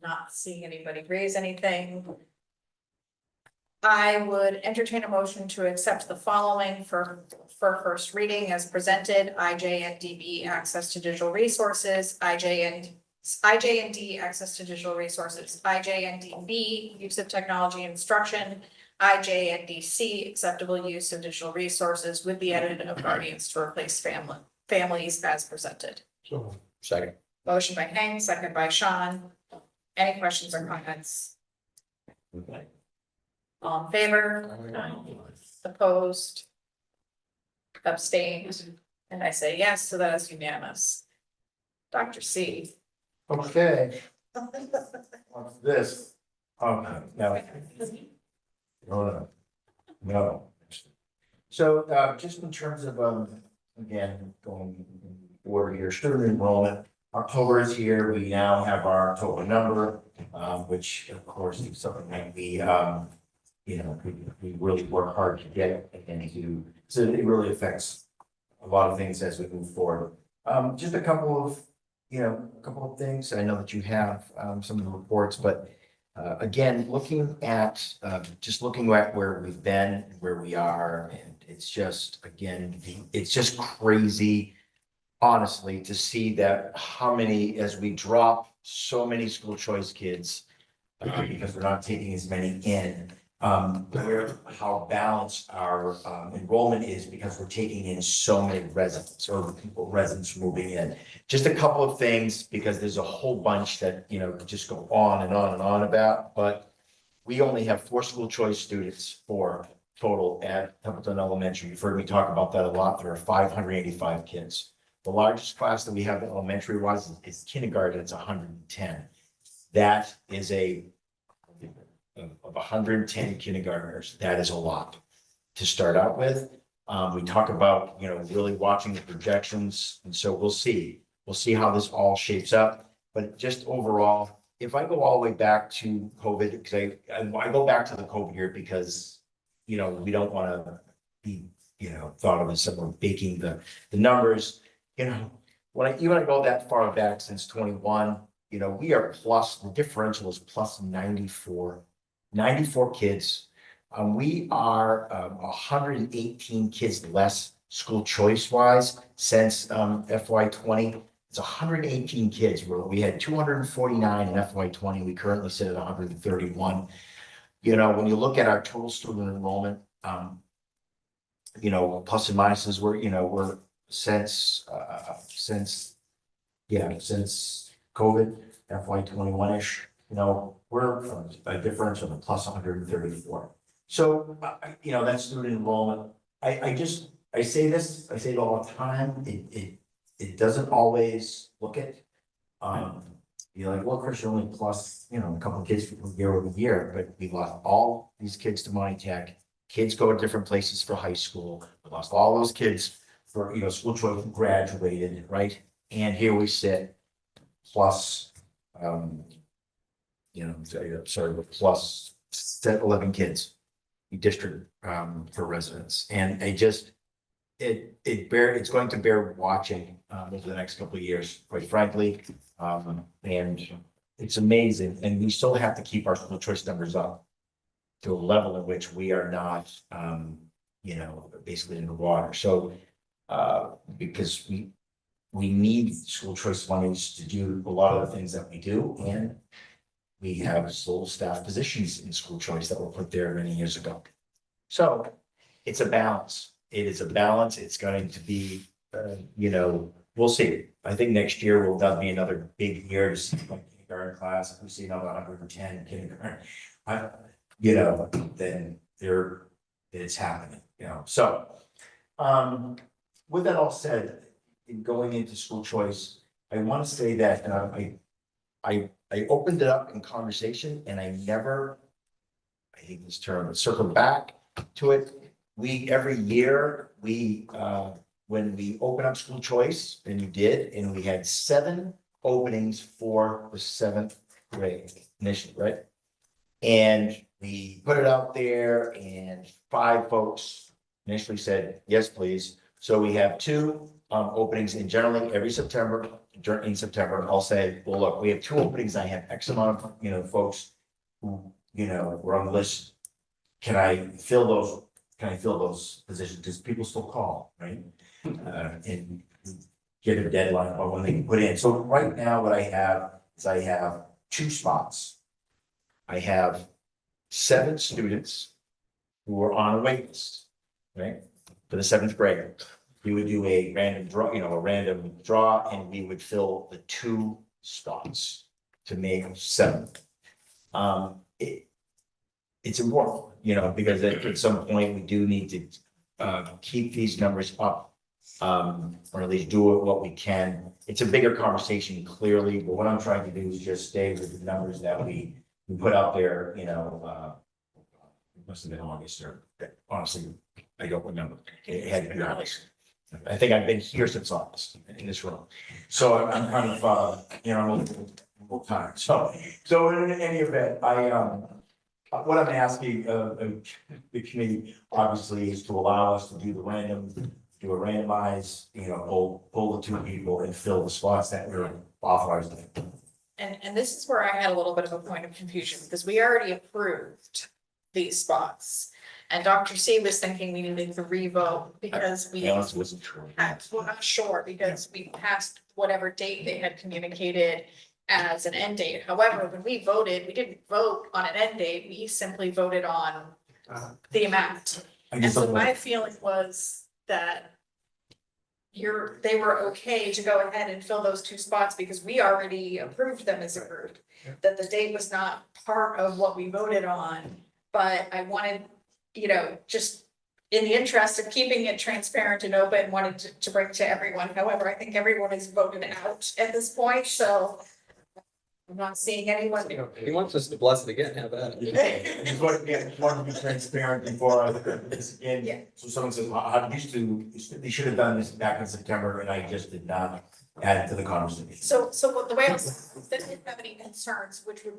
Not seeing anybody raise anything. I would entertain a motion to accept the following for first reading as presented. IJNDB, access to digital resources, IJND, access to digital resources, IJNDB, use of technology and instruction, IJNDC, acceptable use of digital resources with the edit of guardians to replace families as presented. So, Second. Motion by Hank, second by Sean. Any questions or comments? Okay. All in favor? Opposed? abstained, and I say yes, so that is unanimous. Dr. C. Okay. What's this? Oh, no. No, no. So, just in terms of, again, going in order here, student enrollment, October is here, we now have our total number, which of course is something that we, we really work hard to get and to, so it really affects a lot of things as we move forward. Just a couple of things. I know that you have, some of the reports, but again, looking at where we've been, and where we are, and it's just, again, it's just crazy, honestly, to see that how many, as we drop so many school choice kids, because we're not taking as many in, how balanced our enrollment is because we're taking in so many residents moving in. Just a couple of things, because there's a whole bunch that, could just go on and on and on about, but we only have 4 school choice students for total at Templeton Elementary. You've heard me talk about that a lot. There are 585 kids. The largest class that we have elementary wise is kindergarten. It's 110. That is of 110 kindergartners, that is a lot to start out with. We talk about, really watching the projections, and so we'll see how this all shapes up. But just overall, if I go all the way back to COVID, because I go back to the COVID year because, we don't want to be, thought of as someone baking the numbers, when I go that far back since 21, we are plus, the differential is plus 94 kids. We are 118 kids less school choice wise since FY20. It's 118 kids. We had 249 in FY20. We currently sit at 131. When you look at our total student enrollment, plus and minuses, we're since COVID, FY21-ish, we're a difference of a plus 134. So, that's student enrollment. I say it all the time. It doesn't always look it. You're like, well, Chris, you're only plus, a couple of kids year over year, but we lost all these kids to Monty Tech. Kids go to different places for high school. We lost all those kids for, school choice, graduated, right? And here we sit plus, plus 11 kids district for residents. And it's going to bear watching over the next couple of years, quite frankly. And it's amazing. And we still have to keep our school choice numbers up to a level in which we are not, basically in the water. So, because we need school choice monies to do a lot of the things that we do, and we have sole staff positions in school choice that were put there many years ago. So it's a balance. It is a balance. It's going to be, we'll see. I think next year will be another big year to see like kindergarten class. If we see another 110 kindergarten, then it's happening. So with that all said, in going into school choice, I want to say that I opened it up in conversation, and I hate this term, but circled back to it. Every year, when we open up school choice, and you did, and we had 7 openings for the 7th grade initially, right? And we put it out there, and 5 folks initially said, yes, please. So we have 2 openings, and generally every September, in September, I'll say, well, look, we have 2 openings. I have X amount of, folks who, were on the list. Can I fill those positions? Because people still call, right? And get a deadline about when they can put in. So right now, what I have is 2 spots. I have 7 students who are on a wait list, right? For the 7th grade. We would do a random draw, and we would fill the 2 spots to make 7. It's important, because at some point we do need to keep these numbers up. Or at least do it what we can. It's a bigger conversation clearly, but what I'm trying to do is just stay with the numbers that we put out there, it must have been August or honestly, I don't remember. It had to be August. I think I've been here since August in this room. So I'm kind of, I'm a little tired. So in any event, what I'm asking the committee obviously is to allow us to do do a randomize, pull the two people and fill the spots that we're authorized. And this is where I had a little bit of a point of confusion, because we already approved these spots. And Dr. C was thinking we needed to revote because we Alice wasn't sure. we're not sure, because we passed whatever date they had communicated as an end date. However, when we voted, we didn't vote on an end date, we simply voted on the amount. And so my feeling was that they were okay to go ahead and fill those two spots because we already approved them as approved. That the date was not part of what we voted on, but I wanted, just in the interest of keeping it transparent and open, wanted to bring to everyone. However, I think everyone is voted out at this point, so I'm not seeing anyone. He wants us to bless it again, how about it? I just want to be transparent before I put this in. Yeah. So someone says, well, they should have done this back in September, and I just did not add it to the conversation. So the way I was, didn't have any concerns, which would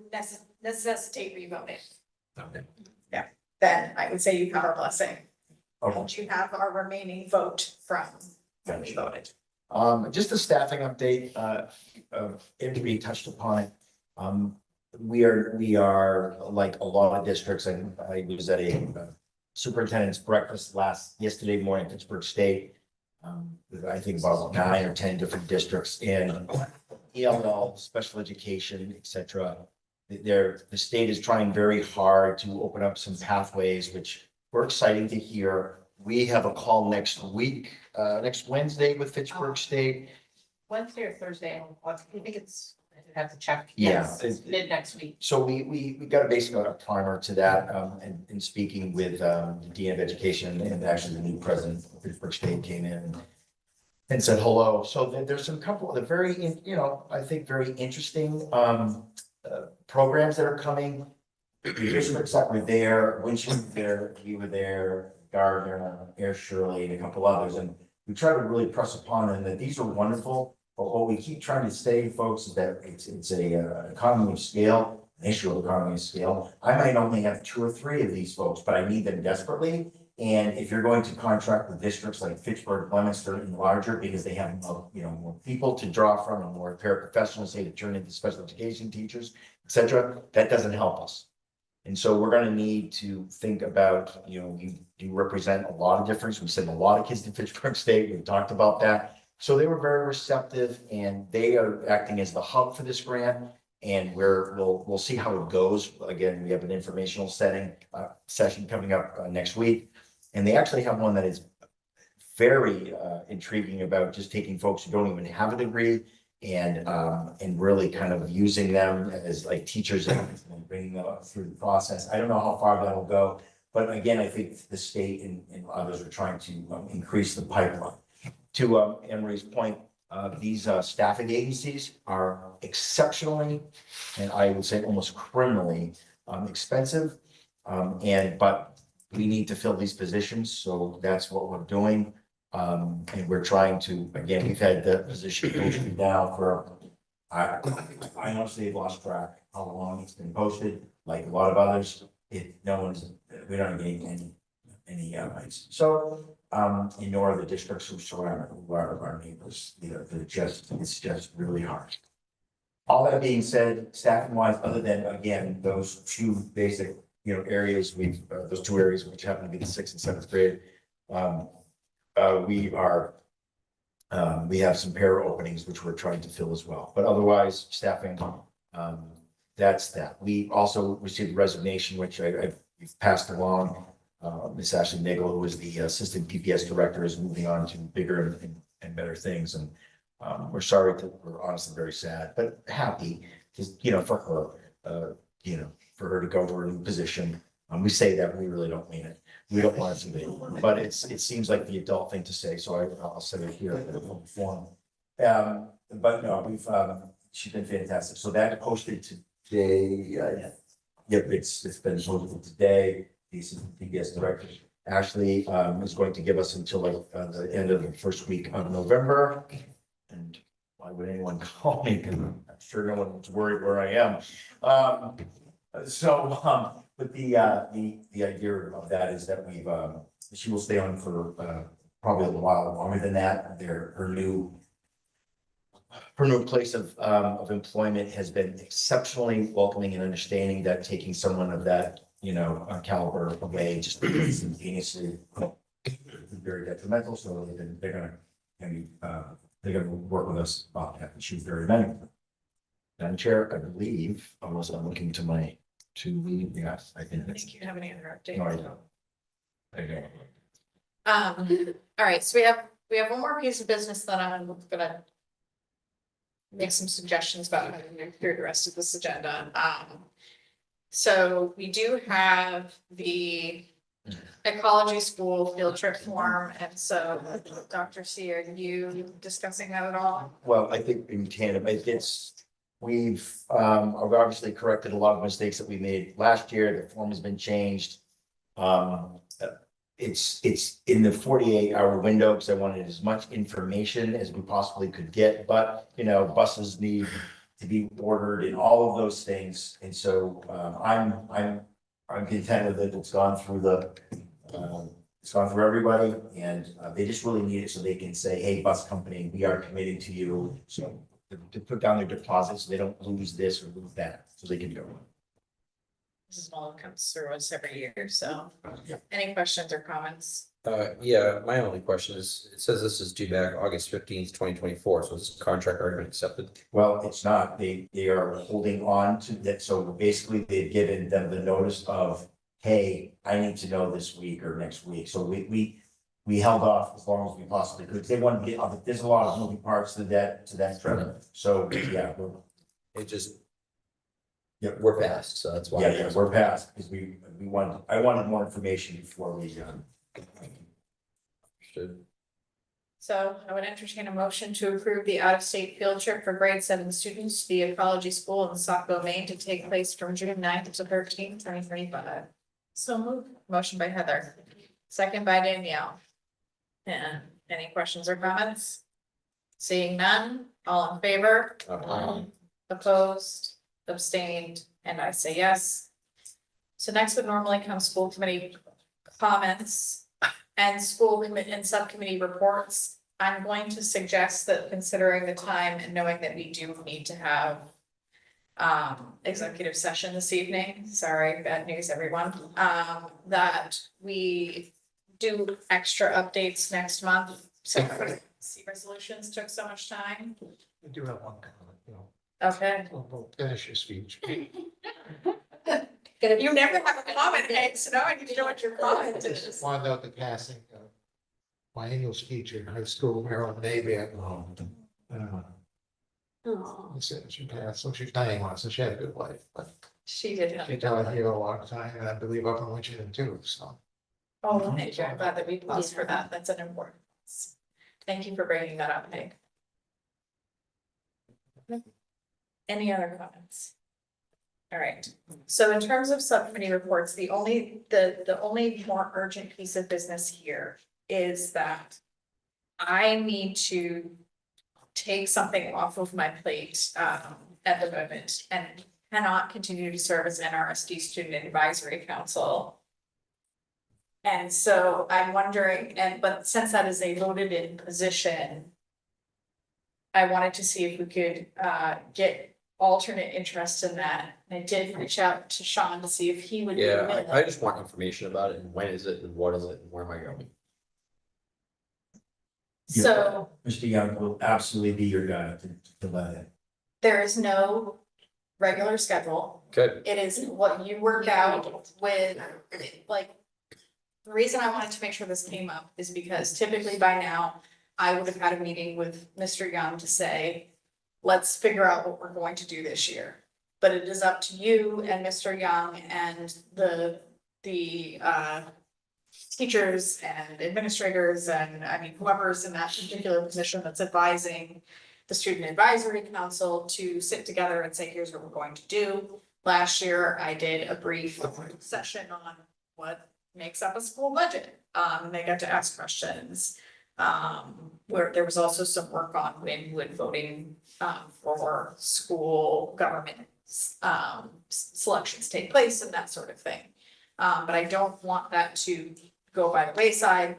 necessitate revoting. Okay. Yeah, then I would say you have our blessing. Okay. And you have our remaining vote from when we voted. Just a staffing update, Andrew touched upon it. We are like a lot of districts, and I was at a superintendent's breakfast yesterday morning in Pittsburgh State. I think about 9 or 10 different districts in ELL, special education, et cetera. The state is trying very hard to open up some pathways, which we're excited to hear. We have a call next week, next Wednesday with Pittsburgh State. Wednesday or Thursday, I think it's, I have to check. Yeah. Yes, mid next week. So we got basically a primer to that, and speaking with the Dean of Education, and actually the new president of Pittsburgh State came in and said hello. So there's some couple of very, I think very interesting programs that are coming. The districts that were there, Winchell was there, we were there, Gardner, Air Shirley, and a couple others, and we try to really press upon them that these are wonderful. But what we keep trying to say, folks, is that it's a economy of scale, an issue of economy of scale. I might only have 2 or 3 of these folks, but I need them desperately. And if you're going to contract with districts like Fitchburg, Leominster, and larger, because they have more people to draw from and more paraprofessionals, say, to turn into special education teachers, et cetera, that doesn't help us. And so we're going to need to think about, you represent a lot of difference. We sent a lot of kids to Fitchburg State. We talked about that. So they were very receptive, and they are acting as the hub for this grant. And we'll see how it goes. Again, we have an informational session coming up next week. And they actually have one that is very intriguing about just taking folks who don't even have a degree and really kind of using them as like teachers and bringing them up through the process. I don't know how far that'll go, but again, I think the state and others are trying to increase the pipeline. To Emery's point, these staffing agencies are exceptionally, and I would say almost criminally expensive. But we need to fill these positions, so that's what we're doing. And we're trying to, again, we've had the position posted now for, I honestly have lost track how long it's been posted, like a lot of others. We don't get any rights. So, and nor are the districts who surround our neighbors, it's just really hard. All that being said, staffing wise, other than, again, those 2 basic, areas, those 2 areas which happen to be the 6th and 7th grade, we have some para openings which we're trying to fill as well, but otherwise staffing, that's that. We also received a resignation, which I've passed along. Miss Ashley Nagel, who is the assistant PPS director, is moving on to bigger and better things. And we're honestly very sad, but happy, because, for her, for her to go to her new position. We say that, we really don't mean it. We don't want it to be, but it seems like the adult thing to say, so I'll say it here in the form. But no, she's been fantastic. So that posted today. Yep, it's been posted today. He's the PBS director. Ashley is going to give us until like the end of the first week of November. And why would anyone call me? Because I'm sure no one's worried where I am. But the idea of that is that she will stay on for probably a while longer than that. Her new place of employment has been exceptionally welcoming and understanding, that taking someone of that, caliber away just instantaneously very detrimental. So they're gonna work with us about that. She's very amenable. Madam Chair, I believe, unless I'm looking to my yes, I think. I think you have any other updates? No, I don't. I don't. All right, so we have one more piece of business that I'm gonna make some suggestions about how to move through the rest of this agenda. So we do have the ecology school field trip form, and so Dr. C, are you discussing that at all? Well, I think in tandem, we've obviously corrected a lot of mistakes that we made last year. The form has been changed. It's in the 48-hour window because I wanted as much information as we possibly could get, but buses need to be ordered and all of those things. And so I'm content with it. It's gone through everybody, and they just really need it so they can say, hey, bus company, we are committing to you. So to put down their deposits, so they don't lose this or lose that, so they can go. This is all that comes through us every year, so any questions or comments? Yeah, my only question is, it says this is due back August 15th, 2024, so is this contract already been accepted? Well, it's not, they are holding on to that, so basically they've given them the notice of, hey, I need to know this week or next week, so we held off as long as we possibly could. They wanted to get, there's a lot of moving parts to that trip. So, yeah, It just. Yep. We're past, so that's why. yeah, we're past, because I wanted more information before we, Understood. So I would entertain a motion to approve the out-of-state field trip for grade 7 students to the ecology school in Saco, Maine, to take place from June 9th to 13th, 2025. So moved. Motion by Heather, second by Danielle. And any questions or comments? Seeing none, all in favor? Opposed, abstained, and I say yes. So next would normally come school committee comments and school committee and subcommittee reports. I'm going to suggest that, considering the time and knowing that we do need to have executive session this evening, sorry, bad news, everyone, that we do extra updates next month. So resolutions took so much time. I do have one comment, Okay. Well, finish your speech. You never have a comment, Hank, so now I need to know what your comment is. Just wanted out the passing of my English teacher in high school, Marilyn Navy. She passed, so she's 91, so she had a good life, but She did. she died here a long time, and I believe up in Wichita too, so. Oh, thank you. I'm glad that we paused for that. That's an important. Thank you for bringing that up, Hank. Any other comments? All right, so in terms of subcommittee reports, the only more urgent piece of business here is that I need to take something off of my plate at the moment, and cannot continue to serve as NRSD Student Advisory Council. And so I'm wondering, but since that is a voted in position, I wanted to see if we could get alternate interest in that. I did reach out to Sean to see if he would. Yeah, I just want information about it, and when is it, and what is it, and where am I going? So Mr. Young will absolutely be your guy to let it. there is no regular schedule. Good. It is what you work out with, like, the reason I wanted to make sure this came up is because typically by now, I would have had a meeting with Mr. Young to say, let's figure out what we're going to do this year. But it is up to you and Mr. Young and the the teachers and administrators and, I mean, whoever's in that particular position that's advising the Student Advisory Council to sit together and say, here's what we're going to do. Last year, I did a brief session on what makes up a school budget. They got to ask questions. Where there was also some work on when would voting for school government selections take place and that sort of thing. But I don't want that to go by the wayside.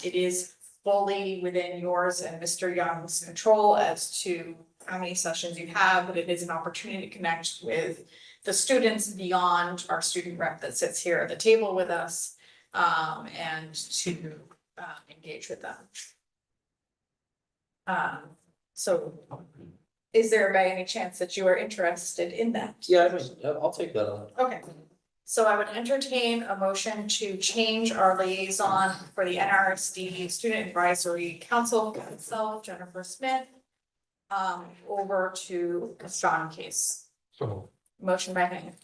It is fully within yours and Mr. Young's control as to how many sessions you have, but it is an opportunity to connect with the students beyond our student rep that sits here at the table with us, and to engage with them. So is there by any chance that you are interested in that? Yeah, I mean, I'll take that on. Okay, so I would entertain a motion to change our liaison for the NRSD Student Advisory Council, myself, Jennifer Smith, over to Sean Case. So, Motion by Hank.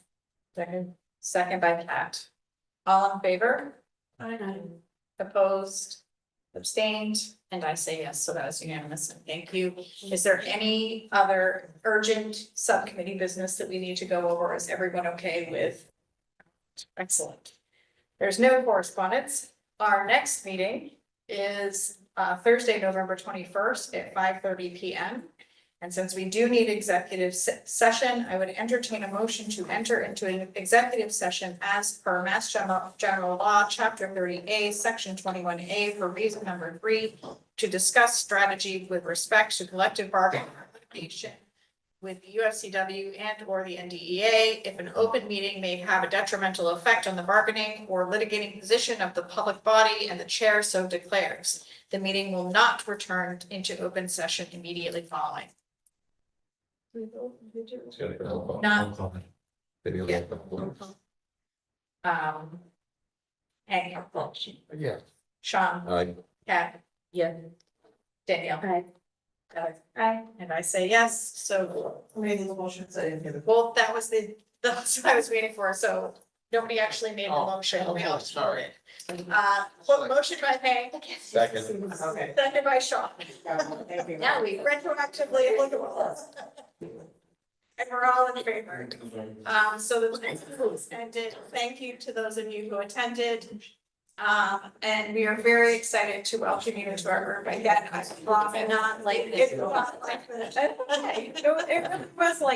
Second by Kat. All in favor? Opposed? Abstained? And I say yes, so that is unanimous, and thank you. Is there any other urgent subcommittee business that we need to go over? Is everyone okay with? Excellent. There's no correspondence. Our next meeting is Thursday, November 21st at 5:30 p.m. And since we do need executive session, I would entertain a motion to enter into an executive session as per Mass General Law, Chapter 30A, Section 21A, for reason number 3, to discuss strategy with respect to collective bargaining or litigation with the UFCW and or the NDEA, if an open meeting may have a detrimental effect on the bargaining or litigating position of the public body and the chair so declares. The meeting will not return into open session immediately following. It's gonna go. Not- Maybe a Yeah. little. Hank, yeah. Sean, Kat. Yeah. Danielle. Aye. And I say yes, so. Made the motions, I didn't hear the. Well, that's what I was waiting for, so nobody actually made the motion. We all sorry. Motion by Hank. Second. Okay. Second by Sean. Now we retroactively look at this. And we're all in favor. So the next is ended. Thank you to those of you who attended. And we are very excited to welcome you into our group again. I promise not like this. It was like